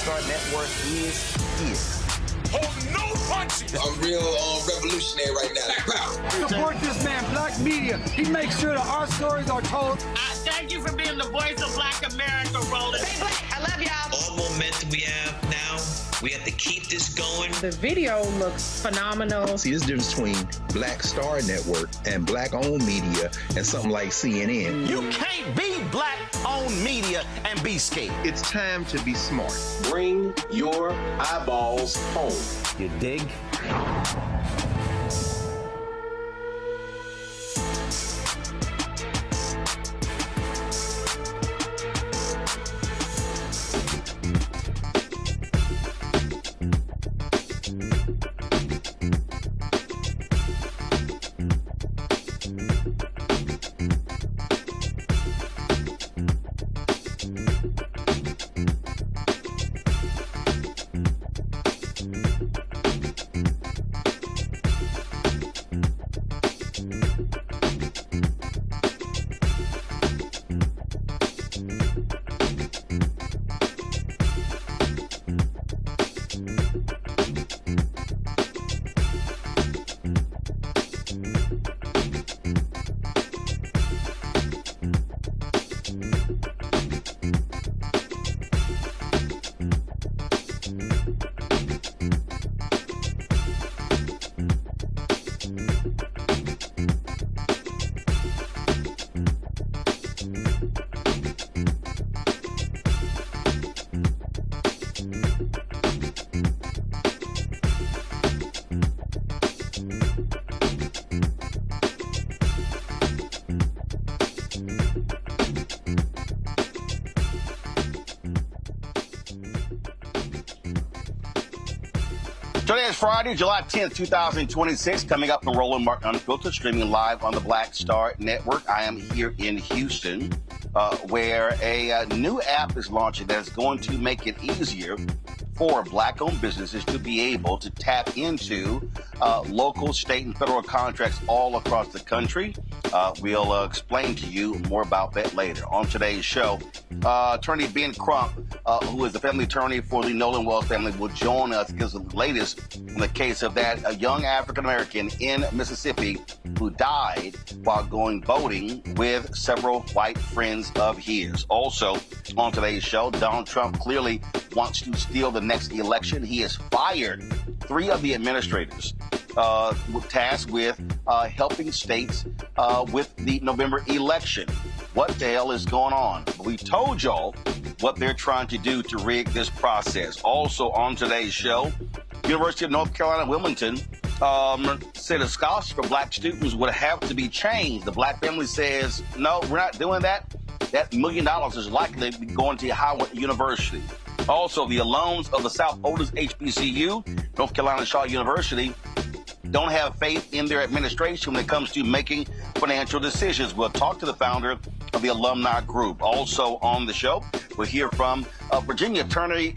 Star Network is. Hold no punches. I'm real revolutionary right now. Support this man, Black Media. He makes sure that our stories are told. Thank you for being the voice of Black America, Roland. Stay black. I love y'all. All momentum we have now, we have to keep this going. The video looks phenomenal. See, there's a difference between Black Star Network and Black-owned media and something like CNN. You can't be Black-owned media and be scared. It's time to be smart. Bring your eyeballs home. You dig? Today is Friday, July 10th, 2026. Coming up from Roland Martin Unfiltered, streaming live on the Black Star Network. I am here in Houston, where a new app is launching that is going to make it easier for Black-owned businesses to be able to tap into local, state, and federal contracts all across the country. We'll explain to you more about that later. On today's show, attorney Ben Crump, who is the family attorney for the Nolan Wells family, will join us to give us the latest in the case of that young African-American in Mississippi who died while going boating with several white friends of his. Also, on today's show, Donald Trump clearly wants to steal the next election. He has fired 3 of the administrators tasked with helping states with the November election. What the hell is going on? We told y'all what they're trying to do to rig this process. Also on today's show, University of North Carolina-Wilmington said a scholarship for Black students would have to be changed. The Black family says, no, we're not doing that. That $1 million is likely to be going to Howard University. Also, the alums of the South oldest HBCU, North Carolina Shaw University, don't have faith in their administration when it comes to making financial decisions. We'll talk to the founder of the alumni group. Also on the show, we'll hear from Virginia Attorney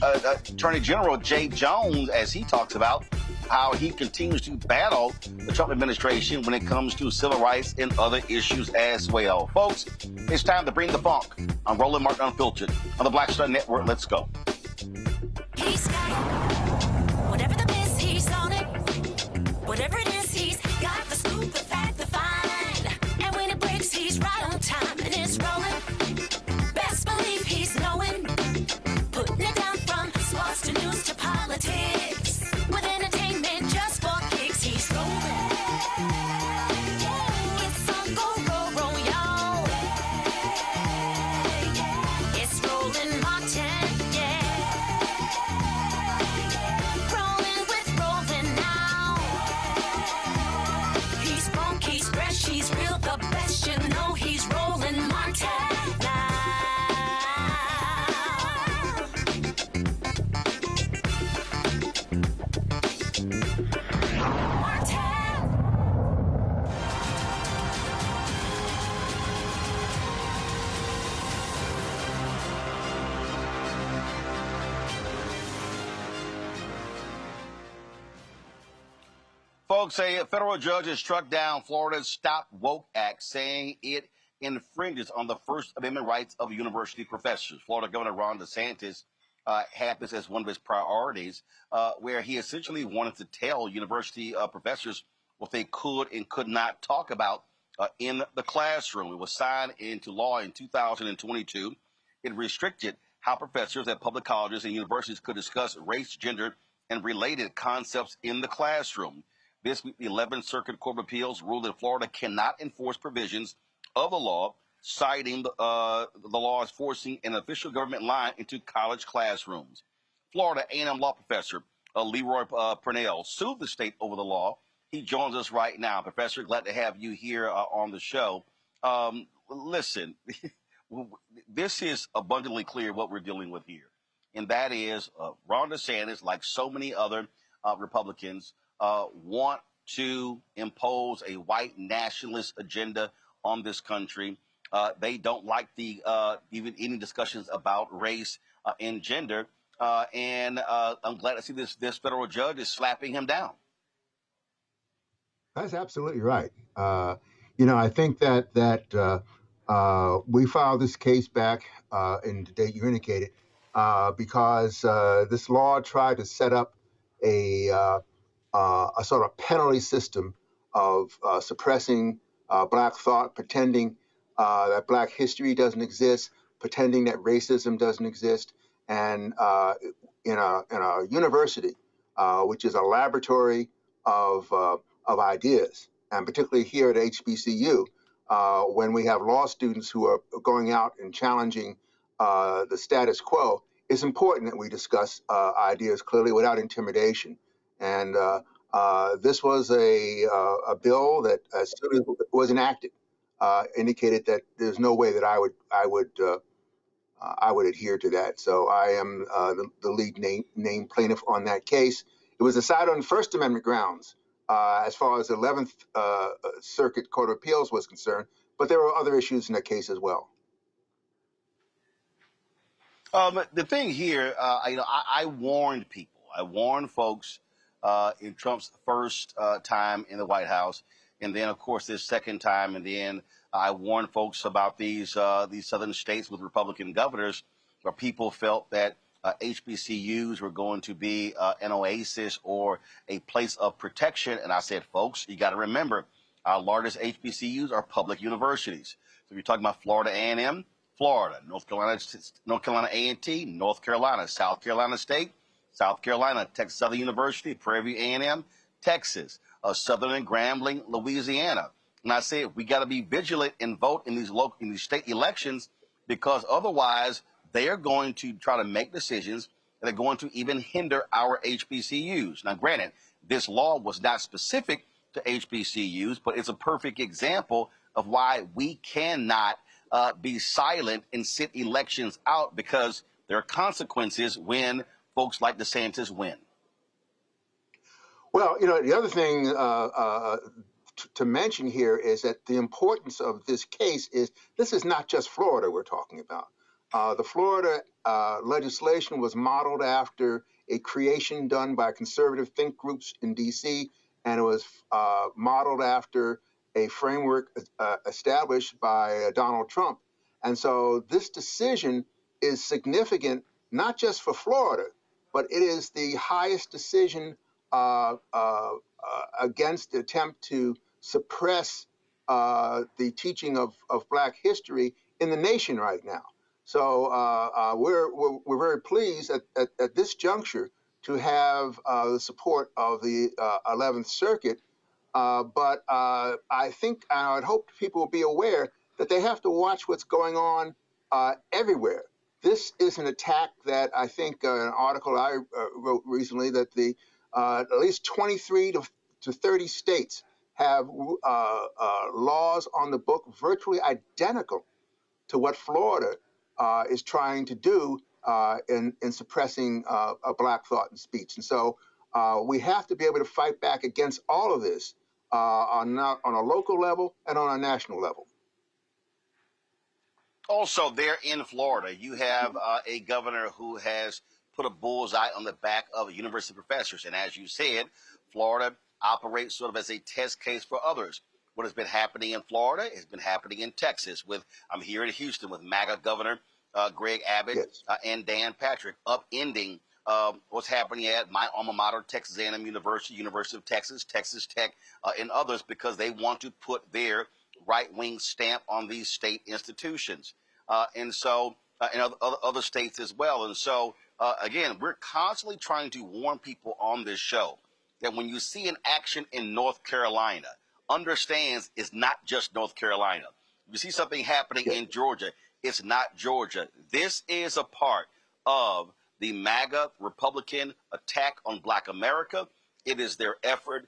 General Jay Jones as he talks about how he continues to battle the Trump administration when it comes to civil rights and other issues as well. Folks, it's time to bring the funk. I'm Roland Martin Unfiltered on the Black Star Network. Let's go. He's got it. Whatever the miss, he's on it. Whatever it is, he's got the scoop, the fact, the find. And when it breaks, he's right on time and it's rolling. Best believe he's knowing. Putting it down from sports to news to politics. With entertainment just for kicks, he's rolling. It's on go, roll, y'all. It's Roland Martin, yeah. Rolling with Roland now. He's funk, he's fresh, he's real, the best, you know he's Roland Martin now. Folks, a federal judge has struck down Florida's Stop Woke Act, saying it infringes on the First Amendment rights of university professors. Florida Governor Ron DeSantis had this as one of his priorities, where he essentially wanted to tell university professors what they could and could not talk about in the classroom. It was signed into law in 2022. It restricted how professors at public colleges and universities could discuss race, gender, and related concepts in the classroom. This week, the 11th Circuit Court of Appeals ruled that Florida cannot enforce provisions of the law, citing the law as forcing an official government line into college classrooms. Florida A&M law professor Leroy Purnell sued the state over the law. He joins us right now. Professor, glad to have you here on the show. Listen, this is abundantly clear what we're dealing with here, and that is Ron DeSantis, like so many other Republicans, want to impose a white nationalist agenda on this country. They don't like the even any discussions about race and gender, and I'm glad to see this federal judge is slapping him down. That's absolutely right. I think that we filed this case back in the date you indicated because this law tried to set up a sort of penalty system of suppressing Black thought, pretending that Black history doesn't exist, pretending that racism doesn't exist, and in a university, which is a laboratory of ideas, and particularly here at HBCU, when we have law students who are going out and challenging the status quo, it's important that we discuss ideas clearly without intimidation. And this was a bill that, as soon as it was enacted, indicated that there's no way that I would adhere to that. So I am the lead named plaintiff on that case. It was decided on First Amendment grounds as far as the 11th Circuit Court of Appeals was concerned, but there were other issues in that case as well. The thing here, I warned people. I warned folks in Trump's first time in the White House, and then, of course, this second time, and then I warned folks about these southern states with Republican governors, where people felt that HBCUs were going to be an oasis or a place of protection. And I said, folks, you got to remember, our largest HBCUs are public universities. So if you're talking about Florida A&M, Florida, North Carolina A&T, North Carolina, South Carolina State, South Carolina, Texas Southern University, Prairie View A&M, Texas, Southern and Grambling, Louisiana. And I said, we got to be vigilant and vote in these state elections, because otherwise they are going to try to make decisions that are going to even hinder our HBCUs. Now, granted, this law was not specific to HBCUs, but it's a perfect example of why we cannot be silent and sit elections out, because there are consequences when folks like DeSantis win. Well, the other thing to mention here is that the importance of this case is this is not just Florida we're talking about. The Florida legislation was modeled after a creation done by conservative think groups in D.C., and it was modeled after a framework established by Donald Trump. And so this decision is significant, not just for Florida, but it is the highest decision against the attempt to suppress the teaching of Black history in the nation right now. So we're very pleased at this juncture to have the support of the 11th Circuit. But I think I would hope people will be aware that they have to watch what's going on everywhere. This is an attack that I think an article I wrote recently that at least 23 to 30 states have laws on the book virtually identical to what Florida is trying to do in suppressing Black thought and speech. And so we have to be able to fight back against all of this on a local level and on a national level. Also, there in Florida, you have a governor who has put a bullseye on the back of university professors. And as you said, Florida operates sort of as a test case for others. What has been happening in Florida has been happening in Texas. I'm here in Houston with MAGA Governor Greg Abbott, Yes. And Dan Patrick, upending what's happening at my alma mater, Texas A&M University, University of Texas, Texas Tech, and others, because they want to put their right-wing stamp on these state institutions. And other states as well. And so, again, we're constantly trying to warn people on this show that when you see an action in North Carolina, understands it's not just North Carolina. You see something happening in Georgia, it's not Georgia. This is a part of the MAGA Republican attack on Black America. It is their effort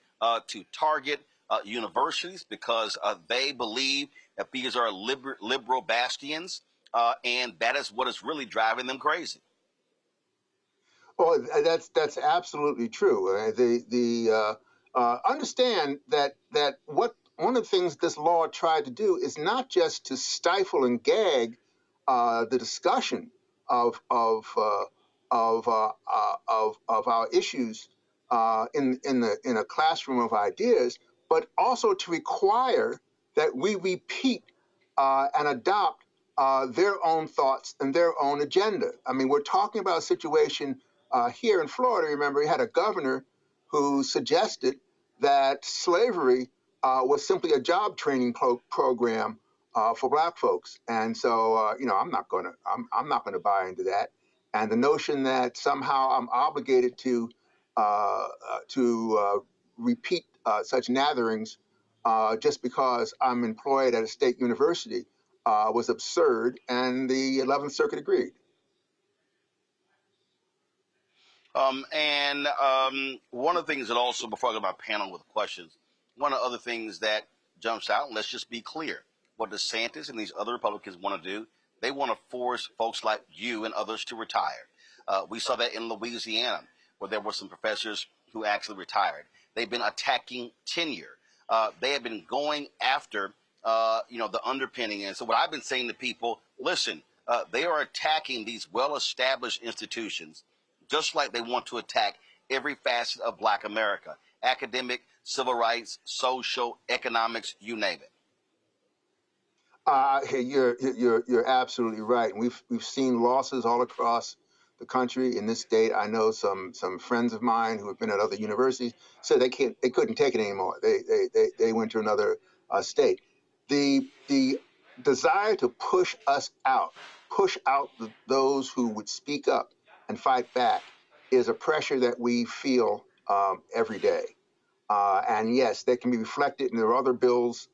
to target universities because they believe that these are liberal bastions, and that is what is really driving them crazy. Well, that's absolutely true. Understand that one of the things this law tried to do is not just to stifle and gag the discussion of our issues in a classroom of ideas, but also to require that we repeat and adopt their own thoughts and their own agenda. I mean, we're talking about a situation here in Florida. Remember, we had a governor who suggested that slavery was simply a job training program for Black folks, and so I'm not going to buy into that. And the notion that somehow I'm obligated to repeat such natherings just because I'm employed at a state university was absurd, and the 11th Circuit agreed. One of the things that also, before I go to my panel with questions, one of the other things that jumps out, and let's just be clear, what DeSantis and these other Republicans want to do, they want to force folks like you and others to retire. We saw that in Louisiana, where there were some professors who actually retired. They've been attacking tenure. They have been going after, the underpinning. And so what I've been saying to people, listen, they are attacking these well-established institutions, just like they want to attack every facet of Black America: academic, civil rights, social, economics, you name it. You're absolutely right. We've seen losses all across the country. In this state, I know some friends of mine who have been at other universities said they couldn't take it anymore. They went to another state. The desire to push out those who would speak up and fight back is a pressure that we feel every day. And yes, that can be reflected, and there are other bills,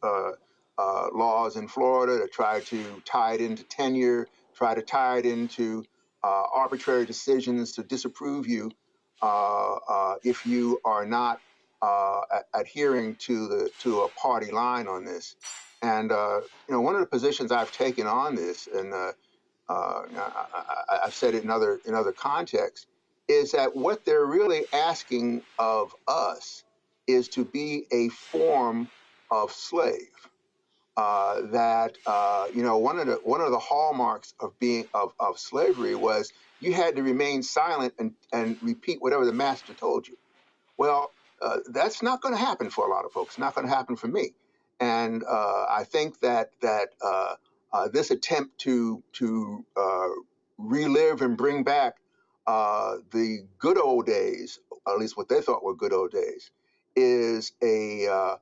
laws in Florida that try to tie it into tenure, try to tie it into arbitrary decisions to disapprove you if you are not adhering to a party line on this. And one of the positions I've taken on this, and I've said it in other contexts, is that what they're really asking of us is to be a form of slave. One of the hallmarks of being of slavery was you had to remain silent and repeat whatever the master told you. Well, that's not going to happen for a lot of folks. It's not going to happen for me. And I think that this attempt to relive and bring back the good old days, or at least what they thought were good old days, is a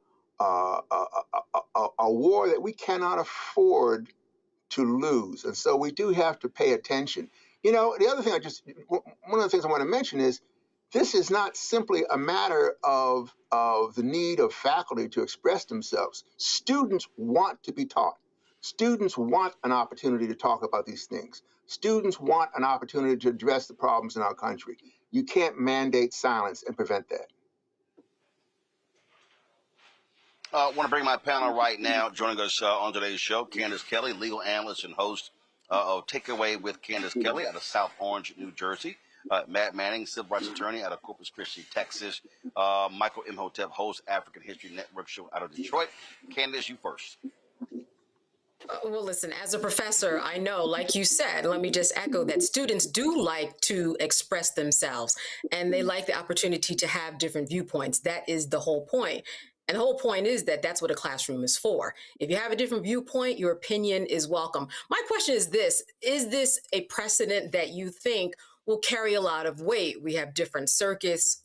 war that we cannot afford to lose. And so we do have to pay attention. The other thing one of the things I want to mention is this is not simply a matter of the need of faculty to express themselves. Students want to be taught. Students want an opportunity to talk about these things. Students want an opportunity to address the problems in our country. You can't mandate silence and prevent that. I want to bring my panel right now. Joining us on today's show, Candace Kelly, legal analyst and host of Takeaway with Candace Kelly out of South Orange, New Jersey. Matt Manning, civil rights attorney out of Corpus Christi, Texas. Michael Imhotep, host, African History Network show out of Detroit. Candace, you first. Well, listen, as a professor, I know, like you said, let me just echo that students do like to express themselves, and they like the opportunity to have different viewpoints. That is the whole point. And the whole point is that that's what a classroom is for. If you have a different viewpoint, your opinion is welcome. My question is this a precedent that you think will carry a lot of weight? We have different circuits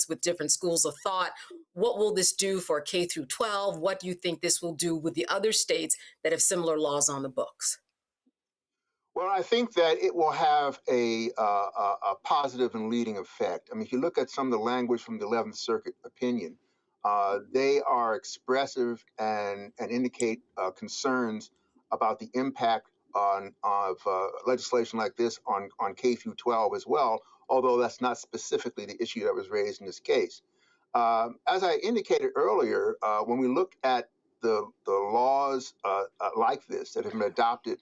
with different schools of thought. What will this do for K through 12? What do you think this will do with the other states that have similar laws on the books? Well, I think that it will have a positive and leading effect. I mean, if you look at some of the language from the 11th Circuit opinion, they are expressive and indicate concerns about the impact of legislation like this on K through 12 as well, although that's not specifically the issue that was raised in this case. As I indicated earlier, when we look at the laws like this that have been adopted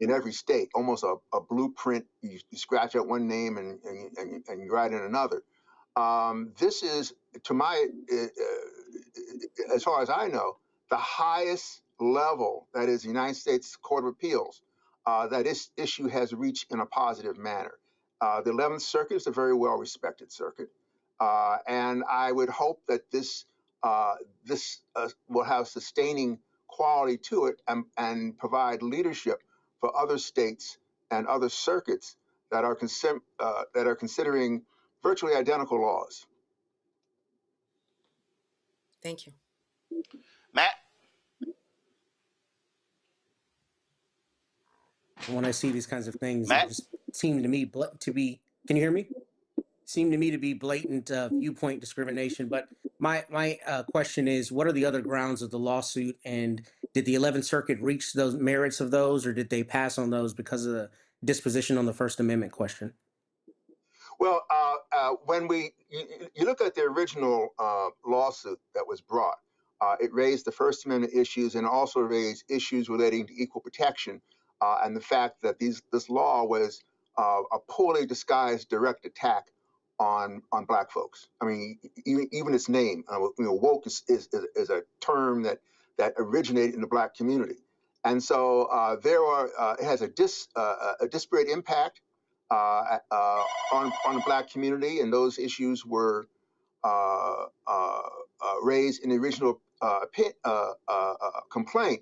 in every state, almost a blueprint. You scratch out one name and you write in another. This is, to my, as far as I know, the highest level, that is the United States Court of Appeals, that this issue has reached in a positive manner. The 11th Circuit is a very well-respected circuit, and I would hope that this will have sustaining quality to it and provide leadership for other states and other circuits that are considering virtually identical laws. Thank you. Matt? When I see these kinds of things, Matt? it just seem to me to be, can you hear me? Seem to me to be blatant viewpoint discrimination. But my question is, what are the other grounds of the lawsuit? And did the 11th Circuit reach those merits of those, or did they pass on those because of the disposition on the First Amendment question? Well, when you look at the original lawsuit that was brought, it raised the First Amendment issues and also raised issues relating to equal protection and the fact that this law was a poorly disguised direct attack on Black folks. I mean, even its name, woke is a term that originated in the Black community, and so it has a disparate impact on the Black community, and those issues were raised in the original complaint.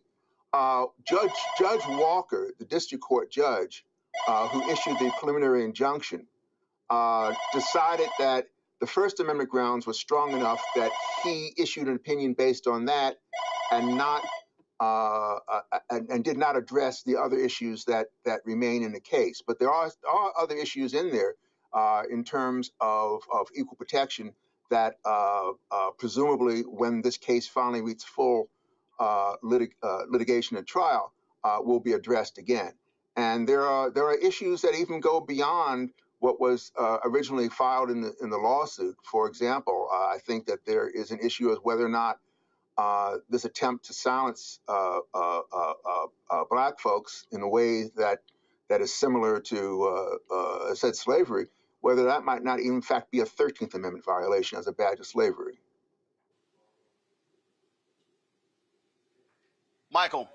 Judge Walker, the district court judge who issued the preliminary injunction, decided that the First Amendment grounds were strong enough that he issued an opinion based on that, and did not address the other issues that remain in the case. But there are other issues in there in terms of equal protection that presumably, when this case finally reaches full litigation and trial, will be addressed again. And there are issues that even go beyond what was originally filed in the lawsuit. For example, I think that there is an issue of whether or not this attempt to silence Black folks in a way that is similar to said slavery, whether that might not even in fact be a 13th Amendment violation as a badge of slavery. Michael.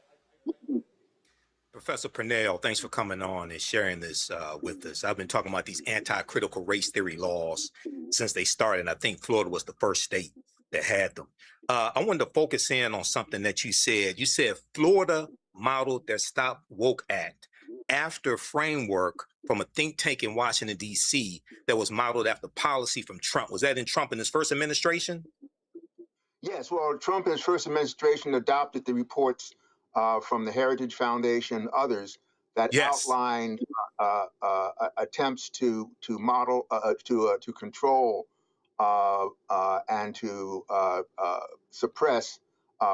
Professor Purnell, thanks for coming on and sharing this with us. I've been talking about these anti-critical race theory laws since they started. I think Florida was the first state that had them. I wanted to focus in on something that you said. You said Florida modeled their Stop Woke Act after framework from a think tank in Washington, D.C. that was modeled after policy from Trump. Was that in Trump in his first administration? Yes, well, Trump in his first administration adopted the reports from the Heritage Foundation and others that outlined attempts to model, to control and to suppress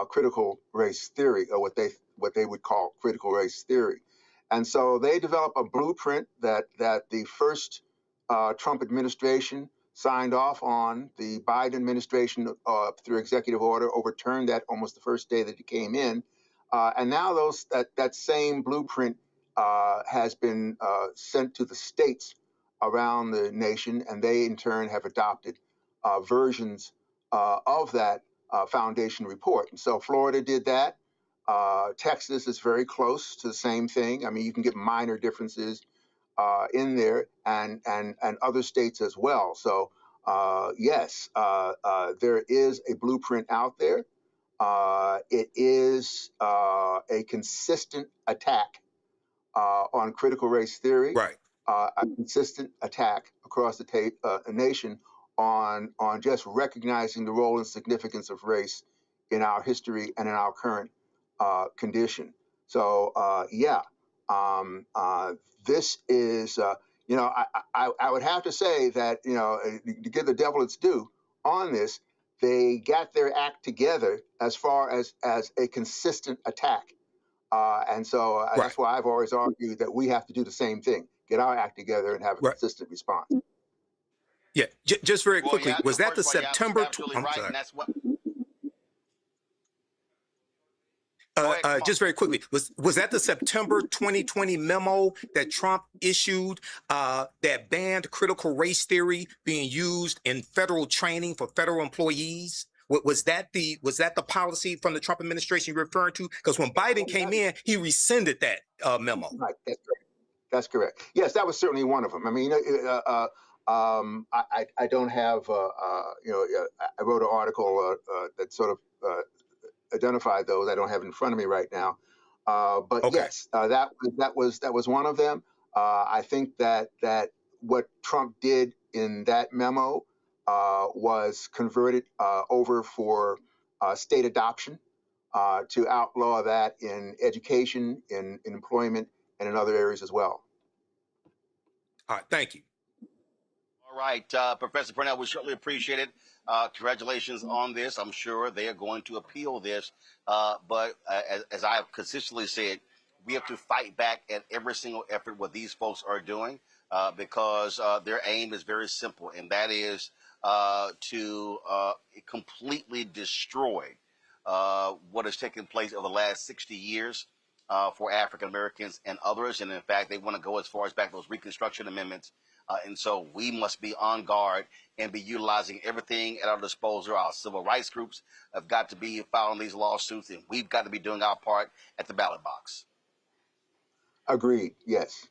critical race theory, or what they would call critical race theory. And so they developed a blueprint that the first Trump administration signed off on. The Biden administration, through executive order, overturned that almost the first day that it came in. And now that same blueprint has been sent to the states around the nation, and they in turn have adopted versions of that foundation report. And so Florida did that. Texas is very close to the same thing. I mean, you can get minor differences in there, and other states as well. So yes, there is a blueprint out there. It is a consistent attack on critical race theory, Right. a consistent attack across the nation on just recognizing the role and significance of race in our history and in our current condition. So this is I would have to say that to give the devil its due on this, they got their act together as far as a consistent attack. And so that's why I've always argued that we have to do the same thing, get our act together and have a consistent response. Yeah, just very quickly, was that the September? I'm sorry. And that's what. Just very quickly, was that the September 2020 memo that Trump issued that banned critical race theory being used in federal training for federal employees? Was that the policy from the Trump administration you're referring to? Because when Biden came in, he rescinded that memo. Right, that's correct. Yes, that was certainly one of them. I mean, I don't have I wrote an article that sort of identified those. I don't have it in front of me right now. But okay. Yes, that was one of them. I think that what Trump did in that memo was converted over for state adoption to outlaw that in education, in employment, and in other areas as well. All right, thank you. All right, Professor Purnell, we certainly appreciate it. Congratulations on this. I'm sure they are going to appeal this. But as I have consistently said, we have to fight back at every single effort what these folks are doing because their aim is very simple, and that is to completely destroy what has taken place over the last 60 years for African Americans and others. And in fact, they want to go as far as back those Reconstruction Amendments. And so we must be on guard and be utilizing everything at our disposal. Our civil rights groups have got to be filing these lawsuits, and we've got to be doing our part at the ballot box. Agreed. Yes.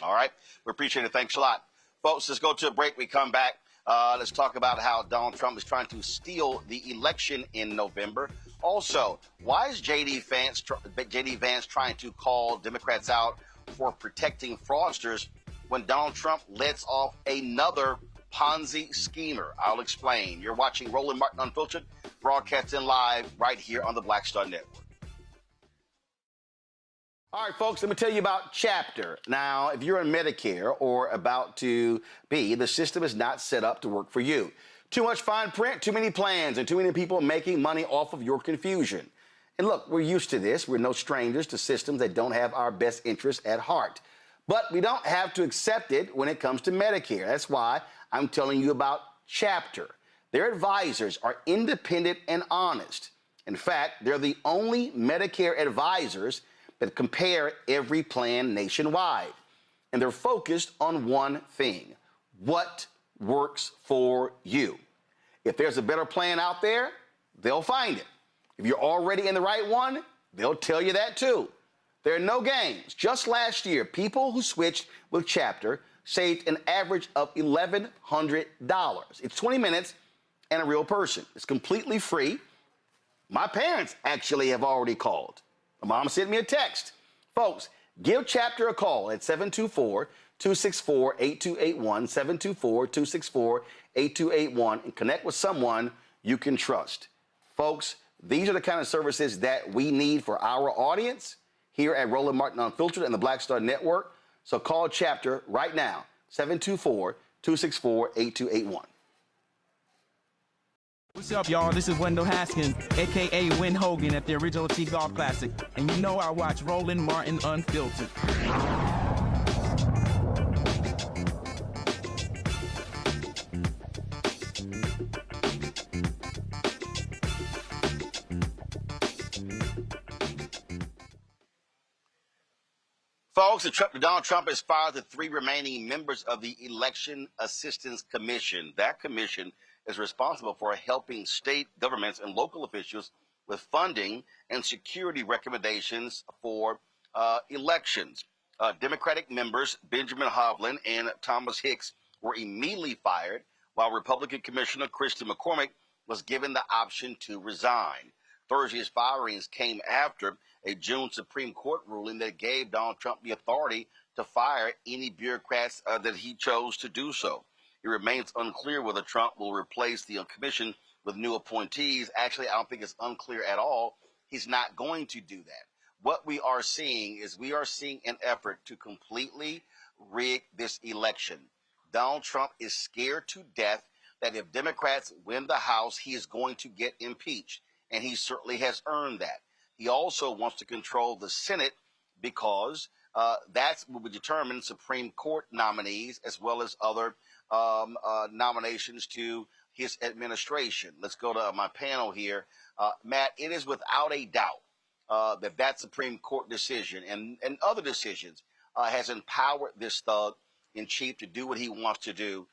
All right. We appreciate it. Thanks a lot. Folks, let's go to a break. We come back. Let's talk about how Donald Trump is trying to steal the election in November. Also, why is J.D. Vance trying to call Democrats out for protecting fraudsters when Donald Trump lets off another Ponzi schemer? I'll explain. You're watching Roland Martin Unfiltered, broadcasting live right here on the Black Star Network. All right, folks, let me tell you about Chapter. Now, if you're on Medicare or about to be, the system is not set up to work for you. Too much fine print, too many plans, and too many people making money off of your confusion. And look, we're used to this. We're no strangers to systems that don't have our best interests at heart. But we don't have to accept it when it comes to Medicare. That's why I'm telling you about Chapter. Their advisors are independent and honest. In fact, they're the only Medicare advisors that compare every plan nationwide. And they're focused on one thing: what works for you. If there's a better plan out there, they'll find it. If you're already in the right one, they'll tell you that too. There are no games. Just last year, people who switched with Chapter saved an average of $1,100. It's 20 minutes and a real person. It's completely free. My parents actually have already called. My mom sent me a text. Folks, give Chapter a call at 724-264-8281, 724-264-8281, and connect with someone you can trust. Folks, these are the kind of services that we need for our audience here at Roland Martin Unfiltered and the Black Star Network. So call Chapter right now, 724-264-8281. What's up, y'all? This is Wendell Haskins, a.k.a. Win Hogan at the Original T Golf Classic. And you know I watch Roland Martin Unfiltered. Folks, Donald Trump has fired the 3 remaining members of the Election Assistance Commission. That commission is responsible for helping state governments and local officials with funding and security recommendations for elections. Democratic members Benjamin Hovland and Thomas Hicks were immediately fired, while Republican Commissioner Christy McCormick was given the option to resign. Thursday's firings came after a June Supreme Court ruling that gave Donald Trump the authority to fire any bureaucrats that he chose to do so. It remains unclear whether Trump will replace the commission with new appointees. Actually, I don't think it's unclear at all. He's not going to do that. What we are seeing is an effort to completely rig this election. Donald Trump is scared to death that if Democrats win the House, he is going to get impeached, and he certainly has earned that. He also wants to control the Senate because that's what will determine Supreme Court nominees as well as other nominations to his administration. Let's go to my panel here. Matt, it is without a doubt that Supreme Court decision and other decisions has empowered this thug in chief to do what he wants to do,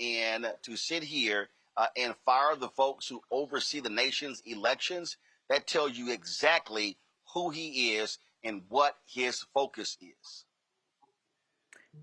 and to sit here and fire the folks who oversee the nation's elections. That tells you exactly who he is and what his focus is.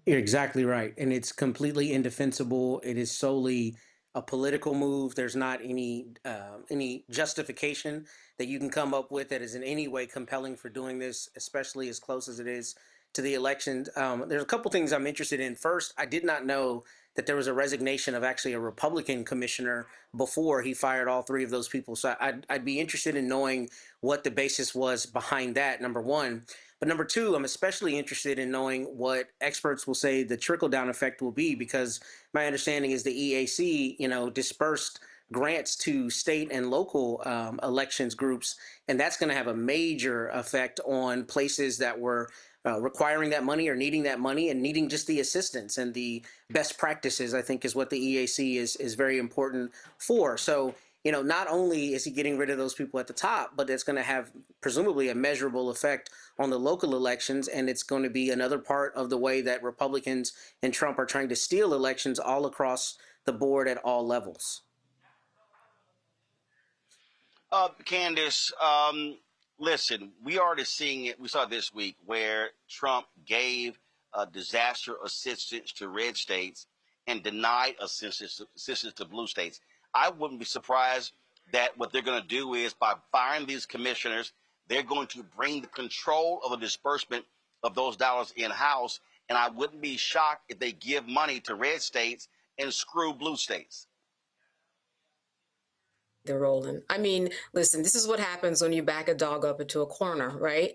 You're exactly right. And it's completely indefensible. It is solely a political move. There's not any justification that you can come up with that is in any way compelling for doing this, especially as close as it is to the election. There's a couple things I'm interested in. First, I did not know that there was a resignation of actually a Republican commissioner before he fired all three of those people. So I'd be interested in knowing what the basis was behind that, number one. But number two, I'm especially interested in knowing what experts will say the trickle-down effect will be, because my understanding is the EAC, dispersed grants to state and local elections groups, and that's going to have a major effect on places that were requiring that money or needing that money and needing just the assistance and the best practices, I think, is what the EAC is very important for. So, not only is he getting rid of those people at the top, but it's going to have presumably a measurable effect on the local elections, and it's going to be another part of the way that Republicans and Trump are trying to steal elections all across the board at all levels. Candace, listen, we already seeing it. We saw this week where Trump gave disaster assistance to red states and denied assistance to blue states. I wouldn't be surprised that what they're going to do is, by firing these commissioners, they're going to bring the control of the disbursement of those dollars in-house. And I wouldn't be shocked if they give money to red states and screw blue states. They're rolling. I mean, listen, this is what happens when you back a dog up into a corner, right?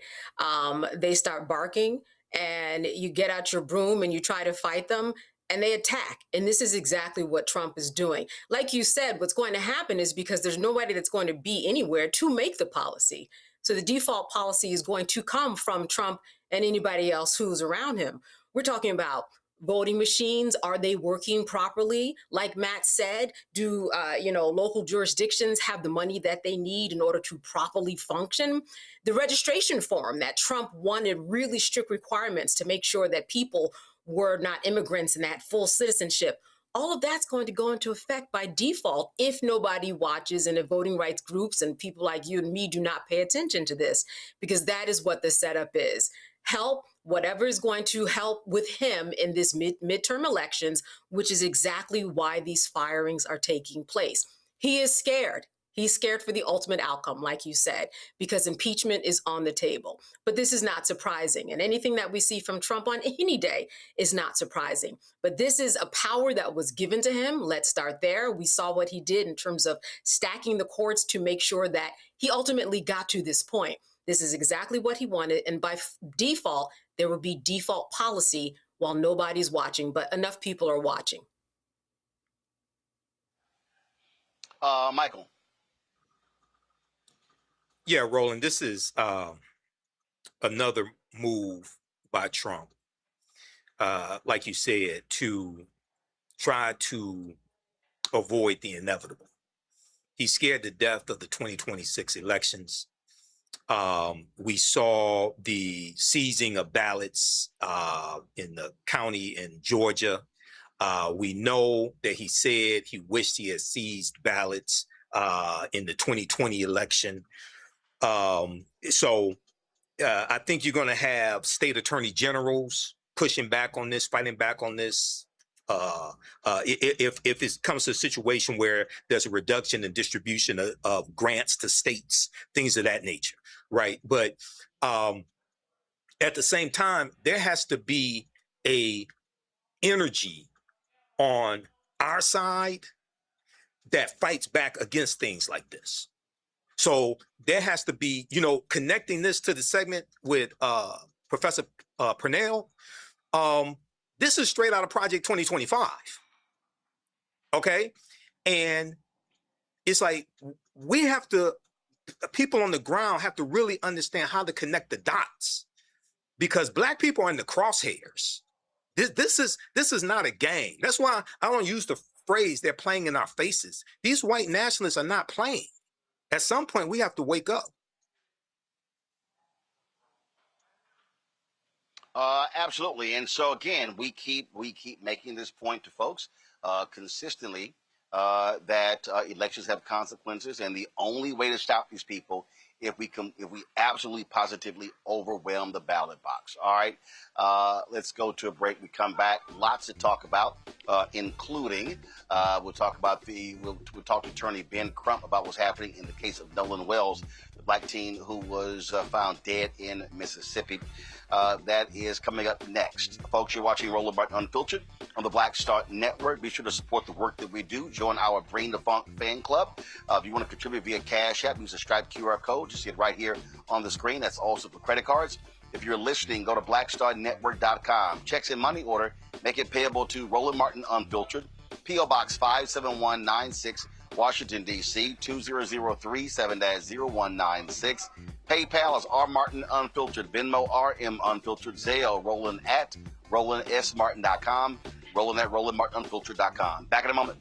They start barking and you get out your broom and you try to fight them and they attack. And this is exactly what Trump is doing. Like you said, what's going to happen is because there's nobody that's going to be anywhere to make the policy. So the default policy is going to come from Trump and anybody else who's around him. We're talking about voting machines. Are they working properly? Like Matt said, do local jurisdictions have the money that they need in order to properly function? The registration form that Trump wanted really strict requirements to make sure that people were not immigrants and had full citizenship. All of that's going to go into effect by default if nobody watches and if voting rights groups and people like you and me do not pay attention to this, because that is what the setup is. Help whatever is going to help with him in this midterm elections, which is exactly why these firings are taking place. He is scared. He's scared for the ultimate outcome, like you said, because impeachment is on the table. But this is not surprising. And anything that we see from Trump on any day is not surprising. But this is a power that was given to him. Let's start there. We saw what he did in terms of stacking the courts to make sure that he ultimately got to this point. This is exactly what he wanted. And by default, there will be default policy while nobody's watching, but enough people are watching. Michael. Yeah, Roland, this is another move by Trump, like you said, to try to avoid the inevitable. He's scared to death of the 2026 elections. We saw the seizing of ballots in the county in Georgia. We know that he said he wished he had seized ballots in the 2020 election. So I think you're going to have state attorney generals pushing back on this, fighting back on this if it comes to a situation where there's a reduction in distribution of grants to states, things of that nature, right? But at the same time, there has to be a energy on our side that fights back against things like this. So there has to be, connecting this to the segment with Professor Purnell. This is straight out of Project 2025. Okay. And it's like, people on the ground have to really understand how to connect the dots, because Black people are in the crosshairs. This is not a game. That's why I don't use the phrase they're playing in our faces. These white nationalists are not playing. At some point, we have to wake up. Absolutely. And so again, we keep making this point to folks consistently that elections have consequences, and the only way to stop these people if we absolutely positively overwhelm the ballot box. All right, let's go to a break. We come back, lots to talk about, including we'll talk to attorney Ben Crump about what's happening in the case of Nolan Wells, the Black teen who was found dead in Mississippi. That is coming up next. Folks, you're watching Roland Martin Unfiltered on the Black Star Network. Be sure to support the work that we do. Join our Bring the Funk fan club. If you want to contribute via Cash App, use the Stripe QR code. You see it right here on the screen. That's also for credit cards. If you're listening, go to blackstarnetwork.com. Checks in money order. Make it payable to Roland Martin Unfiltered. P.O. Box 57196, Washington, D.C. 20037-0196. PayPal is R Martin Unfiltered. Venmo RM Unfiltered. Zelle Roland at RolandSMartin.com. Roland at RolandMartinUnfiltered.com. Back in a moment.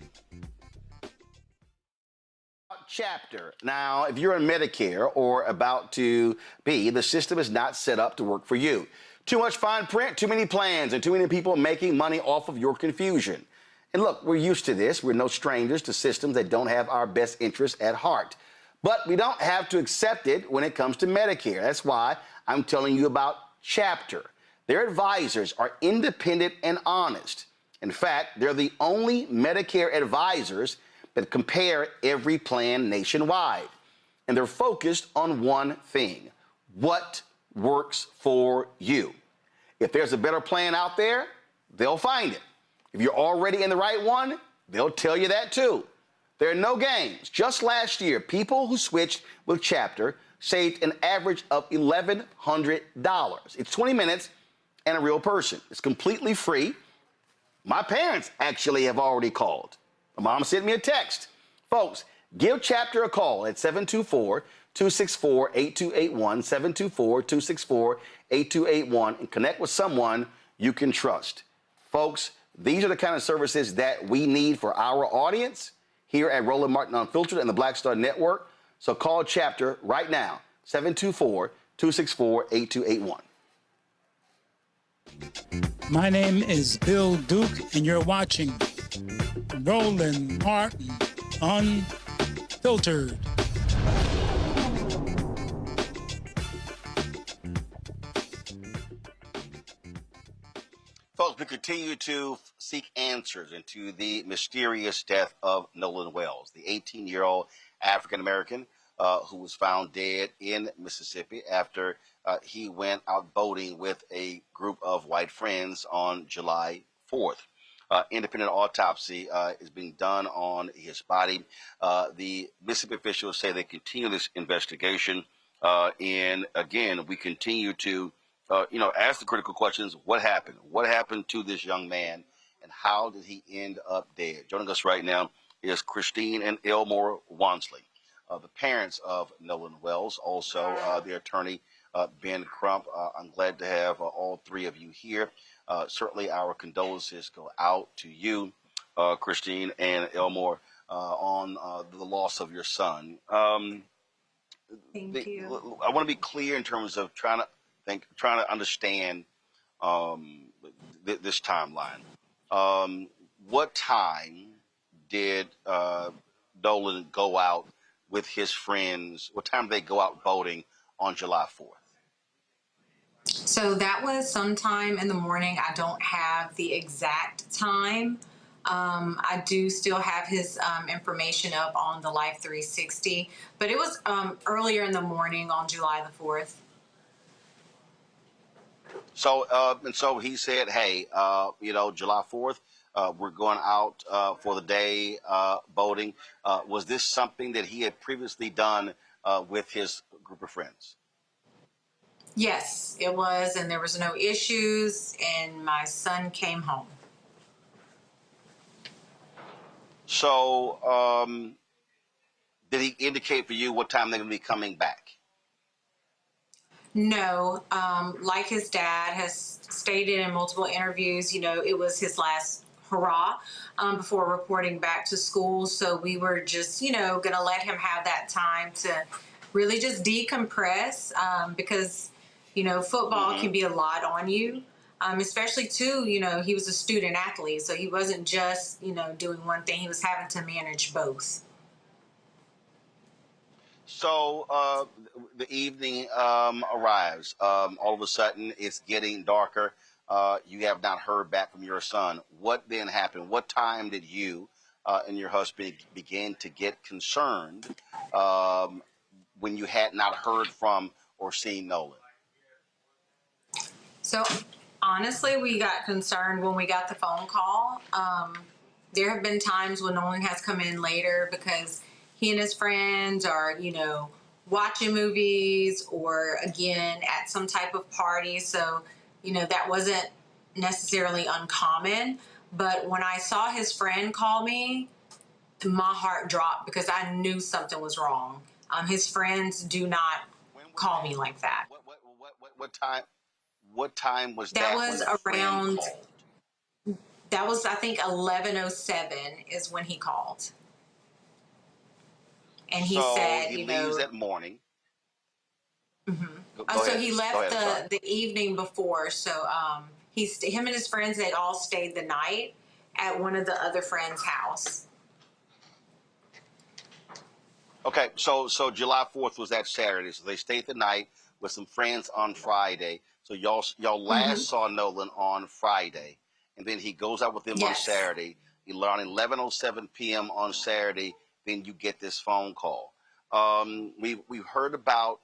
Chapter. Now, if you're in Medicare or about to be, the system is not set up to work for you. Too much fine print, too many plans, and too many people making money off of your confusion. And look, we're used to this. We're no strangers to systems that don't have our best interests at heart. But we don't have to accept it when it comes to Medicare. That's why I'm telling you about Chapter. Their advisors are independent and honest. In fact, they're the only Medicare advisors that compare every plan nationwide. And they're focused on one thing: what works for you. If there's a better plan out there, they'll find it. If you're already in the right one, they'll tell you that too. There are no games. Just last year, people who switched with Chapter saved an average of $1,100. It's 20 minutes and a real person. It's completely free. My parents actually have already called. My mom sent me a text. Folks, give Chapter a call at 724-264-8281, 724-264-8281, and connect with someone you can trust. Folks, these are the kind of services that we need for our audience here at Roland Martin Unfiltered and the Black Star Network. So call Chapter right now, 724-264-8281. My name is Bill Duke, and you're watching Roland Martin Unfiltered. Folks, we continue to seek answers into the mysterious death of Nolan Wells, the 18-year-old African-American who was found dead in Mississippi after he went out boating with a group of white friends on July 4th. Independent autopsy is being done on his body. The Mississippi officials say they continue this investigation. And again, we continue to ask the critical questions. What happened? What happened to this young man? And how did he end up dead? Joining us right now is Christine and Elmore Wansley, the parents of Nolan Wells, also the attorney, Ben Crump. I'm glad to have all three of you here. Certainly our condolences go out to you, Christine and Elmore, on the loss of your son. Thank you. I want to be clear in terms of trying to understand this timeline. What time did Nolan go out with his friends? What time did they go out boating on July 4th? So that was sometime in the morning. I don't have the exact time. I do still have his information up on the Life 360, but it was earlier in the morning on July the 4th. So, and so he said, hey, July 4th, we're going out for the day boating. Was this something that he had previously done with his group of friends? Yes, it was, and there was no issues, and my son came home. So, did he indicate for you what time they're going to be coming back? No, like his dad has stated in multiple interviews, it was his last hurrah before reporting back to school. So we were just, going to let him have that time to really just decompress because, football can be a lot on you. Especially too, he was a student athlete, so he wasn't just, doing one thing. He was having to manage both. So the evening arrives. All of a sudden, it's getting darker. You have not heard back from your son. What then happened? What time did you and your husband begin to get concerned when you had not heard from or seen Nolan? So honestly, we got concerned when we got the phone call. There have been times when Nolan has come in later because he and his friends are, watching movies or, again, at some type of party. So, that wasn't necessarily uncommon. But when I saw his friend call me, my heart dropped because I knew something was wrong. His friends do not call me like that. What time was that? That was around. Called? That was, I think, 11:07 is when he called. And he said, he leaves that morning. Mm-hmm. Go so ahead. he left the evening before. So him and his friends, they all stayed the night at one of the other friends' house. Okay, so July 4th was that Saturday. So they stayed the night with some friends on Friday. So y'all last saw Nolan on Friday, and then he goes out with them on Saturday. Around 11:07 p.m. on Saturday, then you get this phone call. We've heard about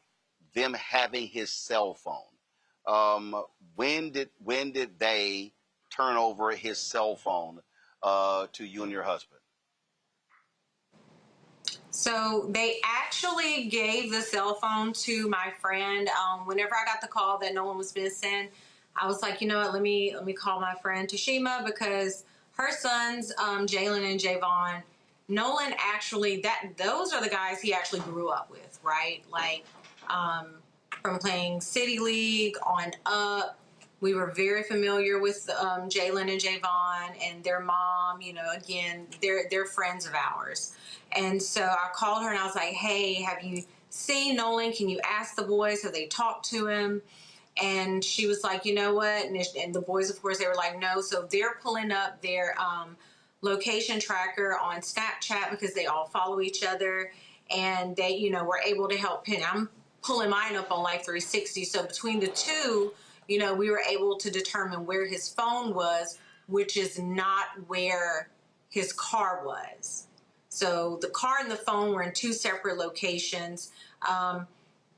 them having his cell phone. When did they turn over his cell phone to you and your husband? So they actually gave the cell phone to my friend. Whenever I got the call that Nolan was missing, I was like, you know what, let me call my friend Tashima because her sons, Jalen and Javon, Nolan actually, those are the guys he actually grew up with, right? Like from playing City League on up. We were very familiar with Jalen and Javon and their mom. Again, they're friends of ours. And so I called her and I was like, hey, have you seen Nolan? Can you ask the boys? Have they talked to him? And she was like, you know what? And the boys, of course, they were like, no. So they're pulling up their location tracker on Snapchat because they all follow each other. And they, were able to help pin. I'm pulling mine up on Life 360. So between the two, we were able to determine where his phone was, which is not where his car was. So the car and the phone were in two separate locations.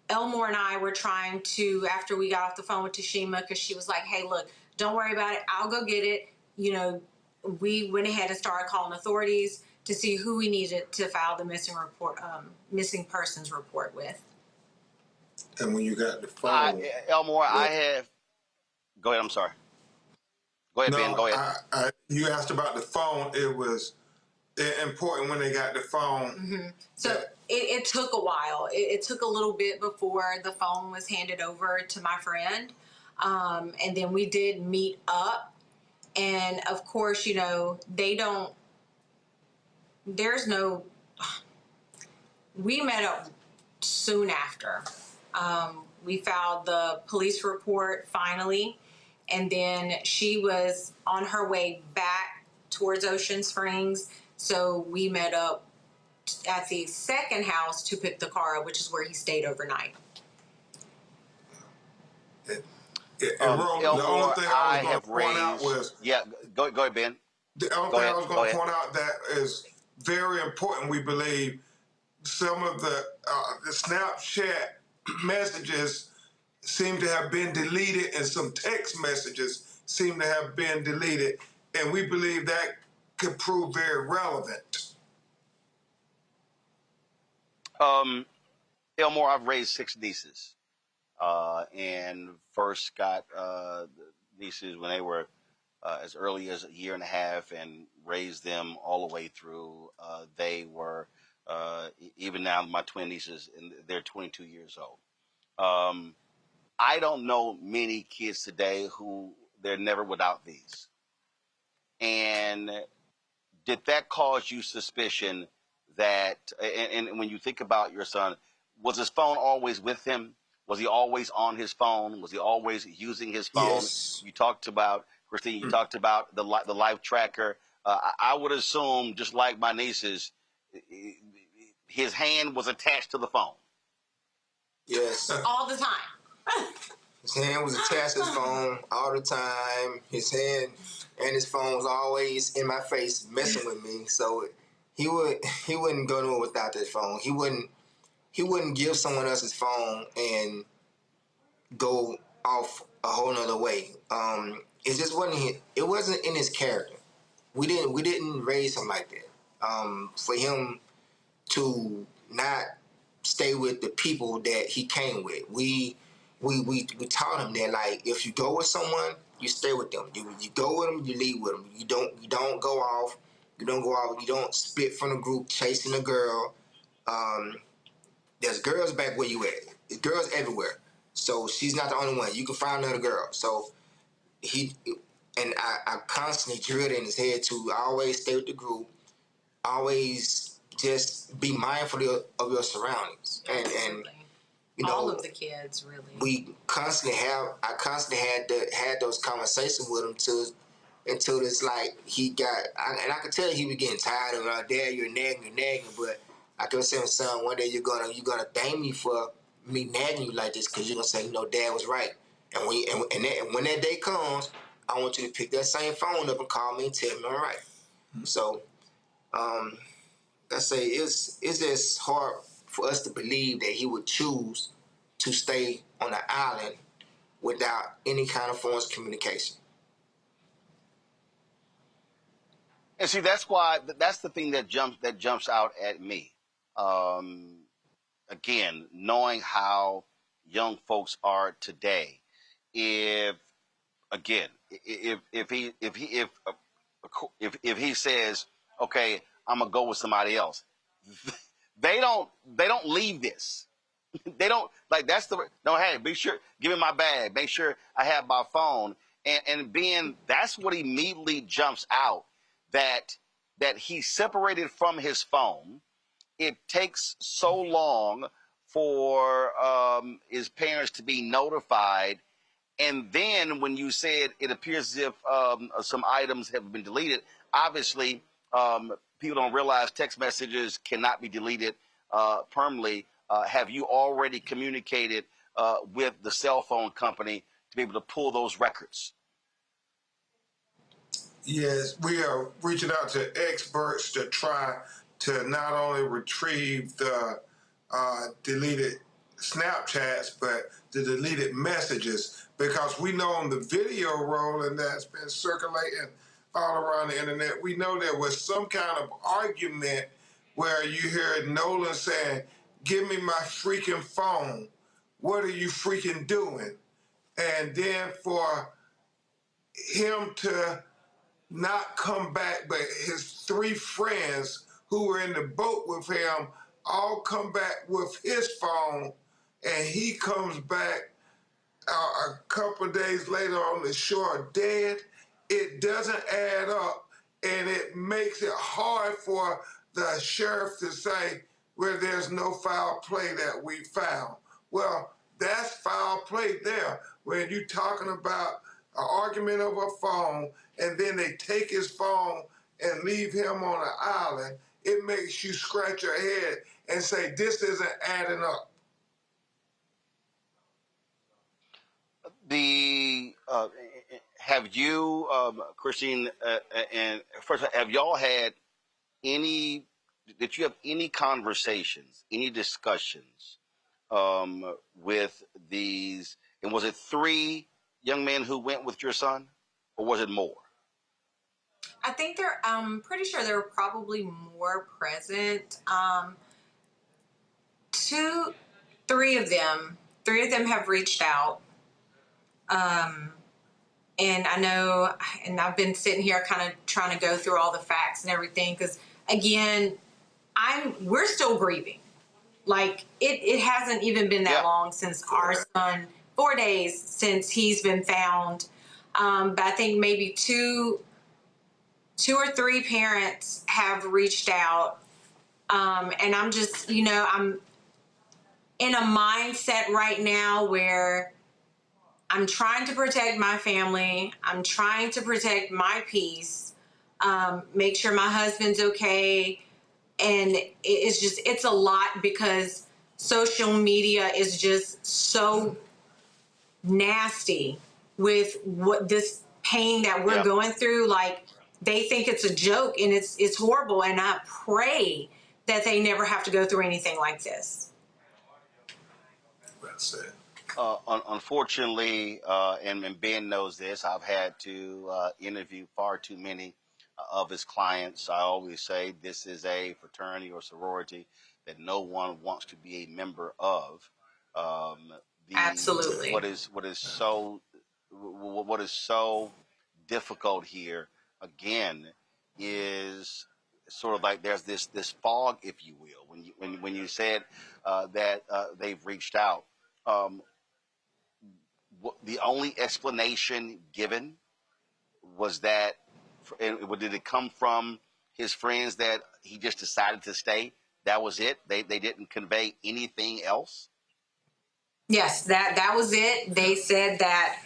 Elmore and I were trying to, after we got off the phone with Tashima, because she was like, hey, look, don't worry about it. I'll go get it. We went ahead and started calling authorities to see who we needed to file the missing persons report with. And when you got the phone, Elmore, I have. Go ahead. I'm sorry. Go ahead, Ben. Go ahead. You asked about the phone. It was important when they got the phone. Mm-hmm. So it took a while. It took a little bit before the phone was handed over to my friend. And then we did meet up. And of course, we met up soon after. We filed the police report finally. And then she was on her way back towards Ocean Springs. So we met up at the second house to pick the car up, which is where he stayed overnight. And Roland, the Elmore, only thing I was I going have to point out raised. was Go ahead, Ben. the only Go thing ahead. I was Go going to ahead. point out that is very important. We believe some of the Snapchat messages seem to have been deleted, and some text messages seem to have been deleted, and we believe that could prove very relevant. Elmore, I've raised 6 nieces, and first got nieces when they were as early as a year and a half, and raised them all the way through. They were even now my twin nieces, and they're 22 years old. I don't know many kids today who they're never without these. And did that cause you suspicion that, and when you think about your son, was his phone always with him? Was he always on his phone? Was he always using his phone? Yes. You talked about, Christine, you talked about the life tracker. I would assume, just like my nieces, his hand was attached to the phone. Yes. All the time. His hand was attached to his phone all the time. His hand and his phone was always in my face messing with me. So he wouldn't go nowhere without that phone. He wouldn't give someone else his phone and go off a whole nother way. It just wasn't in his character. We didn't raise him like that. For him to not stay with the people that he came with. We taught him that, like, if you go with someone, you stay with them. You go with them, you leave with them. You don't go off. You don't split from the group chasing a girl. There's girls back where you at. There's girls everywhere. So she's not the only one. You can find another girl. So I constantly drilled in his head to always stay with the group. Always just be mindful of your surroundings. And you know, all of the kids, really. I constantly had those conversations with him until it's like he got, and I could tell he was getting tired of, Dad, you're nagging, but I kept saying, son, one day you're gonna thank me for me nagging you like this, because you're gonna say, Dad was right. And when that day comes, I want you to pick that same phone up and call me and tell me I'm right. So, I say it's just hard for us to believe that he would choose to stay on an island without any kind of forms of communication. And see, that's the thing that jumps out at me. Again, knowing how young folks are today, if he says, okay, I'm gonna go with somebody else, they don't leave this. They don't, like, hey, be sure, give me my bag, make sure I have my phone, and being, that's what immediately jumps out, that he's separated from his phone. It takes so long for his parents to be notified. And then when you said it appears as if some items have been deleted, obviously people don't realize text messages cannot be deleted permanently. Have you already communicated with the cell phone company to be able to pull those records? Yes, we are reaching out to experts to try to not only retrieve the deleted Snapchats, but the deleted messages, because we know on the video rolling that's been circulating all around the internet, we know there was some kind of argument where you heard Nolan saying, give me my freaking phone. What are you freaking doing? And then for him to not come back, but his 3 friends who were in the boat with him all come back with his phone, and he comes back a couple of days later on the shore dead. It doesn't add up, and it makes it hard for the sheriff to say, well, there's no foul play that we found. Well, that's foul play there. When you're talking about an argument over a phone, and then they take his phone and leave him on an island, it makes you scratch your head and say, this isn't adding up. Have you, Christine, and first, have y'all had any? Did you have any conversations, any discussions with these? And was it 3 young men who went with your son, or was it more? I think I'm pretty sure there were probably more present. 3 of them have reached out. And I know, and I've been sitting here kind of trying to go through all the facts and everything, because again, we're still grieving. Like it hasn't even been that long since our son, 4 days since he's been found. But I think maybe two or 3 parents have reached out. And I'm just, I'm in a mindset right now where I'm trying to protect my family. I'm trying to protect my peace, make sure my husband's okay. And it's a lot because social media is just so nasty with what this pain that we're going through. Like, they think it's a joke, and it's horrible. And I pray that they never have to go through anything like this. That's it. Unfortunately, and Ben knows this, I've had to interview far too many of his clients. I always say this is a fraternity or sorority that no one wants to be a member of. Absolutely. What is so difficult here, again, is sort of like there's this fog, if you will. When you said that they've reached out. The only explanation given was that, and did it come from his friends that he just decided to stay? That was it? They didn't convey anything else? Yes, that was it. They said that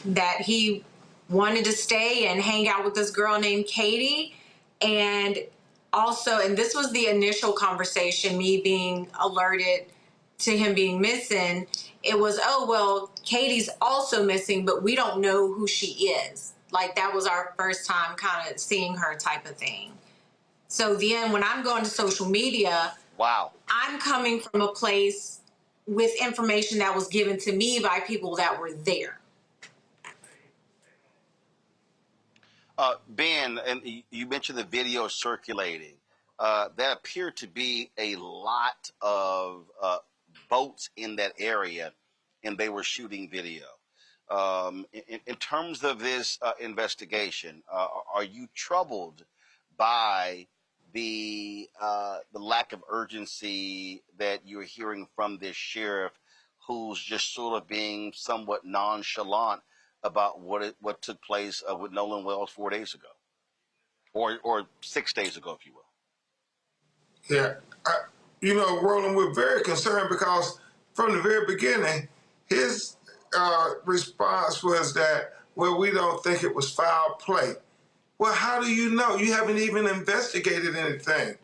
that he wanted to stay and hang out with this girl named Katie. And also, and this was the initial conversation, me being alerted to him being missing. It was, oh, well, Katie's also missing, but we don't know who she is. Like, that was our first time kind of seeing her type of thing. So then when I'm going to social media, I'm coming from a place with information that was given to me by people that were there. Ben, and you mentioned the video circulating. There appeared to be a lot of boats in that area, and they were shooting video. In terms of this investigation, are you troubled by the lack of urgency that you're hearing from this sheriff, who's just sort of being somewhat nonchalant about what took place with Nolan Wells 4 days ago, or 6 days ago, if you will? Yeah, Roland, we're very concerned because from the very beginning, his response was that, well, we don't think it was foul play. Well, how do you know? You haven't even investigated anything.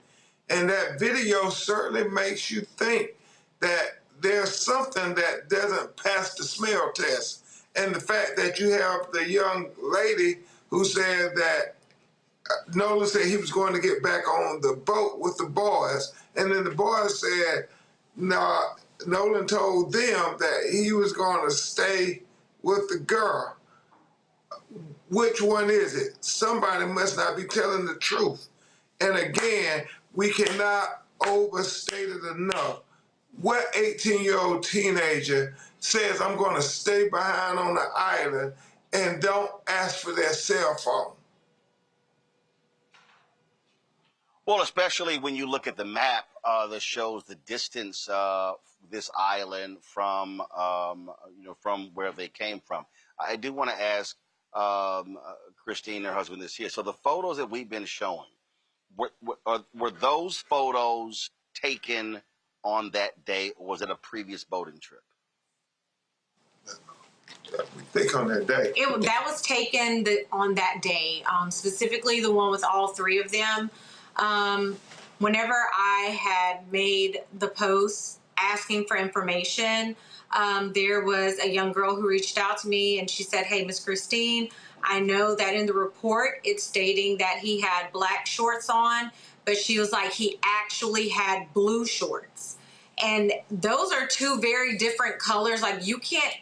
And that video certainly makes you think that there's something that doesn't pass the smell test. And the fact that you have the young lady who said that Nolan said he was going to get back on the boat with the boys, and then the boys said, no, Nolan told them that he was going to stay with the girl. Which one is it? Somebody must not be telling the truth. And again, we cannot overstate it enough. What 18-year-old teenager says, I'm going to stay behind on the island and don't ask for their cell phone? Well, especially when you look at the map that shows the distance this island from from where they came from. I do want to ask Christine, her husband, is here. So the photos that we've been showing, were those photos taken on that day, or was it a previous boating trip? We think on that day. That was taken on that day, specifically the one with all 3 of them. Whenever I had made the post asking for information. There was a young girl who reached out to me and she said, hey, Miss Christine, I know that in the report it's stating that he had black shorts on, but she was like, he actually had blue shorts. And those are two very different colors. Like, you can't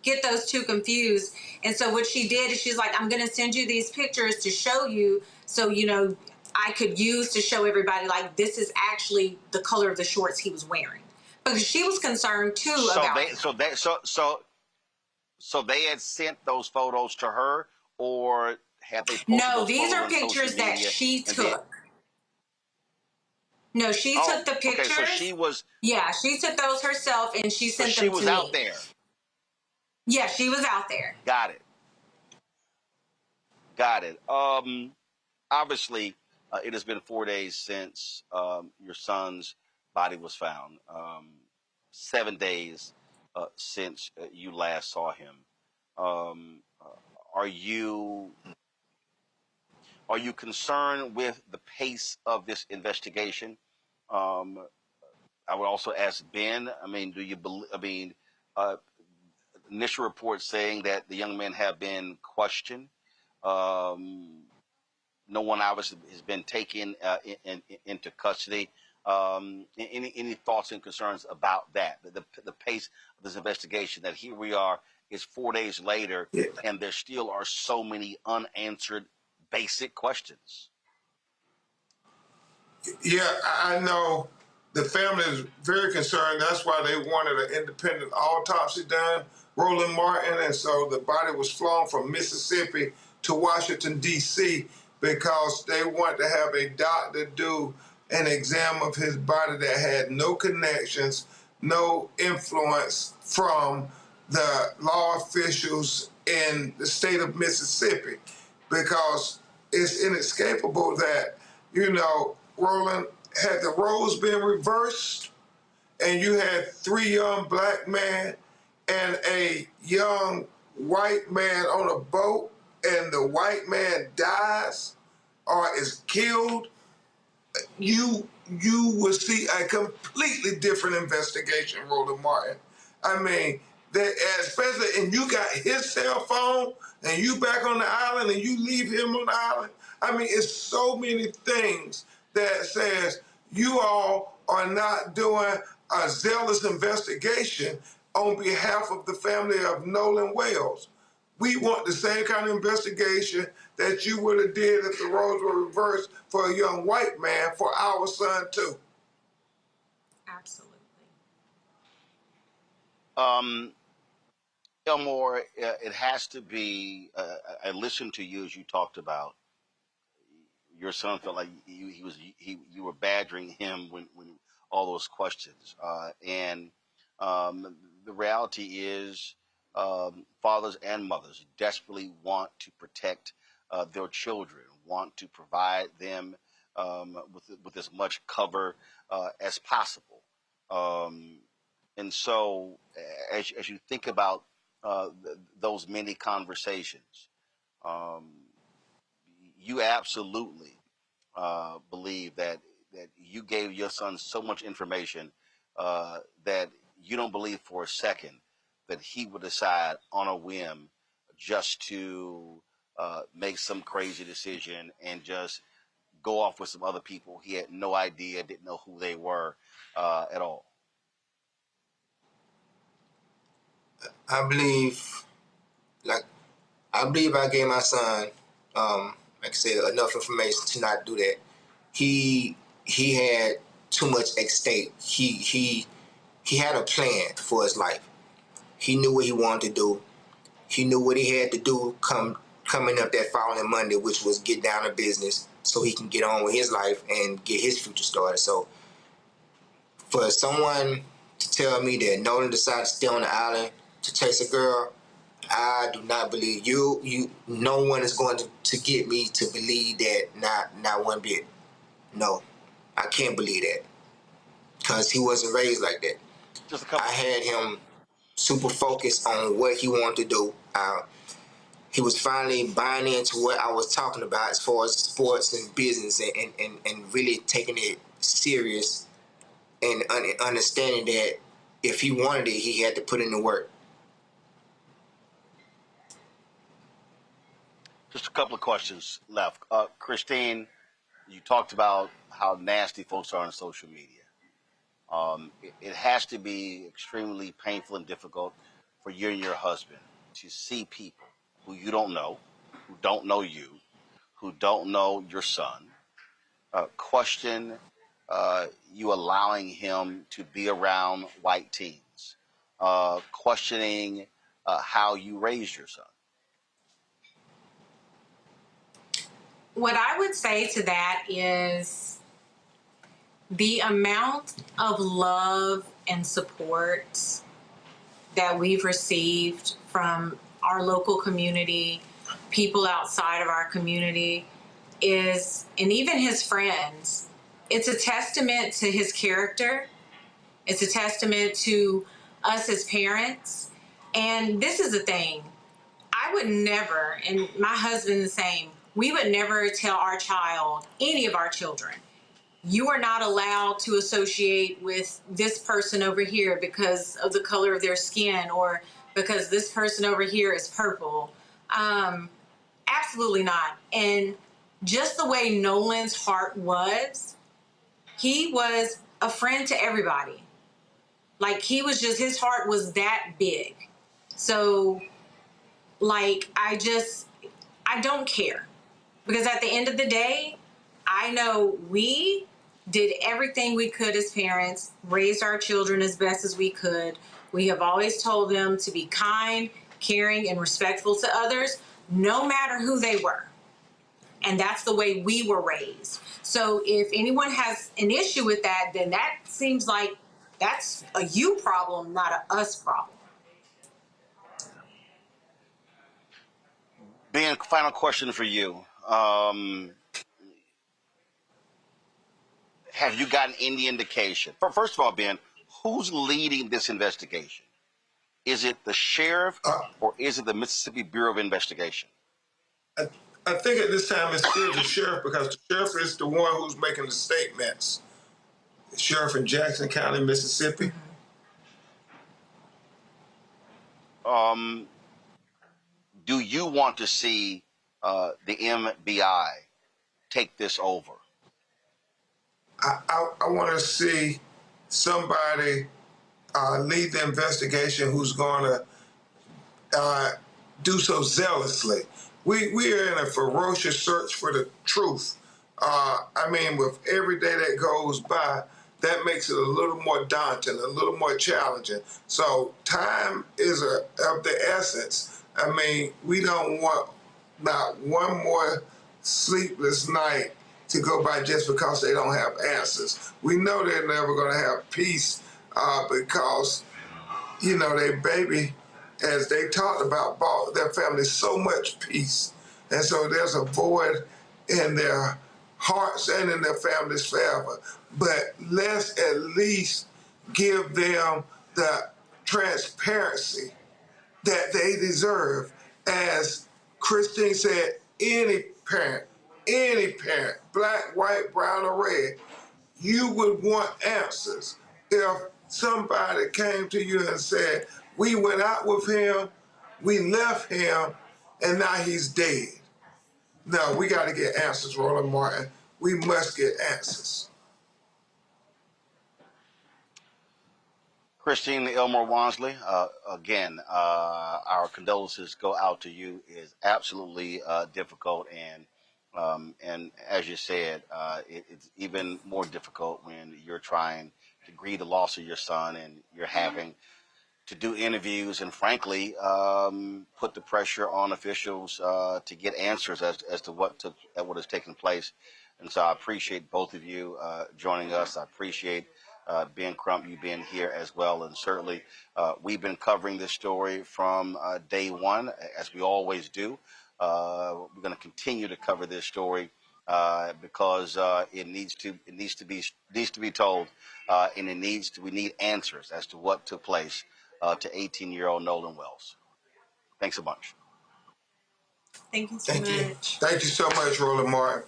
get those two confused. And so what she did is she's like, I'm going to send you these pictures to show you, so, I could use to show everybody, like, this is actually the color of the shorts he was wearing. Because she was concerned too So they had sent those photos to her, or had they posted No, those these photos are on pictures social that media she took. No, she took the pictures. Okay, so she was. Yeah, she took those herself and she sent them to me. So she was out there. Yeah, she was out there. Got it. Obviously, it has been 4 days since your son's body was found. 7 days since you last saw him. Are you concerned with the pace of this investigation? I would also ask Ben. I mean, do you believe? I mean, initial reports saying that the young men have been questioned. No one obviously has been taken into custody. Any thoughts and concerns about that? The pace of this investigation. That here we are, it's 4 days later, and there still are so many unanswered basic questions. Yeah, I know the family is very concerned. That's why they wanted an independent autopsy done, Roland Martin, and so the body was flown from Mississippi to Washington, D.C., because they want to have a doctor do an exam of his body that had no connections, no influence from the law officials in the state of Mississippi, because it's inescapable that, Roland, had the roles been reversed and you had 3 young black men and a young white man on a boat, and the white man dies or is killed, you will see a completely different investigation, Roland Martin. I mean, especially, and you got his cell phone, and you back on the island, and you leave him on the island. I mean, it's so many things that says you all are not doing a zealous investigation on behalf of the family of Nolan Wells. We want the same kind of investigation that you would have did if the roles were reversed for a young white man for our son too. Absolutely. Elmore, it has to be. I listened to you as you talked about your son felt like you were badgering him when all those questions, and the reality is fathers and mothers desperately want to protect their children, want to provide them with as much cover as possible, and so as you think about those many conversations, you absolutely believe that you gave your son so much information that you don't believe for a second that he would decide on a whim just to make some crazy decision and just go off with some other people he had no idea, didn't know who they were at all. I believe I gave my son, like I said, enough information to not do that. He had too much at stake. He had a plan for his life. He knew what he wanted to do. He knew what he had to do coming up that following Monday, which was get down to business so he can get on with his life and get his future started. So for someone to tell me that Nolan decided to stay on the island to chase a girl, I do not believe you. No one is going to get me to believe that, not one bit. No, I can't believe that, because he wasn't raised like that. I had him super focused on what he wanted to do. He was finally buying into what I was talking about as far as sports and business, and really taking it serious and understanding that if he wanted it, he had to put in the work. Just a couple of questions left. Christine, you talked about how nasty folks are on social media. It has to be extremely painful and difficult for you and your husband to see people who you don't know, who don't know you, who don't know your son, question you allowing him to be around white teens, questioning how you raised your son. What I would say to that is the amount of love and support that we've received from our local community, people outside of our community is, and even his friends, it's a testament to his character. It's a testament to us as parents. And this is the thing, I would never, and my husband the same, we would never tell our child, any of our children, you are not allowed to associate with this person over here because of the color of their skin or because this person over here is purple. Absolutely not. And just the way Nolan's heart was, he was a friend to everybody. Like, he was just, his heart was that big. So, like, I don't care. Because at the end of the day, I know we did everything we could as parents, raised our children as best as we could. We have always told them to be kind, caring, and respectful to others, no matter who they were. And that's the way we were raised. So if anyone has an issue with that, then that seems like that's a you problem, not a us problem. Ben, final question for you. Have you gotten any indication? First of all, Ben, who's leading this investigation? Is it the sheriff or is it the Mississippi Bureau of Investigation? I think at this time it's still the sheriff because the sheriff is the one who's making the statements. The sheriff in Jackson County, Mississippi. Do you want to see the MBI take this over? I want to see somebody lead the investigation who's going to do so zealously. We are in a ferocious search for the truth. I mean, with every day that goes by, that makes it a little more daunting, a little more challenging. So time is of the essence. I mean, we don't want not one more sleepless night to go by just because they don't have answers. We know they're never going to have peace because, you know, their baby, as they talked about, bought their family so much peace. And so there's a void in their hearts and in their families forever. But let's at least give them the transparency that they deserve. As Christine said, any parent, black, white, brown, or red, you would want answers. If somebody came to you and said, we went out with him, we left him, and now he's dead. No, we got to get answers, Roland Martin. We must get answers. Christine Elmore Wansley, again, our condolences go out to you. It is absolutely difficult, and as you said, it's even more difficult when you're trying to grieve the loss of your son and you're having to do interviews and, frankly, put the pressure on officials to get answers as to what has taken place. And so I appreciate both of you joining us. I appreciate Ben Crump, you being here as well. And certainly we've been covering this story from day one, as we always do. We're going to continue to cover this story because it needs to be told, and we need answers as to what took place to 18-year-old Nolan Wells. Thanks a bunch. Thank you so much. Thank you so much, Roland Martin.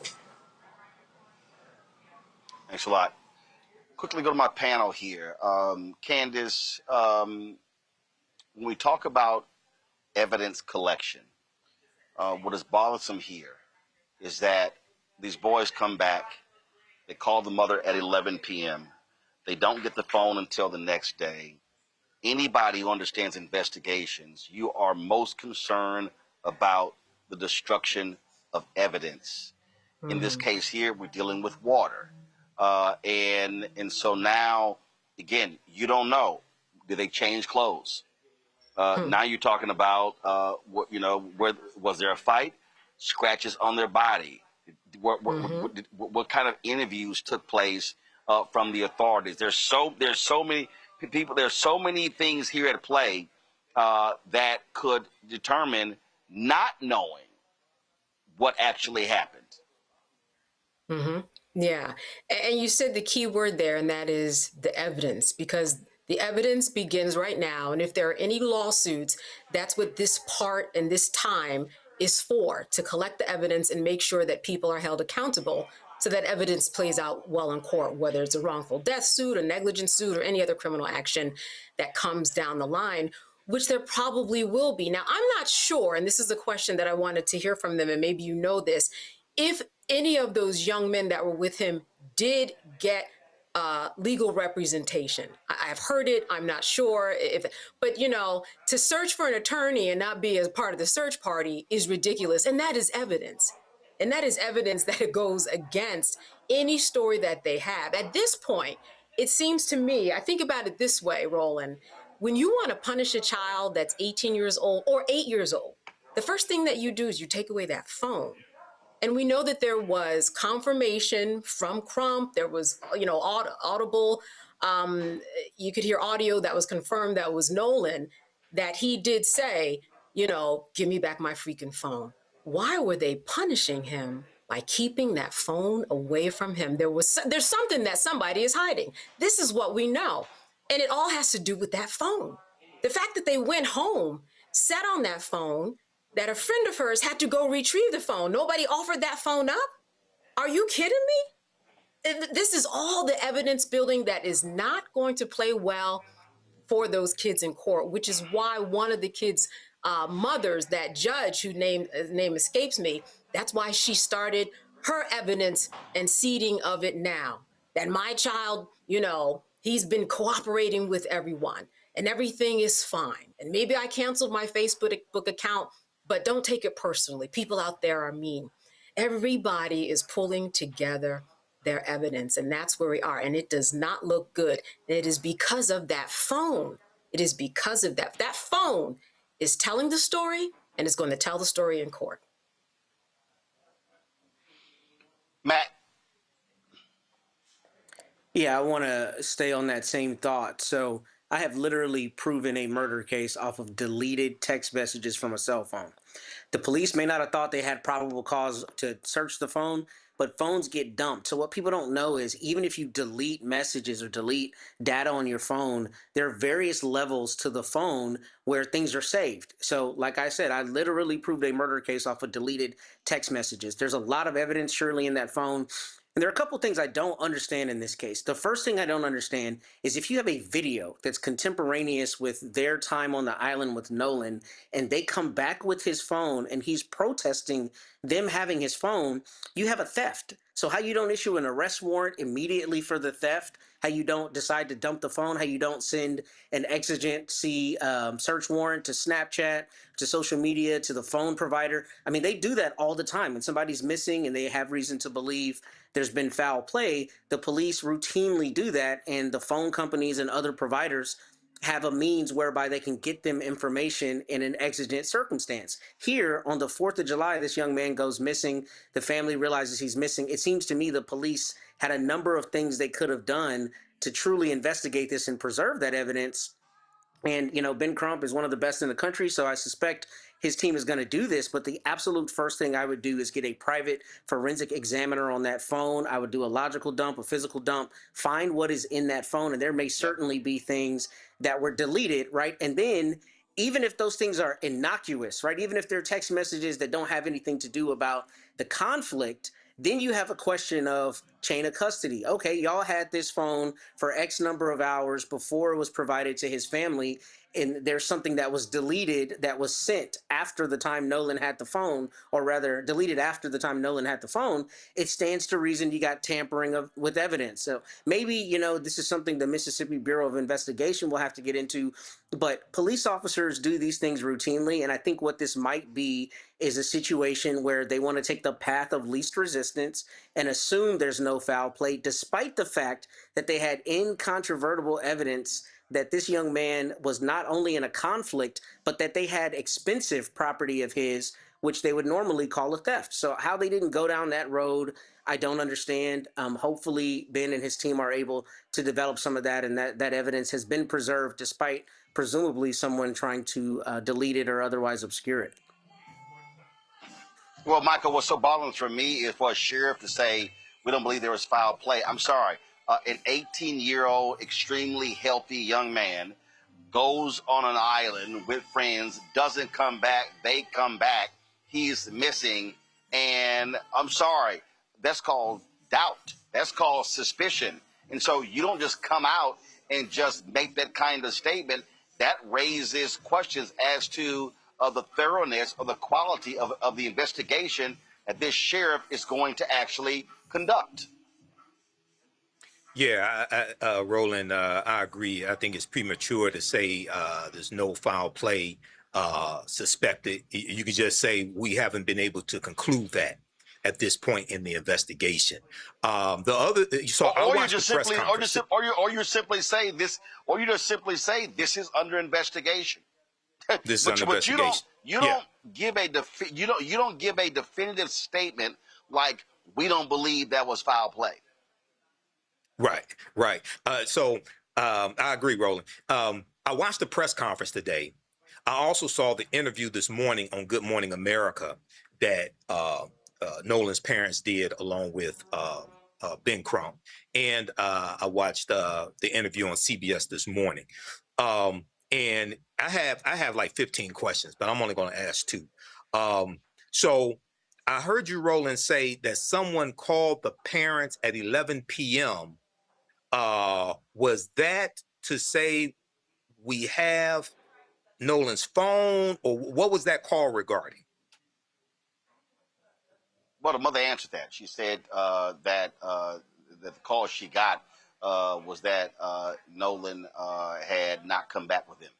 Thanks a lot. quickly go to my panel here. Candace, when we talk about evidence collection, what is bothersome here is that these boys come back, they call the mother at 11 p.m., they don't get the phone until the next day. Anybody who understands investigations, you are most concerned about the destruction of evidence. In this case here, we're dealing with water. And so now, again, you don't know. Did they change clothes? Now you're talking about, where was there a fight? Scratches on their body. What kind of interviews took place from the authorities? There's so many people. There's so many things here at play that could determine not knowing what actually happened. Yeah. And you said the key word there, and that is the evidence, because the evidence begins right now. And if there are any lawsuits, that's what this part and this time is for, to collect the evidence and make sure that people are held accountable so that evidence plays out well in court, whether it's a wrongful death suit, a negligence suit, or any other criminal action that comes down the line, which there probably will be. Now, I'm not sure, and this is a question that I wanted to hear from them, and maybe you know this, if any of those young men that were with him did get legal representation. I've heard it. I'm not sure but to search for an attorney and not be as part of the search party is ridiculous. And that is evidence. And that is evidence that it goes against any story that they have. At this point, it seems to me, I think about it this way, Roland, when you want to punish a child that's 18 years old or 8 years old, the first thing that you do is you take away that phone. And we know that there was confirmation from Crump. There was, audible. You could hear audio that was confirmed that was Nolan, that he did say, give me back my freaking phone. Why were they punishing him by keeping that phone away from him? There's something that somebody is hiding. This is what we know. And it all has to do with that phone. The fact that they went home, sat on that phone, that a friend of hers had to go retrieve the phone. Nobody offered that phone up? Are you kidding me? This is all the evidence building that is not going to play well for those kids in court, which is why one of the kids' mothers, that judge whose name escapes me, that's why she started her evidence and seeding of it now. That my child, he's been cooperating with everyone and everything is fine. And maybe I canceled my Facebook account, but don't take it personally. People out there are mean. Everybody is pulling together their evidence, and that's where we are. And it does not look good. And it is because of that phone. It is because of that. That phone is telling the story, and it's going to tell the story in court. Matt. Yeah, I want to stay on that same thought. So I have literally proven a murder case off of deleted text messages from a cell phone. The police may not have thought they had probable cause to search the phone, but phones get dumped. So what people don't know is even if you delete messages or delete data on your phone, there are various levels to the phone where things are saved. So like I said, I literally proved a murder case off of deleted text messages. There's a lot of evidence surely in that phone. And there are a couple things I don't understand in this case. The first thing I don't understand is if you have a video that's contemporaneous with their time on the island with Nolan, and they come back with his phone and he's protesting them having his phone, you have a theft. So how you don't issue an arrest warrant immediately for the theft, how you don't decide to dump the phone, how you don't send an exigency search warrant to Snapchat, to social media, to the phone provider. I mean, they do that all the time. When somebody's missing and they have reason to believe there's been foul play, the police routinely do that, and the phone companies and other providers have a means whereby they can get them information in an exigent circumstance. Here, on the 4th of July, this young man goes missing. The family realizes he's missing. It seems to me the police had a number of things they could have done to truly investigate this and preserve that evidence. And, Ben Crump is one of the best in the country, so I suspect his team is going to do this. But the absolute first thing I would do is get a private forensic examiner on that phone. I would do a logical dump, a physical dump, find what is in that phone. And there may certainly be things that were deleted, right? And then even if those things are innocuous, right? Even if they're text messages that don't have anything to do about the conflict, Then you have a question of chain of custody. Okay, y'all had this phone for X number of hours before it was provided to his family, and there's something that was deleted that was sent after the time Nolan had the phone, or rather deleted after the time Nolan had the phone. It stands to reason you got tampering with evidence. So maybe, you know, this is something the Mississippi Bureau of Investigation will have to get into, but police officers do these things routinely, and I think what this might be is a situation where they want to take the path of least resistance and assume there's no foul play, despite the fact that they had incontrovertible evidence that this young man was not only in a conflict, but that they had expensive property of his, which they would normally call a theft. So how they didn't go down that road, I don't understand. Hopefully Ben and his team are able to develop some of that, and that evidence has been preserved despite presumably someone trying to delete it or otherwise obscure it. Well, Michael, what's so bothering for me is for a sheriff to say, we don't believe there was foul play. I'm sorry. An 18-year-old, extremely healthy young man goes on an island with friends, doesn't come back, they come back, he's missing, and I'm sorry, that's called doubt. That's called suspicion. And so you don't just come out and just make that kind of statement. That raises questions as to the thoroughness or the quality of the investigation that this sheriff is going to actually conduct. Yeah, Roland, I agree. I think it's premature to say there's no foul play suspected. You could just say we haven't been able to conclude that at this point in the investigation. The other, so or you just simply say this is under investigation. This is under investigation. You don't give a definitive statement like we don't believe that was foul play. Right. So I agree, Roland. I watched the press conference today. I also saw the interview this morning on Good Morning America that Nolan's parents did along with Ben Crump. And I watched the interview on CBS this morning. And I have like 15 questions, but I'm only going to ask 2. So I heard you, Roland, say that someone called the parents at 11 p.m. Was that to say we have Nolan's phone, or what was that call regarding? Well, the mother answered that. She said that the call she got was that Nolan had not come back with him.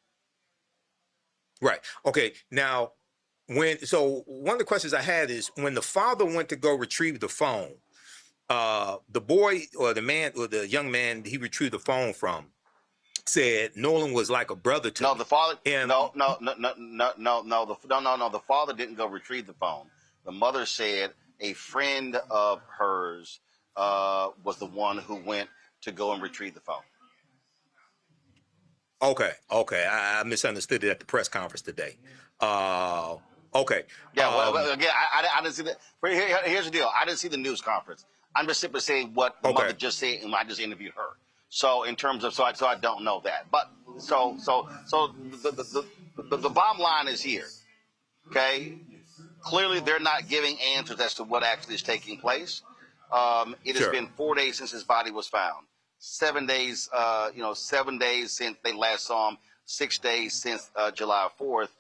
Right. Okay. Now, one of the questions I had is when the father went to go retrieve the phone, the boy or the man or the young man he retrieved the phone from said Nolan was like a brother to me. The father. No. The father didn't go retrieve the phone. The mother said a friend of hers was the one who went to go and retrieve the phone. Okay. I misunderstood it at the press conference today. Okay. Yeah. Well, again, I didn't see that. Here's the deal. I didn't see the news conference. I'm just simply saying what the mother just said, and I just interviewed her. So in terms of, so I don't know that. But so the bottom line is here. Okay. Clearly, they're not giving answers as to what actually is taking place. It has been 4 days since his body was found. 7 days, 7 days since they last saw him. 6 days since July 4th.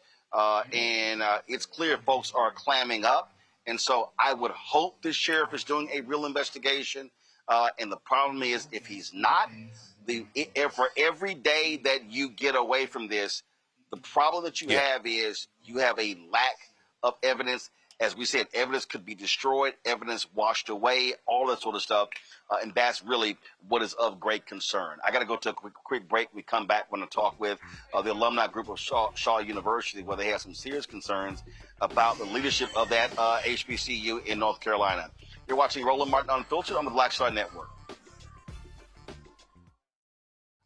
And it's clear folks are clamming up. And so I would hope the sheriff is doing a real investigation. And the problem is, if he's not, for every day that you get away from this, the problem that you have is you have a lack of evidence. As we said, evidence could be destroyed, evidence washed away, all that sort of stuff. And that's really what is of great concern. I got to go to a quick break. We come back. We're going to talk with the alumni group of Shaw University, where they have some serious concerns about the leadership of that HBCU in North Carolina. You're watching Roland Martin Unfiltered on the Black Star Network.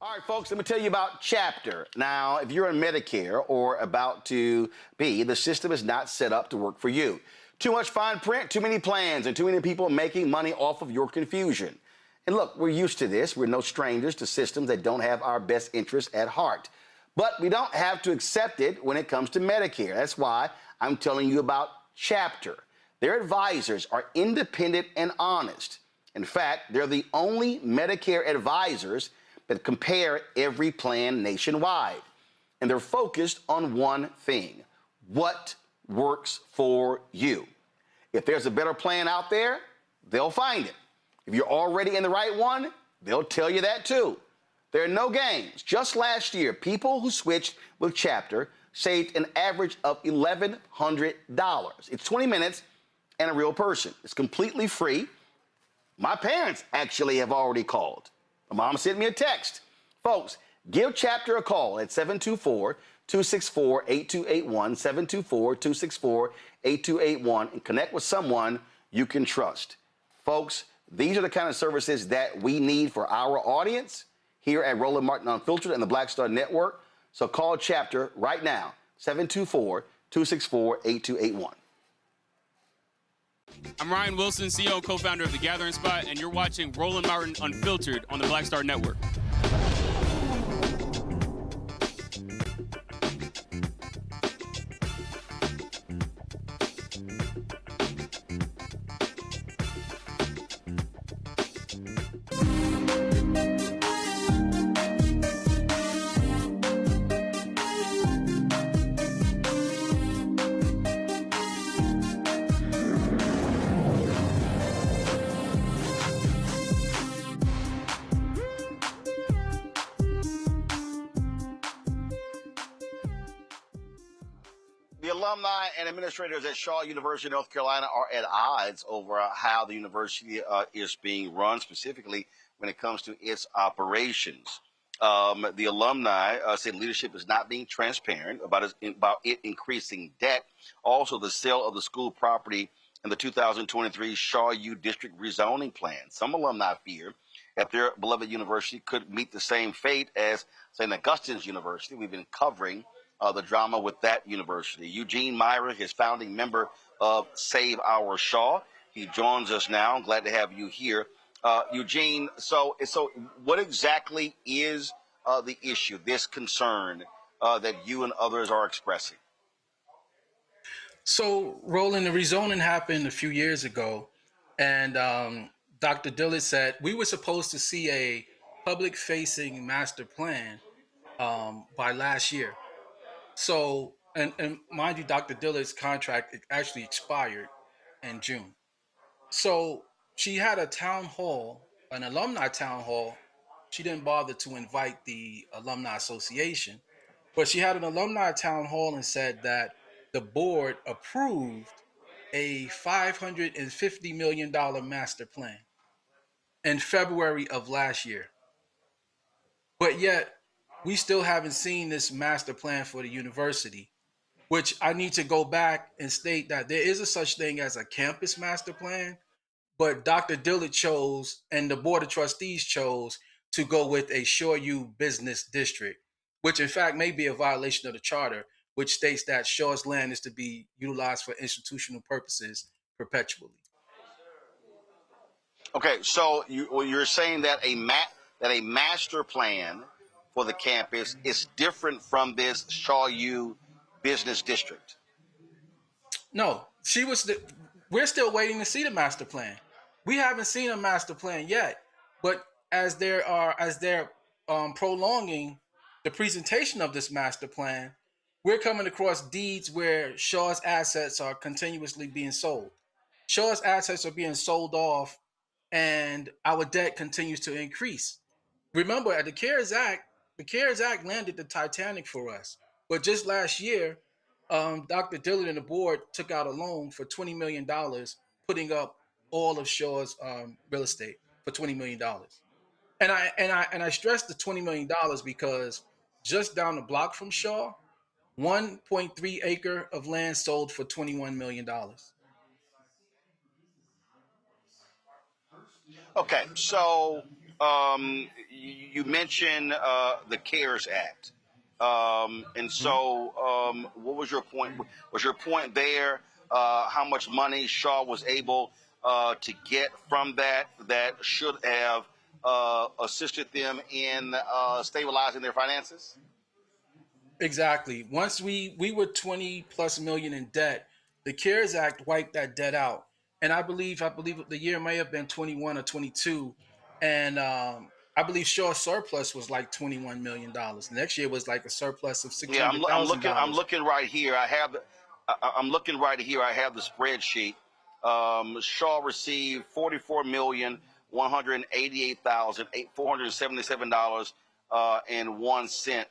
All right, folks, let me tell you about Chapter. Now, if you're on Medicare or about to be, the system is not set up to work for you. Too much fine print, too many plans, and too many people making money off of your confusion. And look, we're used to this. We're no strangers to systems that don't have our best interests at heart. But we don't have to accept it when it comes to Medicare. That's why I'm telling you about Chapter. Their advisors are independent and honest. In fact, they're the only Medicare advisors that compare every plan nationwide. And they're focused on one thing: what works for you. If there's a better plan out there, they'll find it. If you're already in the right one, they'll tell you that too. There are no games. Just last year, people who switched with Chapter saved an average of $1,100. It's 20 minutes and a real person. It's completely free. My parents actually have already called. My mom sent me a text. Folks, give Chapter a call at 724-264-8281, 724-264-8281, and connect with someone you can trust. Folks, these are the kind of services that we need for our audience here at Roland Martin Unfiltered and the Black Star Network. So call Chapter right now, 724-264-8281. I'm Ryan Wilson, CEO and co-founder of The Gathering Spot, and you're watching Roland Martin Unfiltered on the Black Star Network. Alumni and administrators at Shaw University, North Carolina are at odds over how the university is being run, specifically when it comes to its operations. The alumni said leadership is not being transparent about it increasing debt. Also, the sale of the school property and the 2023 Shaw U district rezoning plan. Some alumni fear that their beloved university could meet the same fate as St. Augustine's University. We've been covering the drama with that university. Eugene Myra, his founding member of Save Our Shaw. He joins us now. I'm glad to have you here. Eugene, so what exactly is the issue, this concern that you and others are expressing? So, Roland, the rezoning happened a few years ago, and Dr. Dillard said we were supposed to see a public-facing master plan by last year. So, and mind you, Dr. Dillard's contract actually expired in June. So she had a town hall, an alumni town hall. She didn't bother to invite the Alumni Association, but she had an alumni town hall and said that the board approved a $550 million master plan in February of last year. But yet, we still haven't seen this master plan for the university, which I need to go back and state that there is a such thing as a campus master plan, but Dr. Dillard chose and the Board of Trustees chose to go with a Shaw U business district, which in fact may be a violation of the charter, which states that Shaw's land is to be utilized for institutional purposes perpetually. Okay, so you're saying that a master plan for the campus is different from this Shaw U business district? No, we're still waiting to see the master plan. We haven't seen a master plan yet, but as they're prolonging the presentation of this master plan, we're coming across deeds where Shaw's assets are continuously being sold. Shaw's assets are being sold off, and our debt continues to increase. Remember, at the CARES Act landed the Titanic for us. But just last year, Dr. Dillard and the board took out a loan for $20 million, putting up all of Shaw's real estate for $20 million. And I stress the $20 million because just down the block from Shaw, 1.3 acre of land sold for $21 million. Okay, so you mentioned the CARES Act. And so what was your point? Was your point there how much money Shaw was able to get from that should have assisted them in stabilizing their finances? Exactly. Once we were 20 plus million in debt The CARES Act wiped that debt out, and I believe the year may have been 21 or 22, and I believe Shaw's surplus was like $21 million. Next year was like a surplus of Yeah, $600,000. I'm looking right here. I'm looking right here. I have the spreadsheet. Shaw received $44,188,477 and 1 cent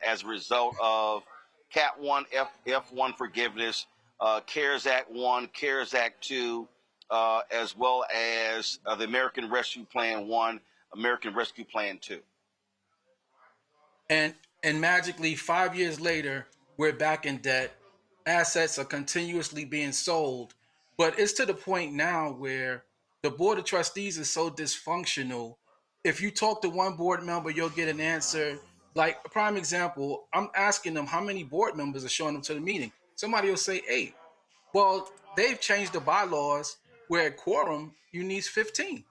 as a result of Cat 1 F1 forgiveness, CARES Act 1, CARES Act 2, as well as the American Rescue Plan 1, American Rescue Plan 2. And magically 5 years later, we're back in debt. Assets are continuously being sold, but it's to the point now where the board of trustees is so dysfunctional. If you talk to one board member, you'll get an answer. Like a prime example, I'm asking them how many board members are showing up to the meeting. Somebody will say 8. Well, they've changed the bylaws where at quorum you need 15.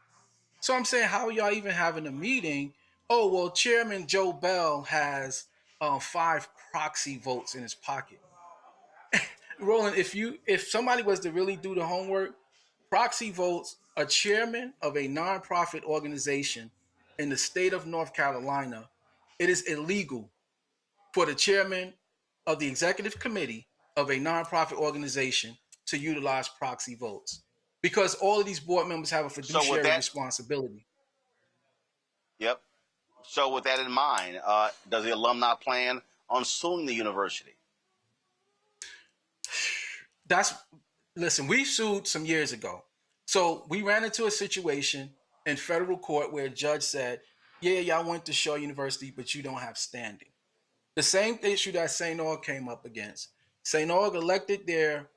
So I'm saying, how are y'all even having a meeting? Oh, well, Chairman Joe Bell has 5 proxy votes in his pocket. Roland, if somebody was to really do the homework, proxy votes, a chairman of a nonprofit organization in the state of North Carolina, it is illegal for the chairman of the executive committee of a nonprofit organization to utilize proxy votes because all of these board members have a fiduciary responsibility. Yep. So with that in mind, does the alumni plan on suing the university? Listen, we sued some years ago. So we ran into a situation in federal court where a judge said, yeah, y'all went to Shaw University, but you don't have standing. The same issue that St. Aug came up against. St. Aug elected their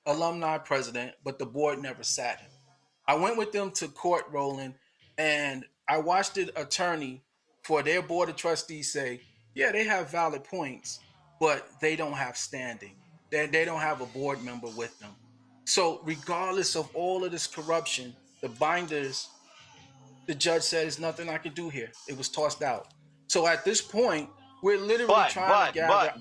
alumni president, but the board never sat him. I went with them to court, Roland, and I watched the attorney for their board of trustees say, yeah, they have valid points, but they don't have standing. They don't have a board member with them. So regardless of all of this corruption, the binders, the judge said, there's nothing I can do here. It was tossed out. So at this point, we're literally trying to gather.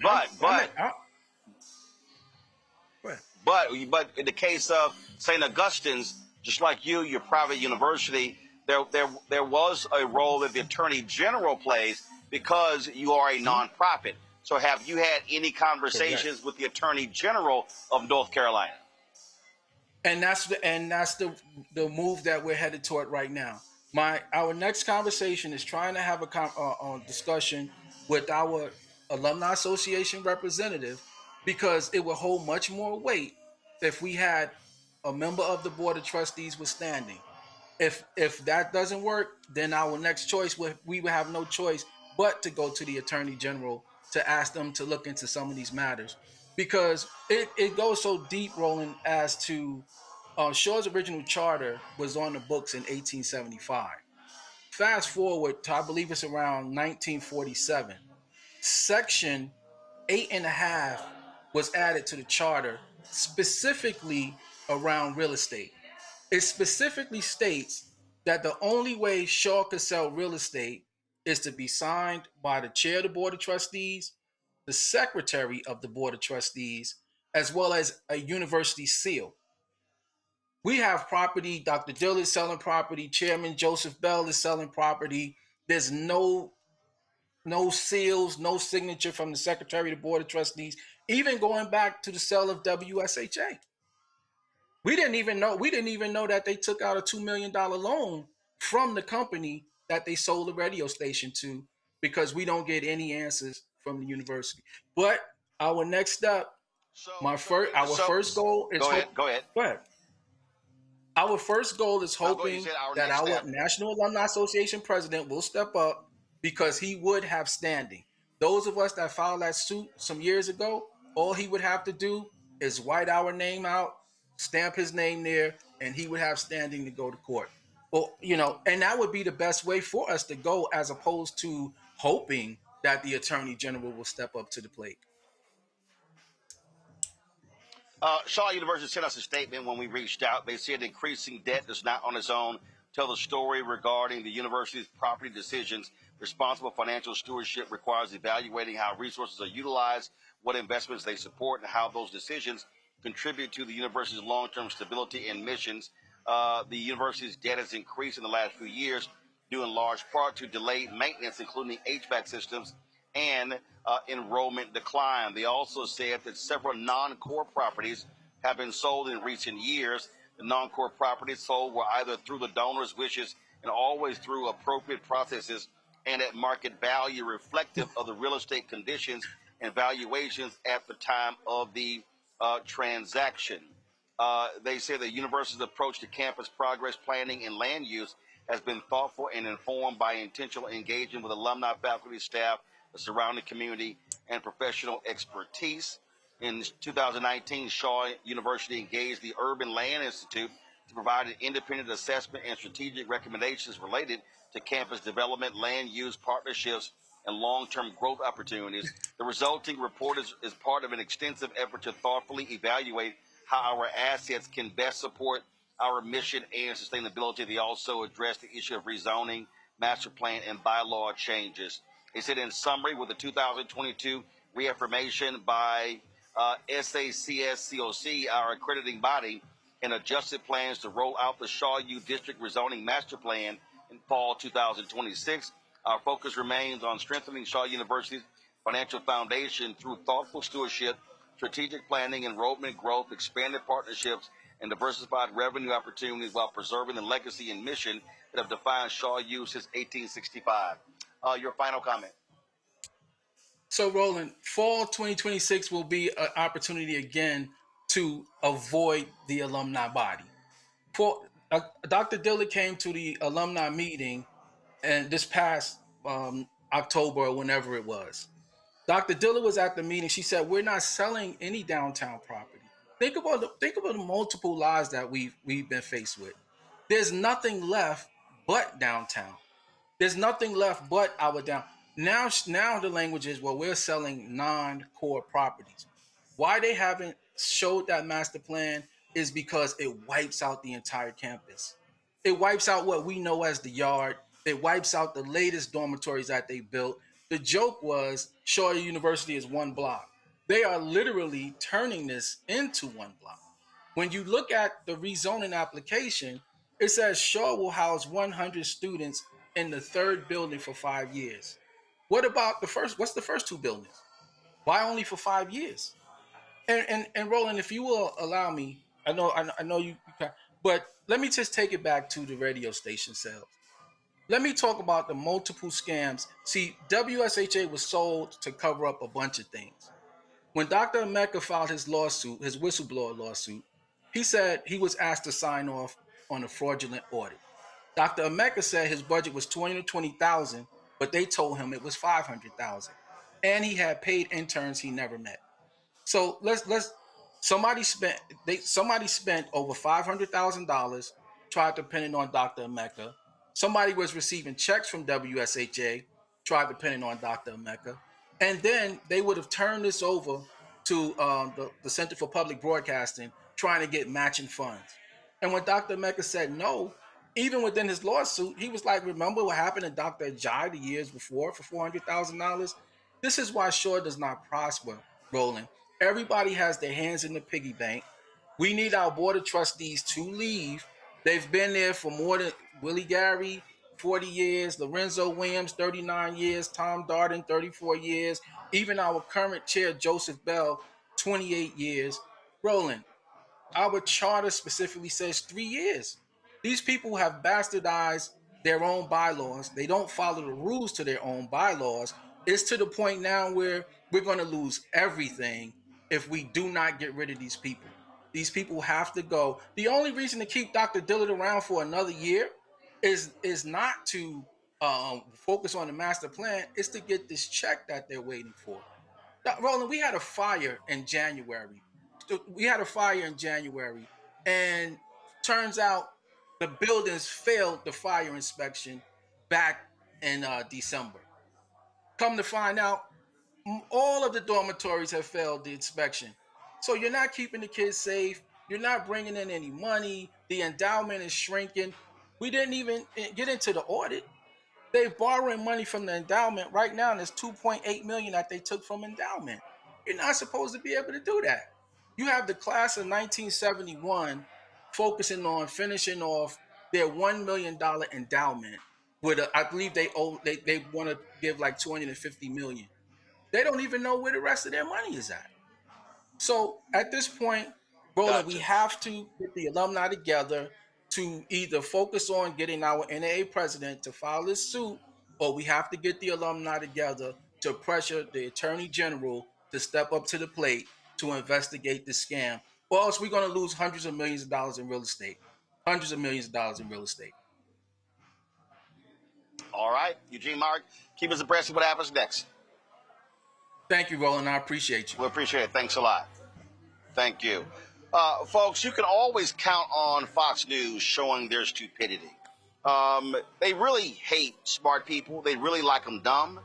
But in the case of St. Augustine's, just like your private university, there was a role that the Attorney General plays because you are a nonprofit. So have you had any conversations with the Attorney General of North Carolina? And that's the move that we're headed toward right now. Our next conversation is trying to have a discussion with our Alumni Association representative because it would hold much more weight if we had a member of the board of trustees with standing. If that doesn't work, then our next choice we would have no choice but to go to the Attorney General to ask them to look into some of these matters because it goes so deep, Roland, as to Shaw's original charter was on the books in 1875. Fast forward to, I believe it's around 1947. Section 8.5 was added to the charter specifically around real estate. It specifically states that the only way Shaw could sell real estate is to be signed by the chair of the board of trustees, the secretary of the board of trustees, as well as a university seal. We have property. Dr. Dill is selling property. Chairman Joseph Bell is selling property. There's no seals, no signature from the secretary of the board of trustees, even going back to the sale of WSHA. We didn't even know that they took out a $2 million loan from the company that they sold the radio station to because we don't get any answers from the university. But our next step, our first goal is go ahead. Our first goal is hoping that our National Alumni Association president will step up because he would have standing. Those of us that filed that suit some years ago, all he would have to do is white our name out, stamp his name there, and he would have standing to go to court. Well, and that would be the best way for us to go as opposed to hoping that the Attorney General will step up to the plate. Shaw University sent us a statement when we reached out. They said increasing debt does not on its own tell the story regarding the university's property decisions. Responsible financial stewardship requires evaluating how resources are utilized what investments they support, and how those decisions contribute to the university's long-term stability and missions. The university's debt has increased in the last few years, due in large part to delayed maintenance, including HVAC systems and enrollment decline. They also said that several non-core properties have been sold in recent years. The non-core properties sold were either through the donor's wishes and always through appropriate processes and at market value, reflective of the real estate conditions and valuations at the time of the transaction. They say the university's approach to campus progress planning and land use has been thoughtful and informed by intentional engagement with alumni, faculty, staff, the surrounding community, and professional expertise. In 2019, Shaw University engaged the Urban Land Institute to provide an independent assessment and strategic recommendations related to campus development, land use, partnerships, and long-term growth opportunities. The resulting report is part of an extensive effort to thoughtfully evaluate how our assets can best support our mission and sustainability. They also addressed the issue of rezoning, master plan, and bylaw changes. They said in summary, with the 2022 reaffirmation by SACSCOC, our accrediting body, and adjusted plans to roll out the Shaw U District Rezoning Master Plan in fall 2026, our focus remains on strengthening Shaw University's financial foundation through thoughtful stewardship, strategic planning, enrollment growth, expanded partnerships, and diversified revenue opportunities while preserving the legacy and mission that have defined Shaw U since 1865. Your final comment. So, Roland, fall 2026 will be an opportunity again to avoid the alumni body. Dr. Dillard came to the alumni meeting and this past October or whenever it was. Dr. Dillard was at the meeting. She said, "We're not selling any downtown property." Think about the multiple lies that we've been faced with. There's nothing left but downtown. There's nothing left but our down. Now the language is, well, we're selling non-core properties. Why they haven't showed that master plan is because it wipes out the entire campus. It wipes out what we know as the yard. It wipes out the latest dormitories that they built. The joke was Shaw University is one block. They are literally turning this into one block. When you look at the rezoning application, it says Shaw will house 100 students in the third building for 5 years. What about the first? What's the first two buildings? Why only for 5 years? And Roland, if you will allow me, I know you can, but let me just take it back to the radio station sales. Let me talk about the multiple scams. See, WSHA was sold to cover up a bunch of things. When Dr. Emeka filed his lawsuit, his whistleblower lawsuit, he said he was asked to sign off on a fraudulent audit. Dr. Emeka said his budget was $220,000, but they told him it was $500,000, and he had paid interns he never met. So somebody spent over $500,000, tried depending on Dr. Emeka. Somebody was receiving checks from WSHA, tried depending on Dr. Emeka, and then they would have turned this over to the Center for Public Broadcasting, trying to get matching funds. And when Dr. Emeka said no, even within his lawsuit, he was like, "Remember what happened to Dr. Ajay the years before for $400,000?" This is why Shaw does not prosper, Roland. Everybody has their hands in the piggy bank. We need our board of trustees to leave. They've been there for more than Willie Gary, 40 years, Lorenzo Williams, 39 years, Tom Darden, 34 years, even our current chair, Joseph Bell, 28 years. Roland, our charter specifically says 3 years. These people have bastardized their own bylaws. They don't follow the rules to their own bylaws. It's to the point now where we're going to lose everything if we do not get rid of these people. These people have to go. The only reason to keep Dr. Dillard around for another year is not to focus on the master plan. It's to get this check that they're waiting for. Now, Roland, we had a fire in January. And turns out the buildings failed the fire inspection back in December. Come to find out, all of the dormitories have failed the inspection. So you're not keeping the kids safe. You're not bringing in any money. The endowment is shrinking. We didn't even get into the audit. They're borrowing money from the endowment. Right now, there's $2.8 million that they took from endowment. You're not supposed to be able to do that. You have the class of 1971 focusing on finishing off their $1 million endowment with I believe they want to give like $250 million. They don't even know where the rest of their money is at. So at this point, Roland, we have to get the alumni together to either focus on getting our NAA president to file this suit, or we have to get the alumni together to pressure the attorney general to step up to the plate to investigate this scam, or else we're going to lose hundreds of millions of dollars in real estate. Hundreds of millions of dollars in real estate. All right, Eugene Mark, keep us abreast of what happens next. Thank you, Roland. I appreciate you. We appreciate it. Thanks a lot. Thank you. Folks, you can always count on Fox News showing their stupidity. They really hate smart people. They really like them dumb.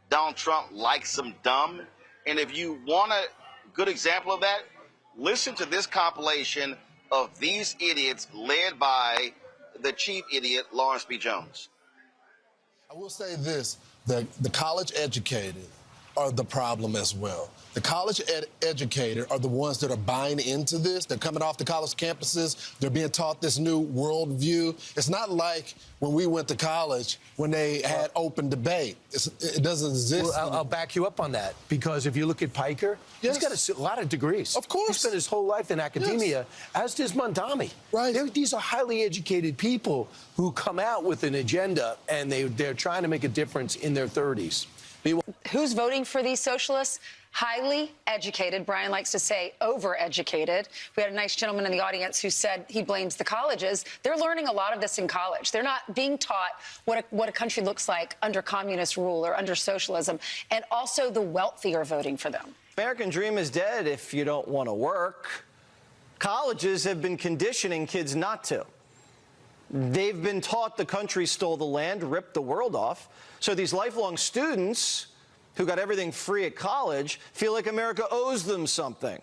Donald Trump likes them dumb. And if you want a good example of that, listen to this compilation of these idiots led by the chief idiot, Lawrence B. Jones. I will say this, that the college educated are the problem as well. The college educated are the ones that are buying into this. They're coming off the college campuses. They're being taught this new worldview. It's not like when we went to college when they had open debate. It doesn't exist. Well, I'll back you up on that, because if you look at Piker, he's got a lot of degrees. Of course. He spent his whole life in academia, as does Mondami. Right. These are highly educated people who come out with an agenda, and they're trying to make a difference in their 30s. Who's voting for these socialists? Highly educated. Brian likes to say overeducated. We had a nice gentleman in the audience who said he blames the colleges. They're learning a lot of this in college. They're not being taught what a country looks like under communist rule or under socialism. And also the wealthy are voting for them. American dream is dead if you don't want to work. Colleges have been conditioning kids not to. They've been taught the country stole the land, ripped the world off. So these lifelong students who got everything free at college feel like America owes them something,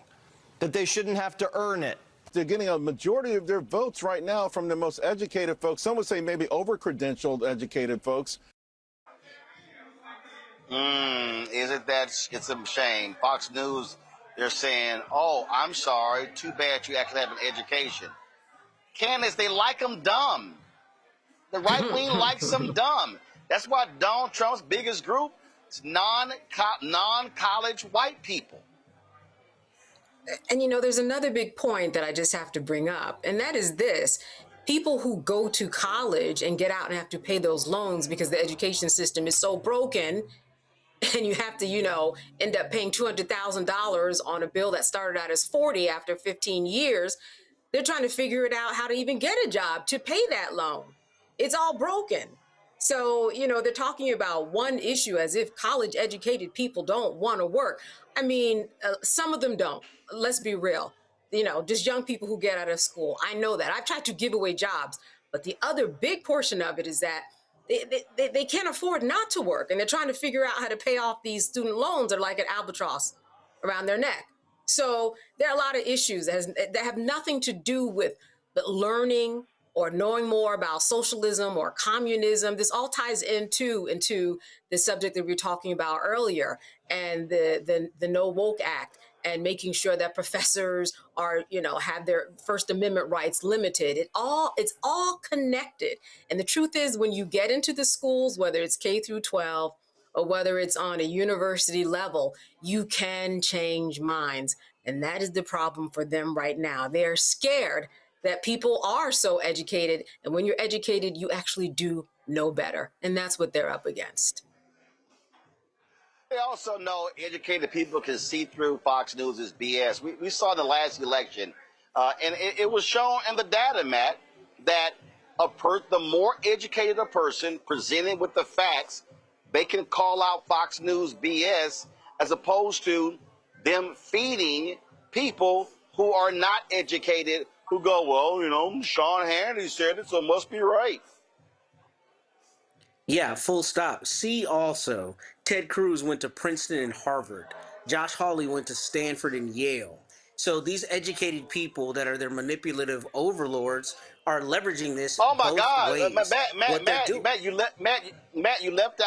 that they shouldn't have to earn it. They're getting a majority of their votes right now from the most educated folks. Some would say maybe over-credentialed educated folks. Isn't that, it's a shame. Fox News, they're saying, oh, I'm sorry, too bad you actually have an education. Candace, they like them dumb. The right wing likes them dumb. That's why Donald Trump's biggest group is non-college white people. And, you know, there's another big point that I just have to bring up, and that is this. People who go to college and get out and have to pay those loans because the education system is so broken, and you have to, you know, end up paying $200,000 on a bill that started out as $40 after 15 years. They're trying to figure it out how to even get a job to pay that loan. It's all broken. So, you know, they're talking about one issue as if college educated people don't want to work. I mean, some of them don't. Let's be real. You know, just young people who get out of school. I know that. I've tried to give away jobs. But the other big portion of it is that they can't afford not to work. And they're trying to figure out how to pay off these student loans that are like an albatross around their neck. So there are a lot of issues that have nothing to do with the learning or knowing more about socialism or communism. This all ties into the subject that we were talking about earlier, and the No Woke Act, and making sure that professors are, you know, have their First Amendment rights limited. It's all connected. And the truth is, when you get into the schools, whether it's K through 12 or whether it's on a university level, you can change minds. And that is the problem for them right now. They're scared that people are so educated. And when you're educated, you actually do know better. And that's what they're up against. They also know educated people can see through Fox News' BS. We saw in the last election, and it was shown in the data, Matt, that the more educated a person presented with the facts, they can call out Fox News BS, as opposed to them feeding people who are not educated, who go, well, you know, Sean Hannity said it, so it must be right. Yeah, full stop. See also, Ted Cruz went to Princeton and Harvard. Josh Hawley went to Stanford and Yale. So these educated people that are their manipulative overlords are leveraging this. Oh my both God, ways. Matt, you left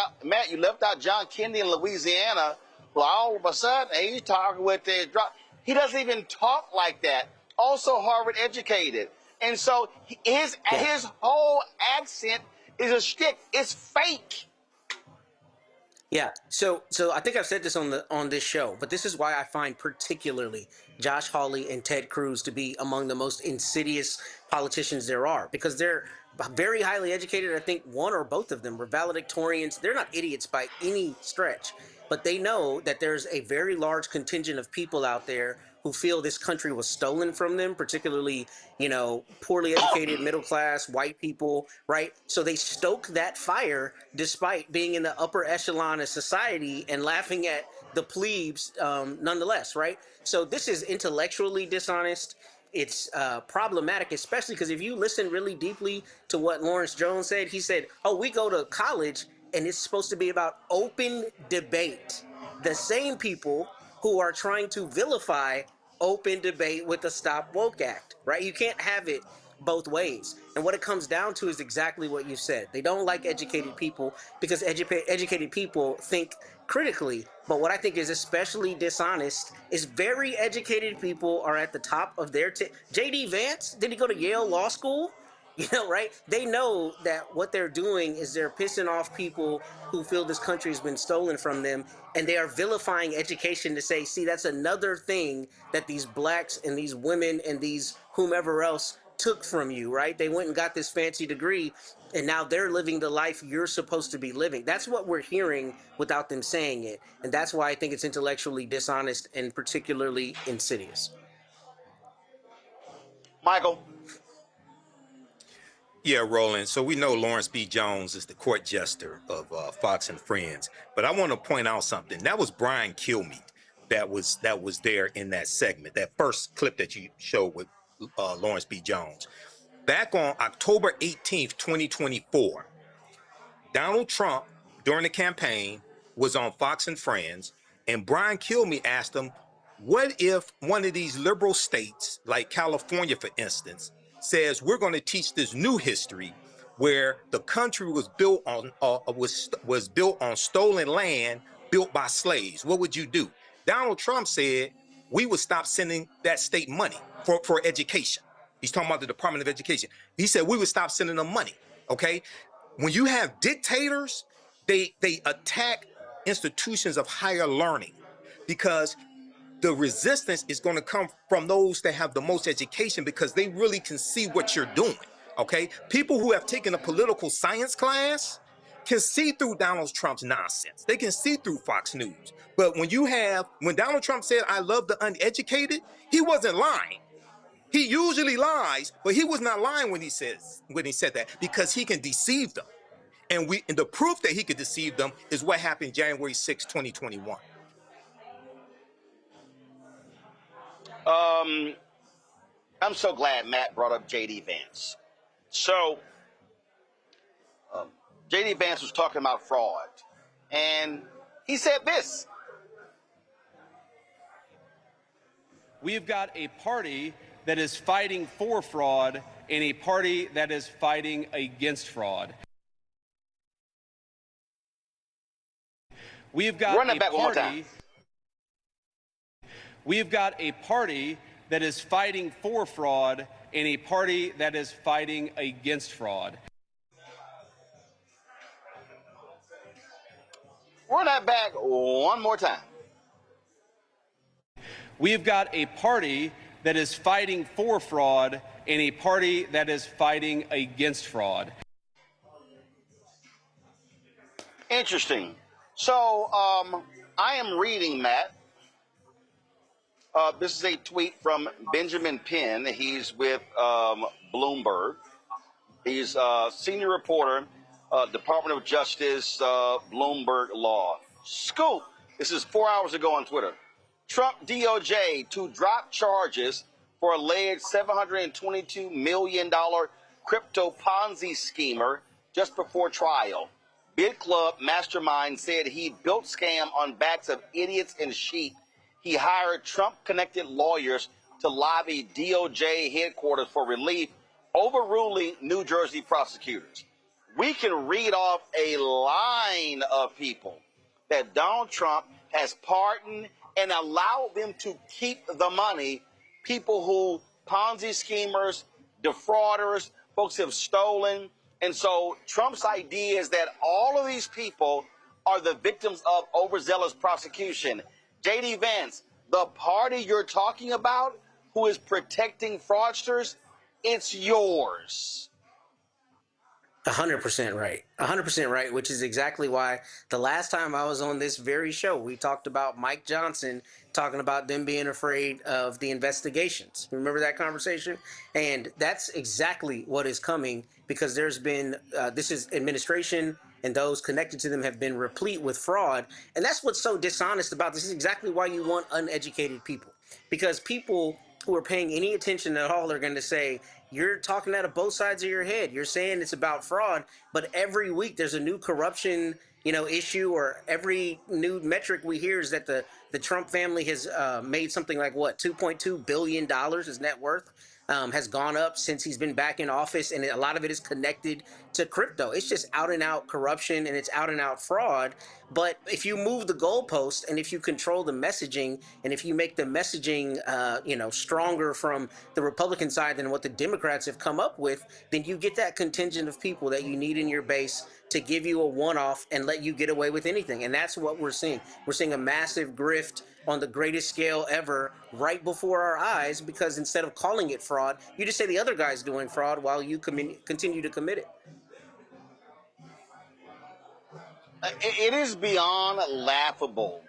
out John Kennedy in Louisiana, Well, all of a sudden, he's talking with the drop. He doesn't even talk like that. Also Harvard educated. And so his whole accent is a shtick. It's fake. Yeah. So I think I've said this on this show, but this is why I find particularly Josh Hawley and Ted Cruz to be among the most insidious politicians there are, because they're very highly educated. I think one or both of them were valedictorians. They're not idiots by any stretch, but they know that there's a very large contingent of people out there who feel this country was stolen from them, particularly, poorly educated, middle class, white people, right? So they stoke that fire despite being in the upper echelon of society and laughing at the plebes nonetheless, right? So this is intellectually dishonest. It's problematic, especially because if you listen really deeply to what Lawrence Jones said, he said, oh, we go to college and it's supposed to be about open debate. The same people who are trying to vilify open debate with the Stop Woke Act, right? You can't have it both ways. And what it comes down to is exactly what you said. They don't like educated people because educated people think critically. But what I think is especially dishonest is very educated people are at the top of their J.D. Vance, did he go to Yale Law School? Right? They know that what they're doing is they're pissing off people who feel this country has been stolen from them, and they are vilifying education to say, see, that's another thing that these blacks and these women and these whomever else took from you, right? They went and got this fancy degree, and now they're living the life you're supposed to be living. That's what we're hearing without them saying it, and that's why I think it's intellectually dishonest and particularly insidious. Michael? Yeah, Roland. So we know Lawrence B. Jones is the court jester of Fox and Friends, but I want to point out something. That was Brian Kilmeade that was there in that segment, that first clip that you showed with Lawrence B. Jones. Back on October 18th, 2024, Donald Trump, during the campaign, was on Fox and Friends, and Brian Kilmeade asked him, what if one of these liberal states, like California, for instance, says we're going to teach this new history where the country was built on was built on stolen land built by slaves? What would you do? Donald Trump said we would stop sending that state money for education. He's talking about the Department of Education. He said we would stop sending them money. Okay, when you have dictators, they attack institutions of higher learning because the resistance is going to come from those that have the most education because they really can see what you're doing, okay? People who have taken a political science class can see through Donald Trump's nonsense. They can see through Fox News. But when Donald Trump said, I love the uneducated, he wasn't lying. He usually lies, but he was not lying when he said that because he can deceive them. And the proof that he could deceive them is what happened January 6, 2021. I'm so glad Matt brought up J.D. Vance. So, J.D. Vance was talking about fraud, and he said this. We've got a party that is fighting for fraud and a party that is fighting against fraud. We've got Run that back one more time. We've got a party that is fighting for fraud and a party that is fighting against fraud. Run that back one more time. We've got a party that is fighting for fraud and a party that is fighting against fraud. Interesting. So, I am reading, Matt. This is a tweet from Benjamin Penn. He's with Bloomberg. He's a senior reporter, Department of Justice, Bloomberg Law. Scoop. This is 4 hours ago on Twitter. Trump DOJ to drop charges for alleged $722 million crypto Ponzi schemer just before trial. Bid Club mastermind said he built scam on backs of idiots and sheep. He hired Trump-connected lawyers to lobby DOJ headquarters for relief, overruling New Jersey prosecutors. We can read off a line of people that Donald Trump has pardoned and allowed them to keep the money. People who Ponzi schemers, defrauders, folks have stolen. And so Trump's idea is that all of these people are the victims of overzealous prosecution. J.D. Vance, the party you're talking about who is protecting fraudsters, it's yours. 100% right. 100% right, which is exactly why the last time I was on this very show, we talked about Mike Johnson talking about them being afraid of the investigations. Remember that conversation? And that's exactly what is coming, because there's been, this is administration and those connected to them have been replete with fraud. And that's what's so dishonest about this. Is exactly why you want uneducated people, because people who are paying any attention at all are going to say, you're talking out of both sides of your head. You're saying it's about fraud, but every week there's a new corruption, issue, or every new metric we hear is that the Trump family has made something like $2.2 billion his net worth has gone up since he's been back in office, and a lot of it is connected to crypto. It's just out and out corruption, and it's out and out fraud. But if you move the goalpost, and if you control the messaging, and if you make the messaging, stronger from the Republican side than what the Democrats have come up with, then you get that contingent of people that you need in your base to give you a one-off and let you get away with anything. And that's what we're seeing. We're seeing a massive grift on the greatest scale ever right before our eyes, because instead of calling it fraud, you just say the other guy's doing fraud while you continue to commit it. It is beyond laughable,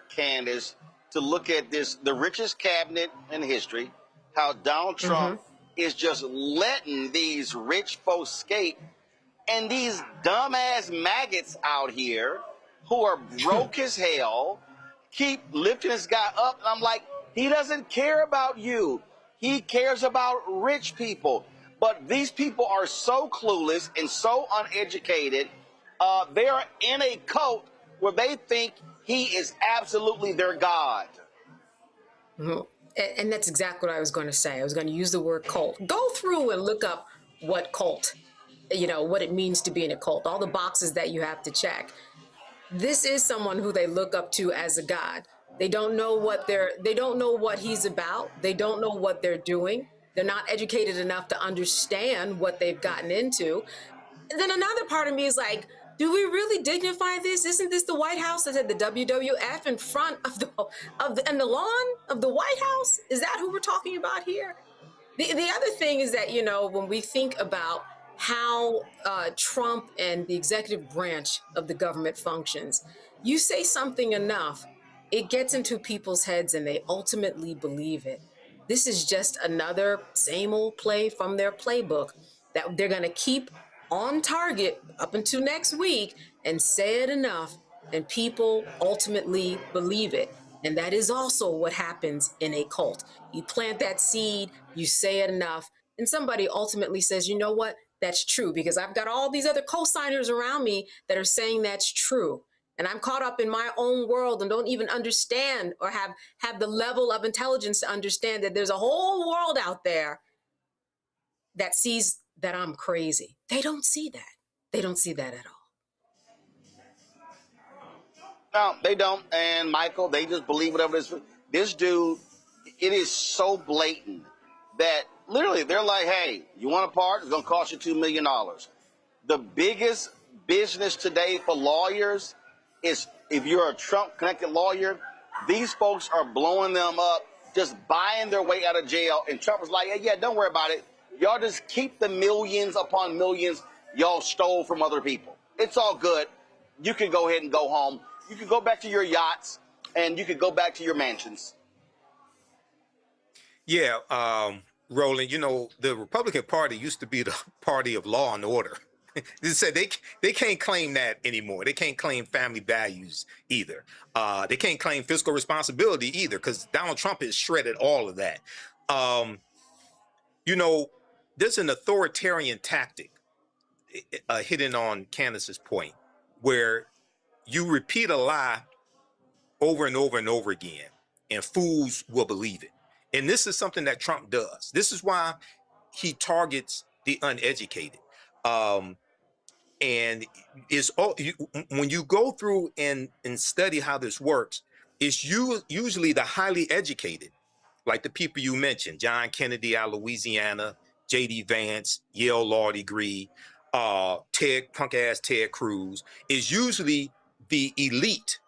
Candace, to look at this, the richest cabinet in history, how Donald Trump is just letting these rich folks skate, and these dumbass maggots out here who are broke as hell keep lifting this guy up. And I'm like, he doesn't care about you. He cares about rich people. But these people are so clueless and so uneducated. They are in a cult where they think he is absolutely their God. And that's exactly what I was going to say. I was going to use the word cult. Go through and look up what cult, what it means to be in a cult, all the boxes that you have to check. This is someone who they look up to as a god. They don't know what he's about. They don't know what they're doing. They're not educated enough to understand what they've gotten into. And then another part of me is like, do we really dignify this? Isn't this the White House that had the WWF in front of the lawn of the White House? Is that who we're talking about here? The other thing is that, when we think about how Trump and the executive branch of the government functions, you say something enough, it gets into people's heads and they ultimately believe it. This is just another same old play from their playbook that they're going to keep on target up until next week and say it enough, and people ultimately believe it. And that is also what happens in a cult. You plant that seed, you say it enough, and somebody ultimately says, you know what? That's true, because I've got all these other co-signers around me that are saying that's true. And I'm caught up in my own world and don't even understand or have the level of intelligence to understand that there's a whole world out there that sees that I'm crazy. They don't see that. They don't see that at all. No, they don't. And Michael, they just believe whatever it is. This dude, it is so blatant that literally they're like, hey, you want a part? It's going to cost you $2 million. The biggest business today for lawyers is, if you're a Trump-connected lawyer, these folks are blowing them up, just buying their way out of jail. And Trump was like, yeah, don't worry about it. Y'all just keep the millions upon millions y'all stole from other people. It's all good. You can go ahead and go home. You can go back to your yachts, and you can go back to your mansions. Yeah, Roland, the Republican Party used to be the party of law and order. They said they can't claim that anymore. They can't claim family values either. They can't claim fiscal responsibility either, because Donald Trump has shredded all of that. There's an authoritarian tactic, hitting on Candace's point, where you repeat a lie over and over and over again, and fools will believe it. And this is something that Trump does. This is why he targets the uneducated. And it's all when you go through and study how this works, it's usually the highly educated, like the people you mentioned, John Kennedy out of Louisiana, J.D. Vance, Yale law degree, punk ass Ted Cruz, is usually the elite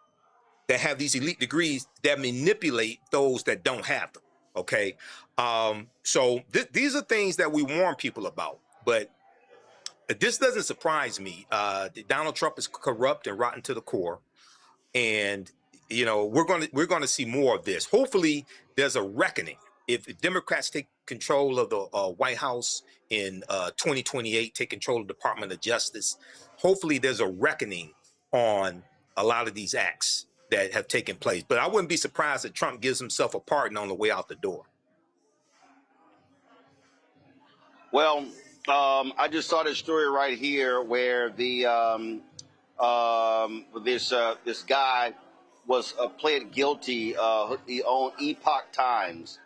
that have these elite degrees that manipulate those that don't have them. Okay, so these are things that we warn people about, but this doesn't surprise me. Donald Trump is corrupt and rotten to the core, and you know we're going to see more of this. Hopefully, there's a reckoning. If the Democrats take control of the White House in 2028, take control of the Department of Justice, hopefully there's a reckoning on a lot of these acts that have taken place. But I wouldn't be surprised if Trump gives himself a pardon on the way out the door. Well, I just saw this story right here where the this guy was pled guilty. He owned Epoch Times.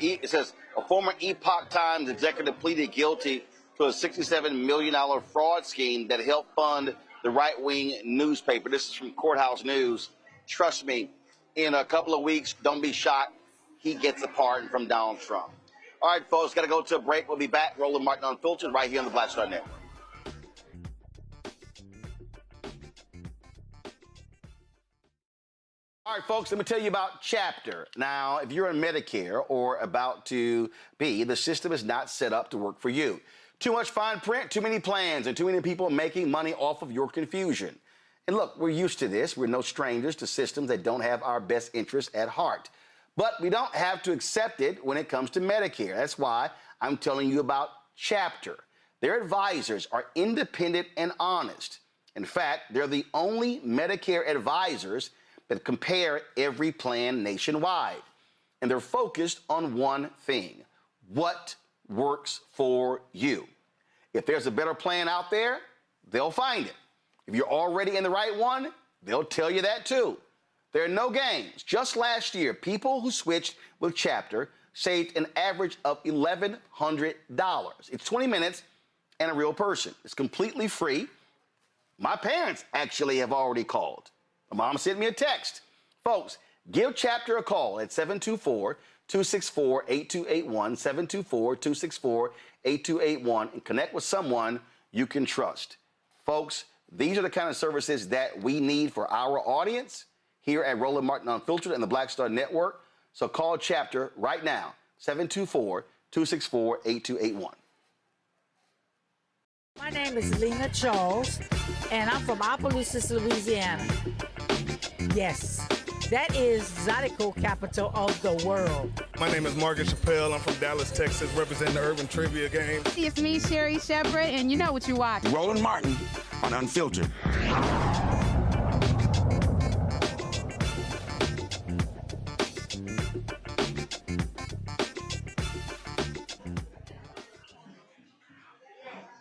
It says a former Epoch Times executive pleaded guilty to a $67 million fraud scheme that helped fund the right-wing newspaper. This is from Courthouse News. Trust me, in a couple of weeks, don't be shocked, he gets a pardon from Donald Trump. All right, folks, got to go to a break. We'll be back. Roland Martin Unfiltered right here on the Black Star Network. All right, folks, let me tell you about Chapter. Now, if you're in Medicare or about to be, the system is not set up to work for you. Too much fine print, too many plans, and too many people making money off of your confusion. And look, we're used to this. We're no strangers to systems that don't have our best interests at heart. But we don't have to accept it when it comes to Medicare. That's why I'm telling you about Chapter. Their advisors are independent and honest. In fact, they're the only Medicare advisors that compare every plan nationwide. And they're focused on one thing: what works for you. If there's a better plan out there, they'll find it. If you're already in the right one, they'll tell you that too. There are no games. Just last year, people who switched with Chapter saved an average of $1,100. It's 20 minutes and a real person. It's completely free. My parents actually have already called. My mom sent me a text. Folks, give Chapter a call at 724-264-8281, 724-264-8281, and connect with someone you can trust. Folks, these are the kind of services that we need for our audience here at Roland Martin Unfiltered and the Black Star Network. So call Chapter right now, 724-264-8281. My name is Lena Charles, and I'm from Opelousas, Louisiana. Yes, that is Zydeco capital of the world. My name is Margaret Chappelle. I'm from Dallas, Texas, representing the Urban Trivia Game. It's me, Sherry Shepherd, and you know what you watch. Roland Martin on Unfiltered.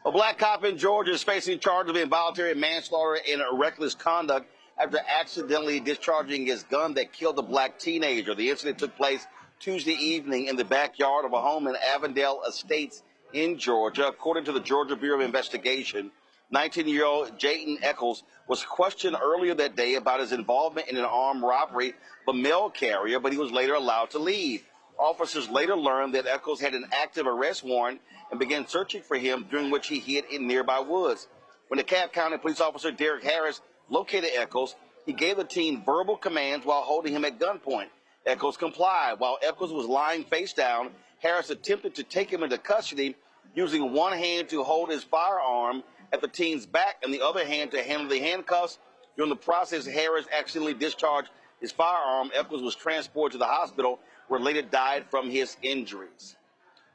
A black cop in Georgia is facing charges of involuntary manslaughter and reckless conduct after accidentally discharging his gun that killed a black teenager. The incident took place Tuesday evening in the backyard of a home in Avondale Estates in Georgia. According to the Georgia Bureau of Investigation, 19-year-old Jayton Eccles was questioned earlier that day about his involvement in an armed robbery of a mail carrier, but he was later allowed to leave. Officers later learned that Eccles had an active arrest warrant and began searching for him, during which he hid in nearby woods. When the DeKalb County police officer Derek Harris located Eccles, he gave the teen verbal commands while holding him at gunpoint. Eccles complied. While Eccles was lying face down, Harris attempted to take him into custody, using one hand to hold his firearm at the teen's back and the other hand to handle the handcuffs. During the process, Harris accidentally discharged his firearm. Eccles was transported to the hospital, where he later died from his injuries.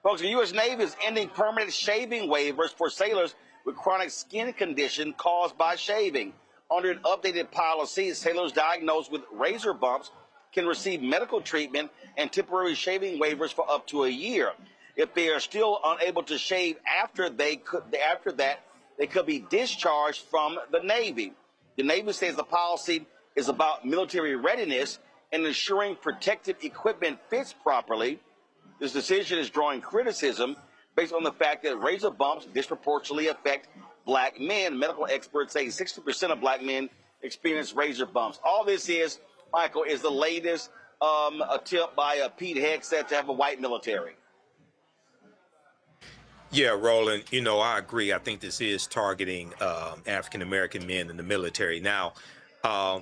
Folks, the U.S. Navy is ending permanent shaving waivers for sailors with chronic skin condition caused by shaving. Under an updated policy, sailors diagnosed with razor bumps can receive medical treatment and temporary shaving waivers for up to a year. If they are still unable to shave after that, they could be discharged from the Navy. The Navy says the policy is about military readiness and ensuring protective equipment fits properly. This decision is drawing criticism based on the fact that razor bumps disproportionately affect black men. Medical experts say 60% of black men experience razor bumps. All this is, Michael, is the latest attempt by Pete Hegseth to have a white military. Yeah, Roland, I agree. I think this is targeting African-American men in the military. Now, I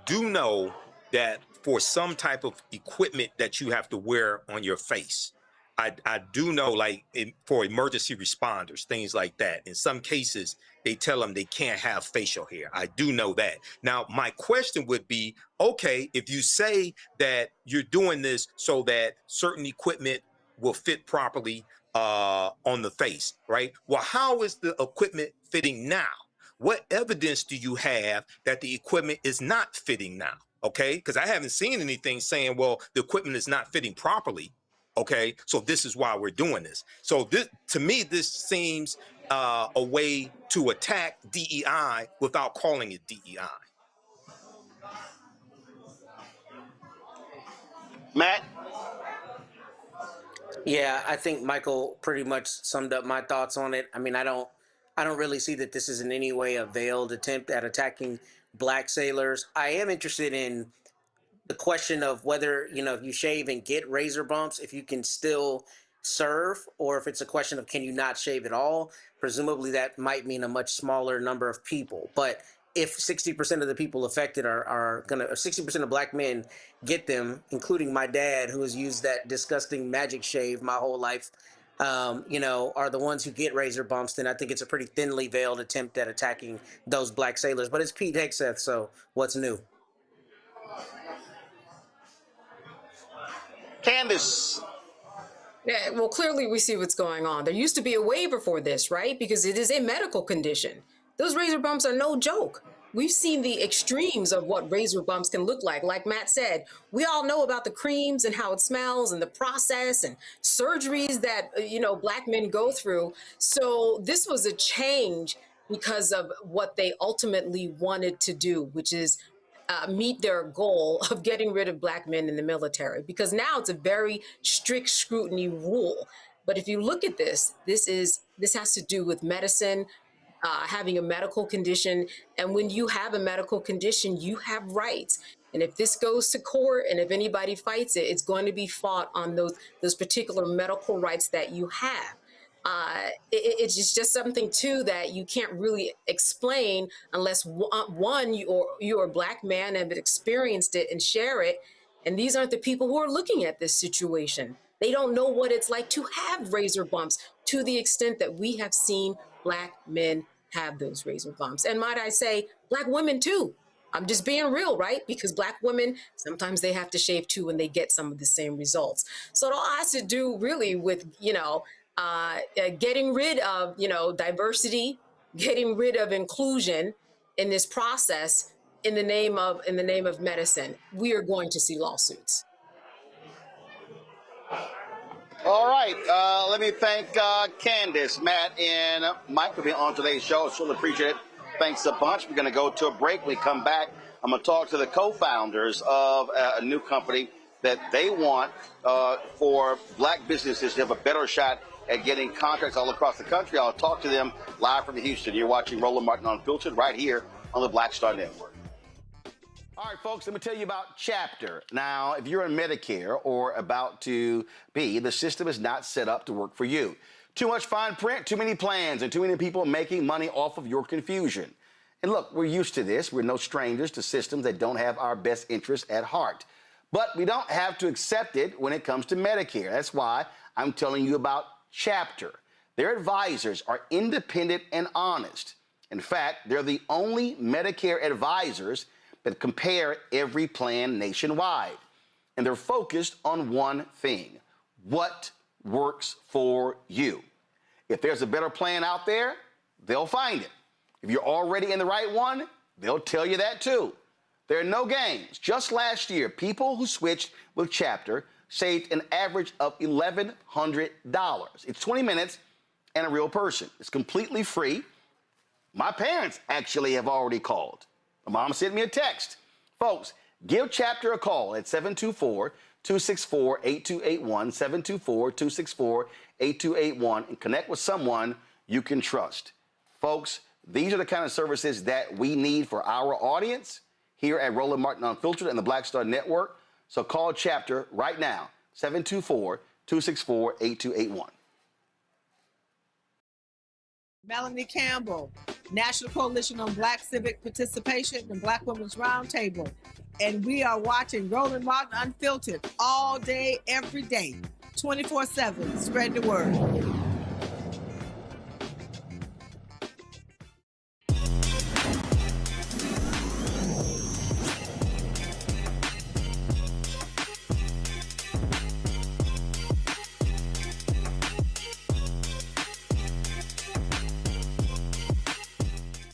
do know that for some type of equipment that you have to wear on your face, I do know, like for emergency responders, things like that. In some cases, they tell them they can't have facial hair. I do know that. Now, my question would be, okay, if you say that you're doing this so that certain equipment will fit properly on the face, right? Well, how is the equipment fitting now? What evidence do you have that the equipment is not fitting now? Okay, because I haven't seen anything saying, well, the equipment is not fitting properly. Okay, so this is why we're doing this. So this, to me, this seems a way to attack DEI without calling it DEI. Matt? Yeah, I think Michael pretty much summed up my thoughts on it. I mean, I don't really see that this is in any way a veiled attempt at attacking black sailors. I am interested in the question of whether, if you shave and get razor bumps, if you can still serve, or if it's a question of can you not shave at all. Presumably that might mean a much smaller number of people. But if 60% of the people affected are going to, 60% of black men get them, including my dad, who has used that disgusting magic shave my whole life, are the ones who get razor bumps, then I think it's a pretty thinly veiled attempt at attacking those black sailors. But it's Pete Hegseth, so what's new? Candace. Yeah, well, clearly we see what's going on. There used to be a waiver for this, right? Because it is a medical condition. Those razor bumps are no joke. We've seen the extremes of what razor bumps can look like. Like Matt said, we all know about the creams and how it smells and the process and surgeries that, black men go through. So this was a change because of what they ultimately wanted to do, which is meet their goal of getting rid of black men in the military, because now it's a very strict scrutiny rule. But if you look at this has to do with medicine, having a medical condition. And when you have a medical condition, you have rights. And if this goes to court and if anybody fights it, it's going to be fought on those particular medical rights that you have. It's just something too that you can't really explain unless one, you're a black man and have experienced it and share it. And these aren't the people who are looking at this situation. They don't know what it's like to have razor bumps to the extent that we have seen black men have those razor bumps. And might I say, black women too. I'm just being real, right? Because black women, sometimes they have to shave too when they get some of the same results. So it all has to do really with, getting rid of, diversity, getting rid of inclusion in this process in the name of medicine. We are going to see lawsuits. All right. Let me thank Candace, Matt, and Mike for being on today's show. I really appreciate it. Thanks a bunch. We're going to go to a break. When we come back, I'm going to talk to the co-founders of a new company that they want for black businesses to have a better shot at getting contracts all across the country. I'll talk to them live from Houston. You're watching Roland Martin Unfiltered right here on the Black Star Network. All right, folks, let me tell you about Chapter. Now, if you're on Medicare or about to be, the system is not set up to work for you. Too much fine print, too many plans, and too many people making money off of your confusion. And look, we're used to this. We're no strangers to systems that don't have our best interests at heart. But we don't have to accept it when it comes to Medicare. That's why I'm telling you about Chapter. Their advisors are independent and honest. In fact, they're the only Medicare advisors that compare every plan nationwide. And they're focused on one thing: what works for you. If there's a better plan out there, they'll find it. If you're already in the right one, they'll tell you that too. There are no games. Just last year, people who switched with Chapter saved an average of $1,100. It's 20 minutes and a real person. It's completely free. My parents actually have already called. My mom sent me a text. Folks, give Chapter a call at 724-264-8281, 724-264-8281, and connect with someone you can trust. Folks, these are the kind of services that we need for our audience here at Roland Martin Unfiltered and the Black Star Network. So call Chapter right now, 724-264-8281. Melanie Campbell, National Coalition on Black Civic Participation and Black Women's Roundtable. And we are watching Roland Martin Unfiltered all day, every day, 24/7. Spread the word.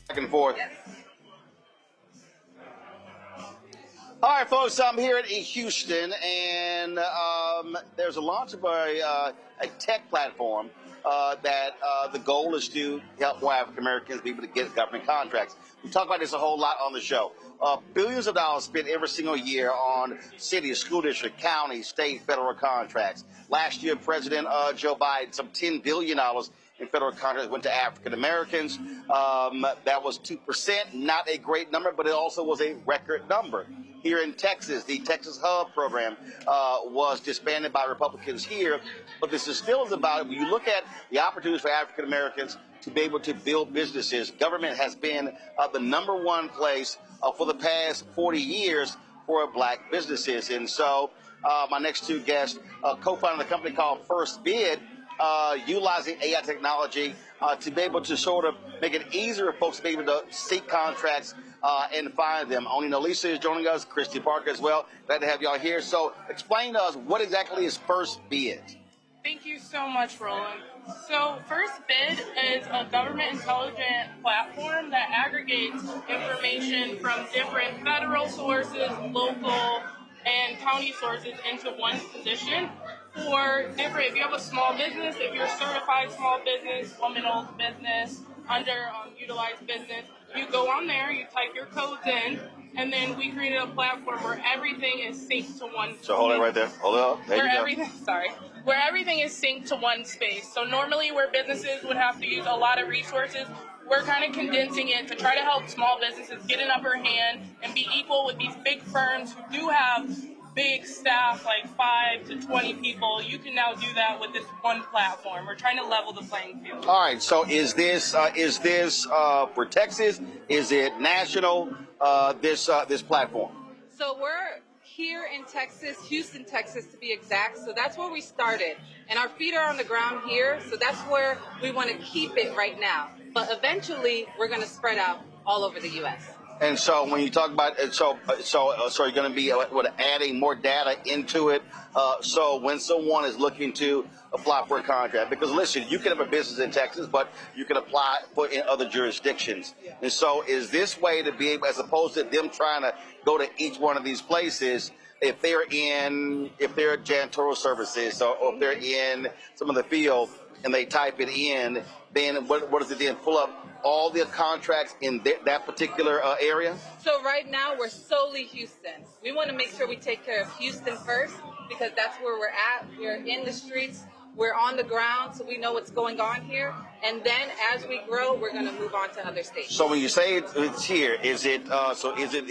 Back and forth. All right, folks, I'm here in Houston, and there's a launch of a tech platform that the goal is to help more African Americans be able to get government contracts. We talk about this a whole lot on the show. Billions of dollars spent every single year on city, school district, county, state, federal contracts. Last year, President Joe Biden, some $10 billion in federal contracts went to African Americans. That was 2%, not a great number, but it also was a record number. Here in Texas, the Texas Hub program was disbanded by Republicans here, but this is still about, when you look at the opportunities for African Americans to be able to build businesses, government has been the #1 place for the past 40 years for black businesses. And so my next two guests co-founded a company called First Bid, utilizing AI technology to be able to sort of make it easier for folks to be able to seek contracts and find them. Oni Nolisa is joining us, Christy Parker as well. Glad to have y'all here. So explain to us, what exactly is First Bid? Thank you so much, Roland. So First Bid is a government intelligence platform that aggregates information from different federal sources, local, and county sources into one position for different, if you have a small business, if you're a certified small business, woman-owned business, underutilized business, you go on there, you type your codes in, and then we created a platform where everything is synced to one. So hold it right there. Hold it up. There you go. Where everything is synced to one space. So normally where businesses would have to use a lot of resources, we're kind of condensing it to try to help small businesses get an upper hand and be equal with these big firms who do have big staff, like 5 to 20 people. You can now do that with this one platform. We're trying to level the playing field. All right. So is this for Texas? Is it national? This platform. So we're here in Texas, Houston, Texas to be exact. So that's where we started. And our feet are on the ground here. So that's where we want to keep it right now. But eventually, we're going to spread out all over the U.S. And so when you talk about it, so you're going to be adding more data into it. So when someone is looking to apply for a contract, because listen, you can have a business in Texas, but you can apply for in other jurisdictions. And so is this way to be able, as opposed to them trying to go to each one of these places, if they're janitorial services or if they're in some of the field and they type it in, then what does it then pull up? All the contracts in that particular area? So right now, we're solely Houston. We want to make sure we take care of Houston first because that's where we're at. We're in the streets. We're on the ground, so we know what's going on here. And then as we grow, we're going to move on to other states. So when you say it's here, is it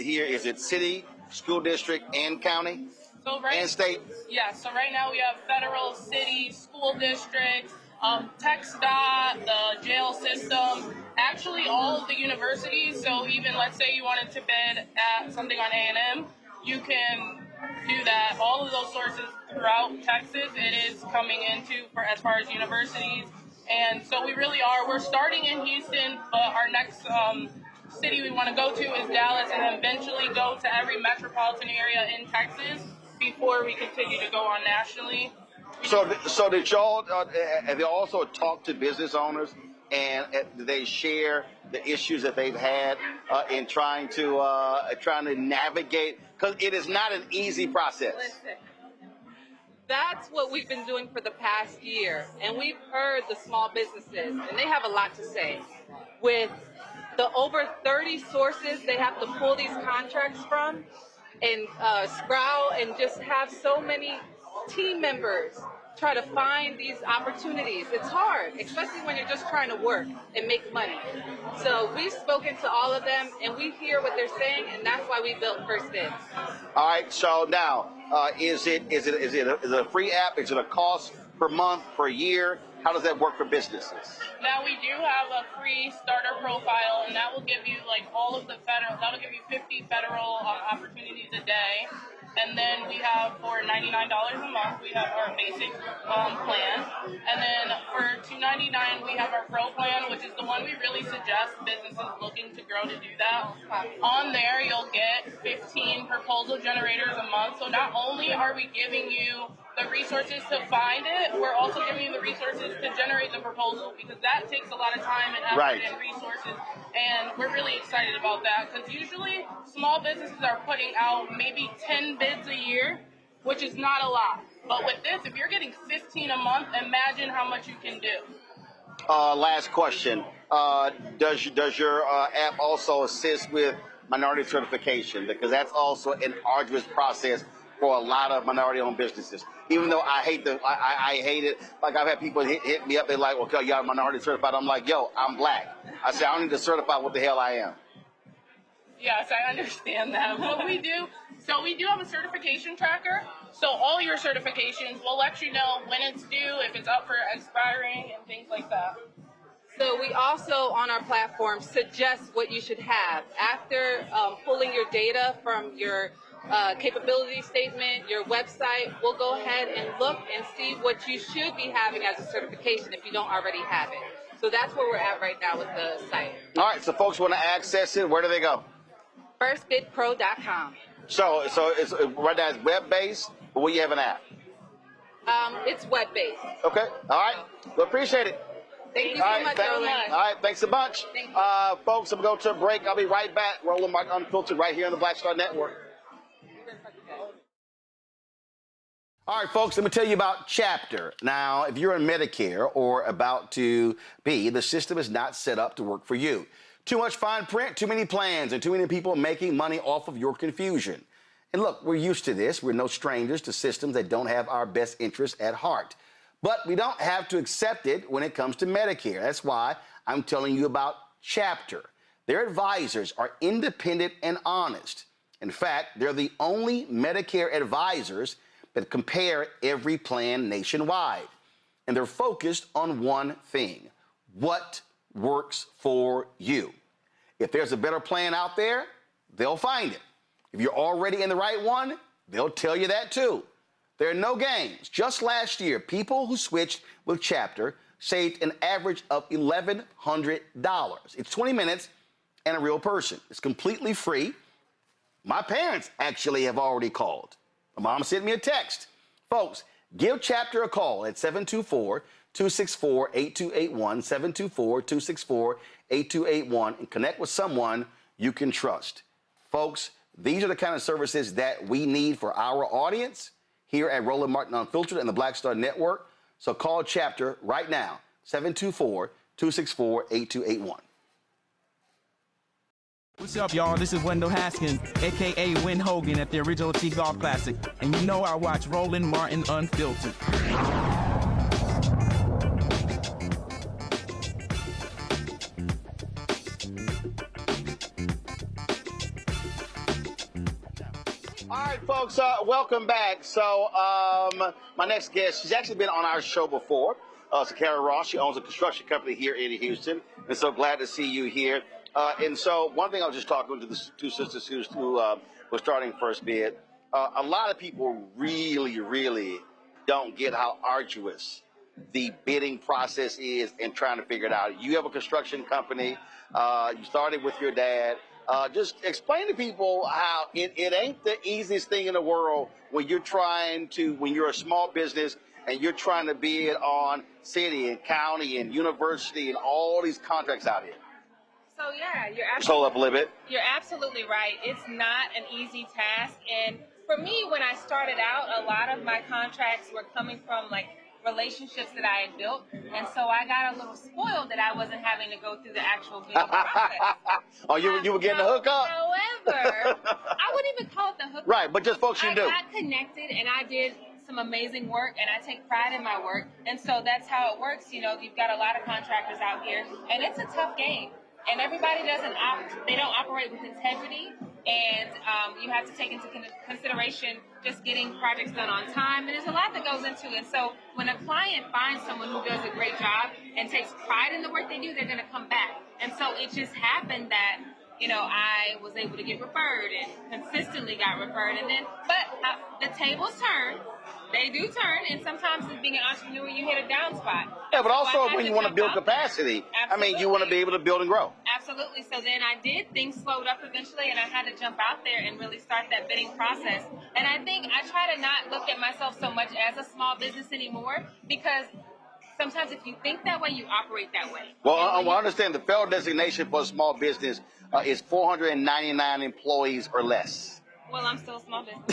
here? Is it city, school district, and county? And state? Yeah, so right now we have federal, city, school districts, TxDOT, the jail system, actually all of the universities. So even let's say you wanted to bid at something on A&M, you can do that. All of those sources throughout Texas, it is coming into for as far as universities. And so we really are. We're starting in Houston, but our next city we want to go to is Dallas, and then eventually go to every metropolitan area in Texas before we continue to go on nationally. So did y'all have you also talked to business owners, and do they share the issues that they've had in trying to navigate? Because it is not an easy process. Listen, that's what we've been doing for the past year, and we've heard the small businesses, and they have a lot to say. With the over 30 sources they have to pull these contracts from, and sprout, and just have so many team members try to find these opportunities. It's hard, especially when you're just trying to work and make money. So we've spoken to all of them, and we hear what they're saying, and that's why we built First Bids. All right, so now, is it a free app? Is it a cost per month, per year? How does that work for businesses? Now we do have a free starter profile, and that will give you like all of the federal. That will give you 50 federal opportunities a day. And then we have for $99 a month, we have our basic plan. And then for $299, we have our pro plan, which is the one we really suggest businesses looking to grow to do that. On there, you'll get 15 proposal generators a month. So not only are we giving you the resources to find it, we're also giving you the resources to generate the proposal, because that takes a lot of time and effort and resources. And we're really excited about that, because usually small businesses are putting out maybe 10 bids a year, which is not a lot. But with this, if you're getting 15 a month, imagine how much you can do. Last question. Does your app also assist with minority certification? Because that's also an arduous process for a lot of minority-owned businesses. Even though I hate it. Like, I've had people hit me up. They're like, "Okay, y'all minority certified." I'm like, "Yo, I'm black." I said, "I don't need to certify what the hell I am." Yes, I understand that. What we do, so we do have a certification tracker. So all your certifications, we'll let you know when it's due, if it's up for expiring, and things like that. So we also, on our platform, suggest what you should have. After pulling your data from your capability statement, your website, we'll go ahead and look and see what you should be having as a certification if you don't already have it. So that's where we're at right now with the site. All right, so folks want to access it. Where do they go? Firstbidpro.com. So it's right now it's web-based, but will you have an app? It's web-based. Okay, all right. Well, appreciate it. Thank you so much, Nolan. All right, thanks a bunch. Folks, I'm going to go to a break. I'll be right back. Roland Martin Unfiltered right here on the Black Star Network. All right, folks, let me tell you about Chapter. Now, if you're in Medicare or about to be, the system is not set up to work for you. Too much fine print, too many plans, and too many people making money off of your confusion. And look, we're used to this. We're no strangers to systems that don't have our best interests at heart. But we don't have to accept it when it comes to Medicare. That's why I'm telling you about Chapter. Their advisors are independent and honest. In fact, they're the only Medicare advisors that compare every plan nationwide. And they're focused on one thing: what works for you. If there's a better plan out there, they'll find it. If you're already in the right one, they'll tell you that too. There are no games. Just last year, people who switched with Chapter saved an average of $1,100. It's 20 minutes and a real person. It's completely free. My parents actually have already called. My mom sent me a text. Folks, give Chapter a call at 724-264-8281, 724-264-8281, and connect with someone you can trust. Folks, these are the kind of services that we need for our audience here at Roland Martin Unfiltered and the Black Star Network. So call Chapter right now, 724-264-8281. What's up, y'all? This is Wendell Haskins, a.k.a. Win Hogan at the original T-Golf Classic. And you know I watch Roland Martin Unfiltered. All right, folks, welcome back. So my next guest, she's actually been on our show before. Sakara Ross, she owns a construction company here in Houston. And so glad to see you here. And so one thing I was just talking to the two sisters who were starting First Bid. A lot of people really don't get how arduous the bidding process is and trying to figure it out. You have a construction company. You started with your dad. Just explain to people how it ain't the easiest thing in the world when you're when you're a small business and you're trying to bid on city and county and university and all these contracts out here. So yeah, Hold up a little bit. You're absolutely right. It's not an easy task. And for me, when I started out, a lot of my contracts were coming from like relationships that I had built. And so I got a little spoiled that I wasn't having to go through the actual bidding process. Oh, you were getting the hookup? However, I wouldn't even call it the hookup. Right, but just folks you do. I got connected and I did some amazing work, and I take pride in my work. And so that's how it works. You know, you've got a lot of contractors out here, and it's a tough game. And everybody they don't operate with integrity, and you have to take into consideration just getting projects done on time. And there's a lot that goes into it. So when a client finds someone who does a great job and takes pride in the work they do, they're going to come back. And so it just happened that, you know, I was able to get referred and consistently got referred. And then, but the tables turn. They do turn, and sometimes as being an entrepreneur, you hit a down spot. Yeah, but also So when you want to build capacity, I mean, you want to be able to build and grow. Absolutely. So then I did, things slowed up eventually, and I had to jump out there and really start that bidding process. And I think I try to not look at myself so much as a small business anymore, because sometimes if you think that way, you operate that way. Well, I understand the federal designation for a small business is 499 employees or less. Well, I'm still a small business.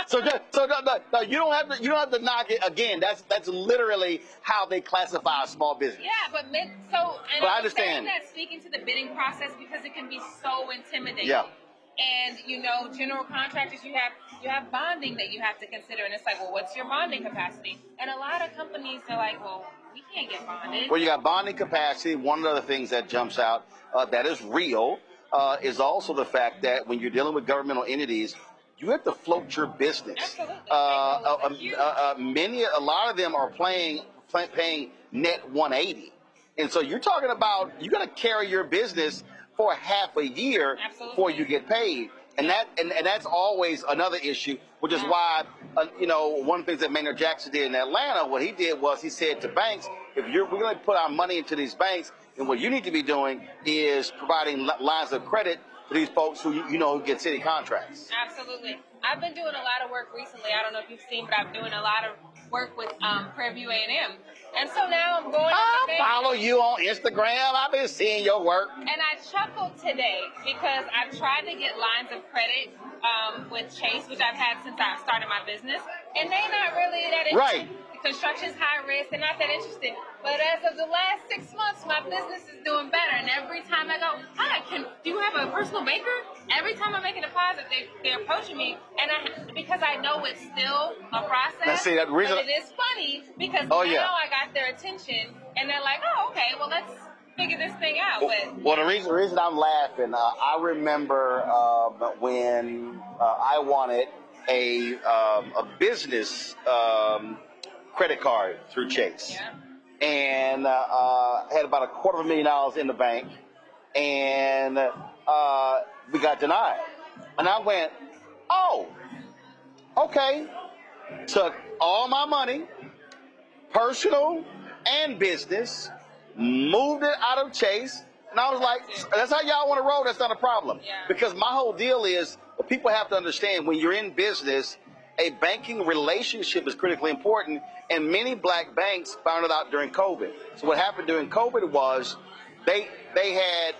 so no, you don't have to knock it again. That's literally how they classify a small business. Yeah, but I understand that, speaking to the bidding process, because it can be so intimidating. Yeah. And you know, general contractors, you have bonding that you have to consider, and it's like, well, what's your bonding capacity? And a lot of companies are like, well, we can't get bonded. Well, you got bonding capacity. One of the things that jumps out that is real. Is also the fact that when you're dealing with governmental entities, you have to float your business. Absolutely. A lot of them are paying net 180, and so you're talking about you got to carry your business for half a year before you get paid, and that's always another issue, which is why you know, one of the things that Maynard Jackson did in Atlanta, what he did was he said to banks, we're going to put our money into these banks. And what you need to be doing is providing lines of credit to these folks who who get city contracts. Absolutely. I've been doing a lot of work recently. I don't know if you've seen, but I'm doing a lot of work with Prairie View A&M. And so now I'm going I follow you on Instagram. I've been seeing your work. And I chuckled today because I've tried to get lines of credit with Chase, which I've had since I started my business. And they're not really that interested. Right. Construction's high risk, they're not that interested. But as of the last 6 months, my business is doing better. And every time I go, hi, do you have a personal banker? Every time I make a deposit, they're approaching me. And because I know it's still a process. Let's see, that reason. But it is funny because now I got their attention. And they're like, oh, okay, well, let's figure this thing out. Well, the reason I'm laughing, I remember when I wanted a business credit card through Chase, and had about $250,000 in the bank, and we got denied. And I went, oh, okay. Took all my money, personal and business, moved it out of Chase, and I was like, that's how y'all want to roll, that's not a problem. Because my whole deal is, people have to understand, when you're in business, a banking relationship is critically important, and many black banks found it out during COVID. So what happened during COVID was they had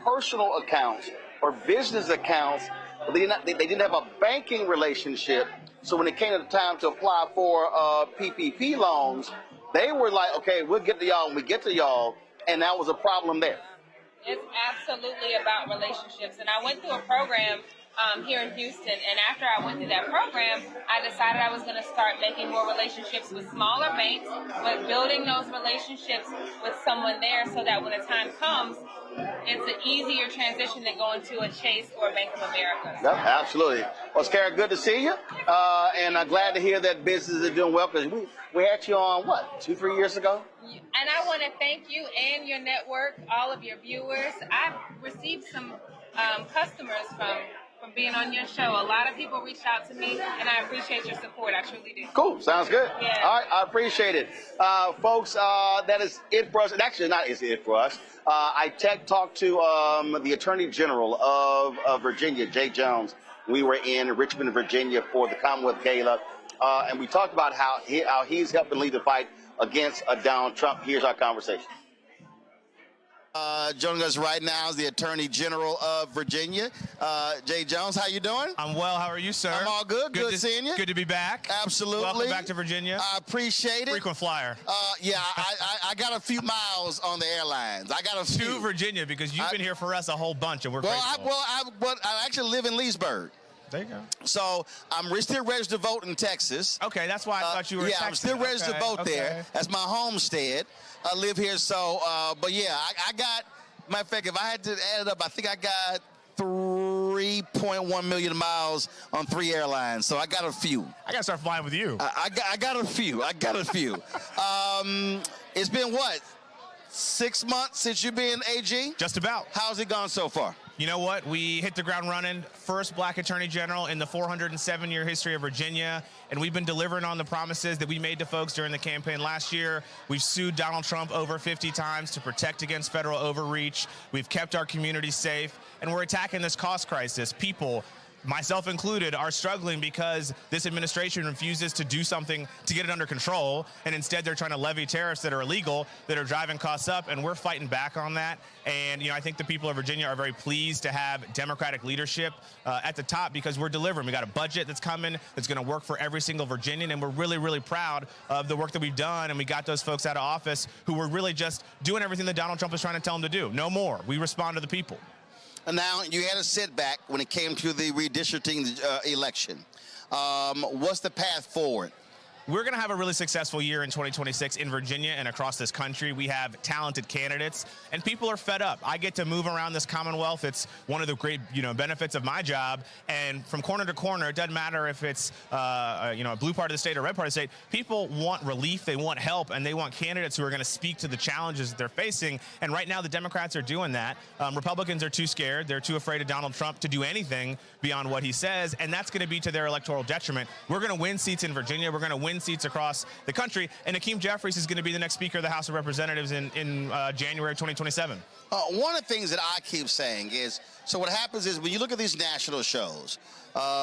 personal accounts or business accounts, but they didn't have a banking relationship. So when it came to the time to apply for PPP loans, they were like, okay, we'll get to y'all when we get to y'all, and that was a problem there. It's absolutely about relationships, and I went through a program here in Houston, and after I went through that program, I decided I was going to start making more relationships with smaller banks, but building those relationships with someone there so that when the time comes, it's an easier transition than going to a Chase or a Bank of America. Yep, absolutely. Well, Scarra, good to see you, and I'm glad to hear that businesses are doing well, because we had you on, 2-3 years ago? And I want to thank you and your network, all of your viewers. I've received some customers from being on your show. A lot of people reached out to me, and I appreciate your support. I truly do. Cool. Sounds good. Yeah. All right. I appreciate it. Folks, that is it for us. And actually, not is it for us. I talked to the Attorney General of Virginia, Jay Jones. We were in Richmond, Virginia for the Commonwealth Gala, and we talked about how he's helping lead the fight against Donald Trump. Here's our conversation. Joining us right now is the Attorney General of Virginia, Jay Jones. How you doing? I'm well. How are you, sir? I'm all good. Good seeing you. Good to be back. Absolutely. Welcome back to Virginia. I appreciate it. Frequent flyer. Yeah, I got a few miles on the airlines. I got a few. To Virginia, because you've been here for us a whole bunch, and we're grateful. I actually live in Leesburg. There you go. So I'm still registered to vote in Texas. Okay, that's why I thought you were. Yeah, I'm still registered to vote there. That's my homestead. I live here, so. But yeah, I got. Matter of fact, if I had to add it up, I think I got 3.1 million miles on 3 airlines. So I got a few. I gotta start flying with you. I got a few. It's been what? 6 months since you've been AG? Just about. How's it gone so far? You know what? We hit the ground running. First black attorney general in the 407-year history of Virginia. And we've been delivering on the promises that we made to folks during the campaign last year. We've sued Donald Trump over 50 times to protect against federal overreach. We've kept our community safe. And we're attacking this cost crisis. People, myself included, are struggling because this administration refuses to do something to get it under control, and instead they're trying to levy tariffs that are illegal, that are driving costs up, and we're fighting back on that. And I think the people of Virginia are very pleased to have Democratic leadership at the top because we're delivering. We got a budget that's coming that's going to work for every single Virginian, and we're really, really proud of the work that we've done, and we got those folks out of office who were really just doing everything that Donald Trump was trying to tell them to do. No more. We respond to the people. And now you had a setback when it came to the redistricting election. What's the path forward? We're going to have a really successful year in 2026 in Virginia and across this country. We have talented candidates, and people are fed up. I get to move around this Commonwealth. It's one of the great, benefits of my job. And from corner to corner, it doesn't matter if it's, a blue part of the state or red part of the state. People want relief, they want help, and they want candidates who are going to speak to the challenges that they're facing. And right now, the Democrats are doing that. Republicans are too scared. They're too afraid of Donald Trump to do anything beyond what he says, and that's going to be to their electoral detriment. We're going to win seats in Virginia. We're going to win seats across the country, and Hakeem Jeffries is going to be the next Speaker of the House of Representatives in January 2027. One of the things that I keep saying is, so what happens is when you look at these national shows,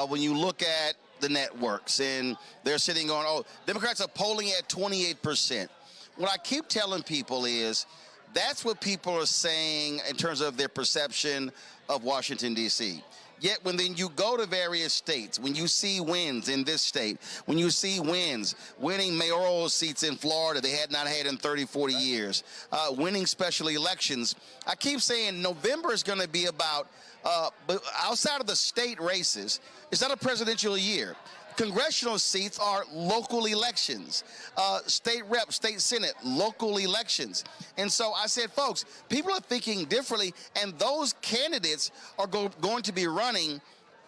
when you look at the networks, and they're sitting going, oh, Democrats are polling at 28%. What I keep telling people is that's what people are saying in terms of their perception of Washington, D.C. Yet when then you go to various states, when you see wins in this state, when you see winning mayoral seats in Florida they had not had in 30, 40 years, winning special elections, I keep saying November is going to be about, but outside of the state races, it's not a presidential year. Congressional seats are local elections. State rep, state senate, local elections. And so I said, folks, people are thinking differently, and those candidates are going to be running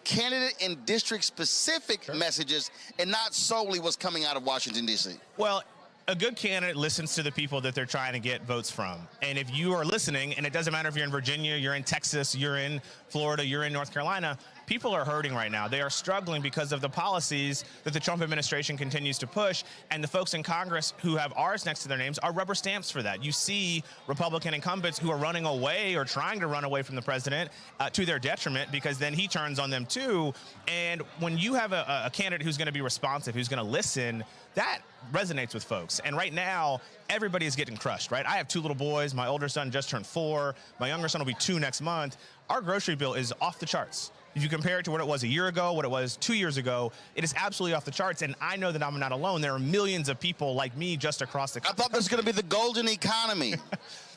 candidate and district-specific messages and not solely what's coming out of Washington, D.C. Well, a good candidate listens to the people that they're trying to get votes from. And if you are listening, and it doesn't matter if you're in Virginia, you're in Texas, you're in Florida, you're in North Carolina, people are hurting right now. They are struggling because of the policies that the Trump administration continues to push, and the folks in Congress who have R's next to their names are rubber stamps for that. You see Republican incumbents who are running away or trying to run away from the president to their detriment because then he turns on them too. And when you have a candidate who's going to be responsive, who's going to listen, that resonates with folks. And right now, everybody is getting crushed, right? I have 2 little boys. My older son just turned 4. My younger son will be 2 next month. Our grocery bill is off the charts. If you compare it to what it was a year ago, what it was 2 years ago, it is absolutely off the charts. And I know that I'm not alone. There are millions of people like me just across the country. I thought this was going to be the golden economy.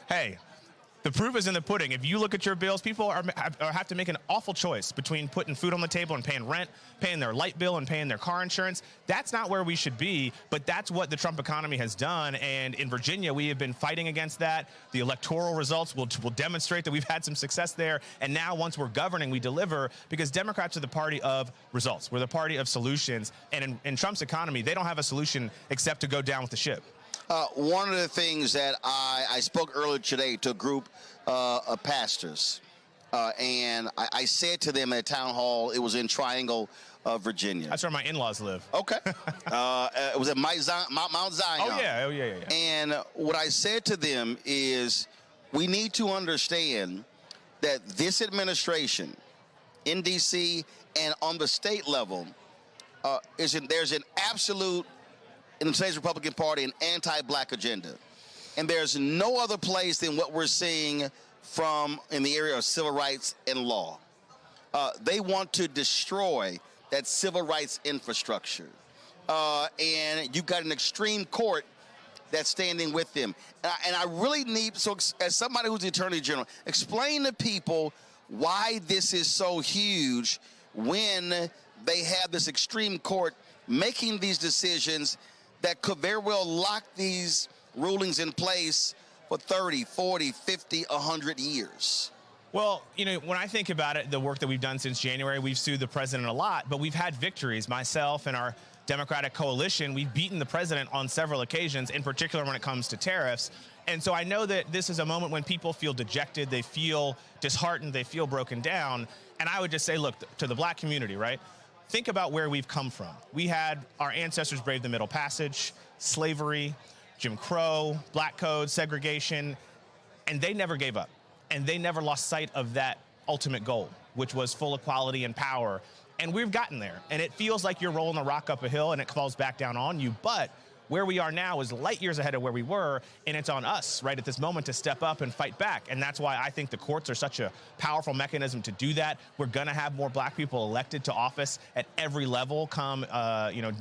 Hey, the proof is in the pudding. If you look at your bills, people have to make an awful choice between putting food on the table and paying rent, paying their light bill and paying their car insurance. That's not where we should be, but that's what the Trump economy has done. And in Virginia, we have been fighting against that. The electoral results will demonstrate that we've had some success there. And now once we're governing, we deliver because Democrats are the party of results. We're the party of solutions. And in Trump's economy, they don't have a solution except to go down with the ship. One of the things that I spoke earlier today to a group of pastors, and I said to them at a town hall, it was in Triangle, Virginia. That's where my in-laws live. Okay. It was at Mount Zion. Oh, yeah. And what I said to them is we need to understand that this administration in D.C. and on the state level, there's an absolute, in the state's Republican Party, an anti-black agenda. And there's no other place than what we're seeing in the area of civil rights and law. They want to destroy that civil rights infrastructure. And you've got an extreme court that's standing with them. And I really need, so as somebody who's the Attorney General, explain to people why this is so huge when they have this extreme court making these decisions that could very well lock these rulings in place for 30, 40, 50, 100 years? Well, you know, when I think about it, the work that we've done since January, we've sued the president a lot, but we've had victories. Myself and our Democratic coalition, we've beaten the president on several occasions, in particular when it comes to tariffs. And so I know that this is a moment when people feel dejected, they feel disheartened, they feel broken down. And I would just say, look, to the black community, right? Think about where we've come from. We had our ancestors brave the Middle Passage, slavery, Jim Crow, black code, segregation, and they never gave up. And they never lost sight of that ultimate goal, which was full equality and power. And we've gotten there. And it feels like you're rolling a rock up a hill and it falls back down on you. But where we are now is light years ahead of where we were, and it's on us right at this moment to step up and fight back. And that's why I think the courts are such a powerful mechanism to do that. We're going to have more black people elected to office at every level come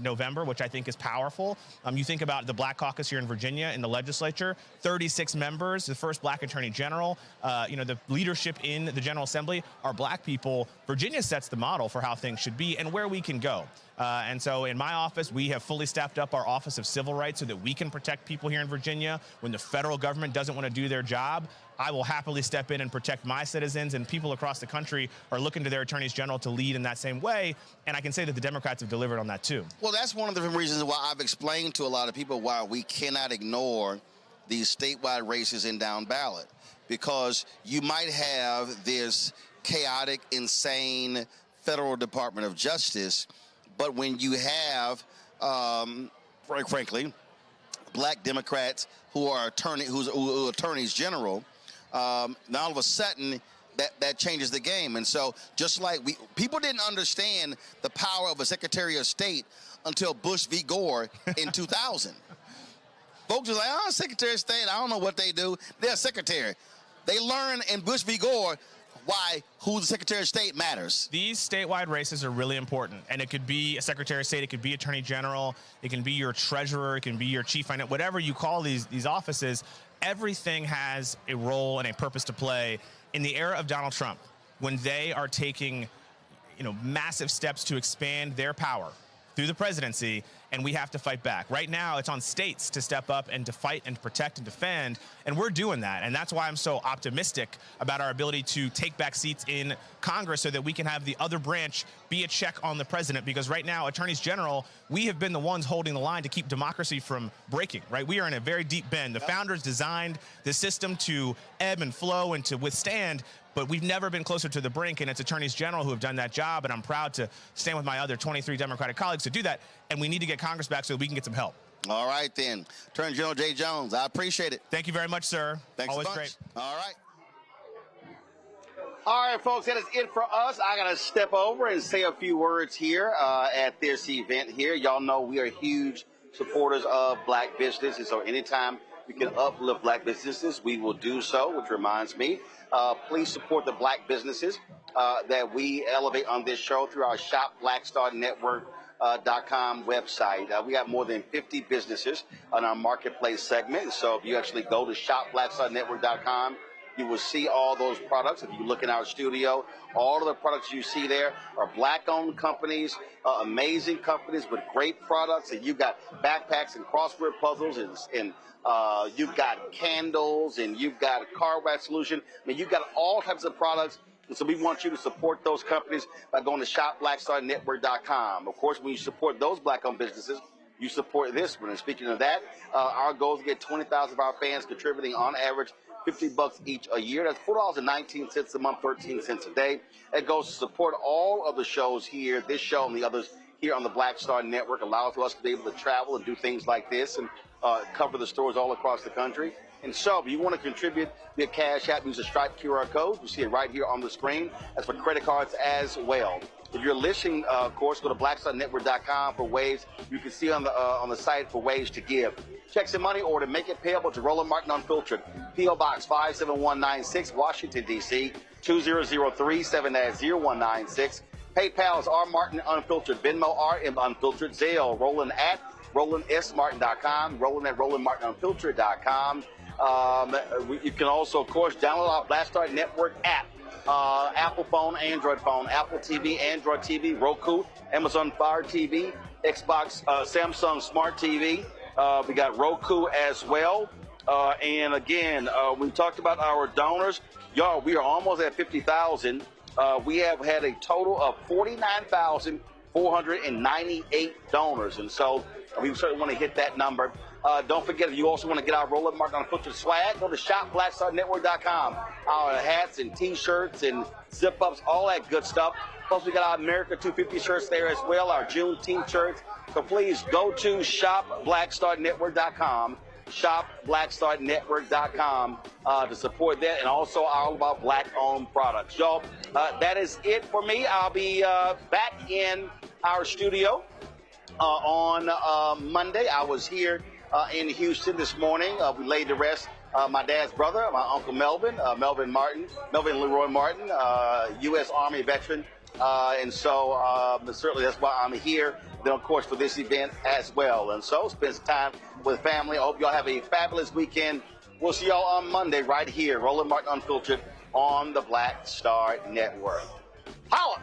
November, which I think is powerful. You think about the Black Caucus here in Virginia in the legislature, 36 members, the first black attorney general, the leadership in the General Assembly are black people. Virginia sets the model for how things should be and where we can go. And so in my office, we have fully staffed up our Office of Civil Rights so that we can protect people here in Virginia. When the federal government doesn't want to do their job, I will happily step in and protect my citizens, and people across the country are looking to their attorneys general to lead in that same way. And I can say that the Democrats have delivered on that too. Well, that's one of the reasons why I've explained to a lot of people why we cannot ignore these statewide races in down ballot, because you might have this chaotic, insane federal Department of Justice, but when you have, frankly, black Democrats who are attorneys general, now all of a sudden that changes the game. And so just like people didn't understand the power of a Secretary of State until Bush v. Gore in 2000. Folks are like, Secretary of State, I don't know what they do. They're a secretary. They learn in Bush v. Gore who the Secretary of State matters. These statewide races are really important, and it could be a Secretary of State, it could be Attorney General, it can be your treasurer, it can be your chief finance, whatever you call these offices. Everything has a role and a purpose to play. In the era of Donald Trump, when they are taking, massive steps to expand their power through the presidency, and we have to fight back. Right now, it's on states to step up and to fight and to protect and defend, and we're doing that. And that's why I'm so optimistic about our ability to take back seats in Congress so that we can have the other branch be a check on the president, because right now, attorneys general, we have been the ones holding the line to keep democracy from breaking, right? We are in a very deep bend. The founders designed the system to ebb and flow and to withstand, but we've never been closer to the brink, and it's attorneys general who have done that job, and I'm proud to stand with my other 23 Democratic colleagues to do that, and we need to get Congress back so that we can get some help. All right, then. Attorney General Jay Jones, I appreciate it. Thank you very much, sir. Thanks Always a bunch. great. All right. All right, folks, that is it for us. I got to step over and say a few words here at this event here. Y'all know we are huge supporters of black businesses, so anytime we can uplift black businesses, we will do so, which reminds me, please support the black businesses that we elevate on this show through our Shop Blackstar Network.com website. We have more than 50 businesses on our marketplace segment. So if you actually go to shopblackstarnetwork.com, you will see all those products. If you look in our studio, all of the products you see there are black-owned companies, amazing companies with great products. And you've got backpacks and crossword puzzles, and you've got candles, and you've got a car wash solution. I mean, you've got all types of products. And so we want you to support those companies by going to shopblackstarnetwork.com. Of course, when you support those black-owned businesses, you support this one. And speaking of that, our goal is to get 20,000 of our fans contributing on average $50 each a year. That's $4.19 a month, 13 cents a day. It goes to support all of the shows here, this show and the others here on the Black Star Network, allows for us to be able to travel and do things like this and cover the stores all across the country. And so if you want to contribute via Cash App, use the Stripe QR code. You see it right here on the screen. That's for credit cards as well. If you're listening, of course, go to blackstarnetwork.com for ways you can see on the site for ways to give. Checks and money order, make it payable to Roland Martin Unfiltered. P.O. Box 57196, Washington, D.C. 2003 7-0196. PayPal is R. Martin Unfiltered. Venmo RM Unfiltered. Zelle, Roland at RolandSMartin.com. Roland at RolandMartinUnfiltered.com. You can also, of course, download our Black Star Network app Apple phone, Android phone, Apple TV, Android TV, Roku, Amazon Fire TV, Xbox, Samsung Smart TV. We got Roku as well. And again, we talked about our donors. Y'all, we are almost at 50,000. We have had a total of 49,498 donors. And so we certainly want to hit that number. Don't forget, if you also want to get our Roland Martin Unfiltered swag, go to shopblackstarnetwork.com. Our hats and T-shirts and zip-ups, all that good stuff. Plus, we got our America 250 shirts there as well, our Juneteenth shirts. So please go to shopblackstarnetwork.com, shopblackstarnetwork.com to support that, and also all of our Black-owned products. Y'all, that is it for me. I'll be back in our studio on Monday. I was here in Houston this morning. We laid to rest my dad's brother, my Uncle Melvin, Melvin Leroy Martin, U.S. Army veteran. And so certainly that's why I'm here. Then, of course, for this event as well. And so spend some time with family. I hope y'all have a fabulous weekend. We'll see y'all on Monday right here, Roland Martin Unfiltered on the Black Star Network. Holla!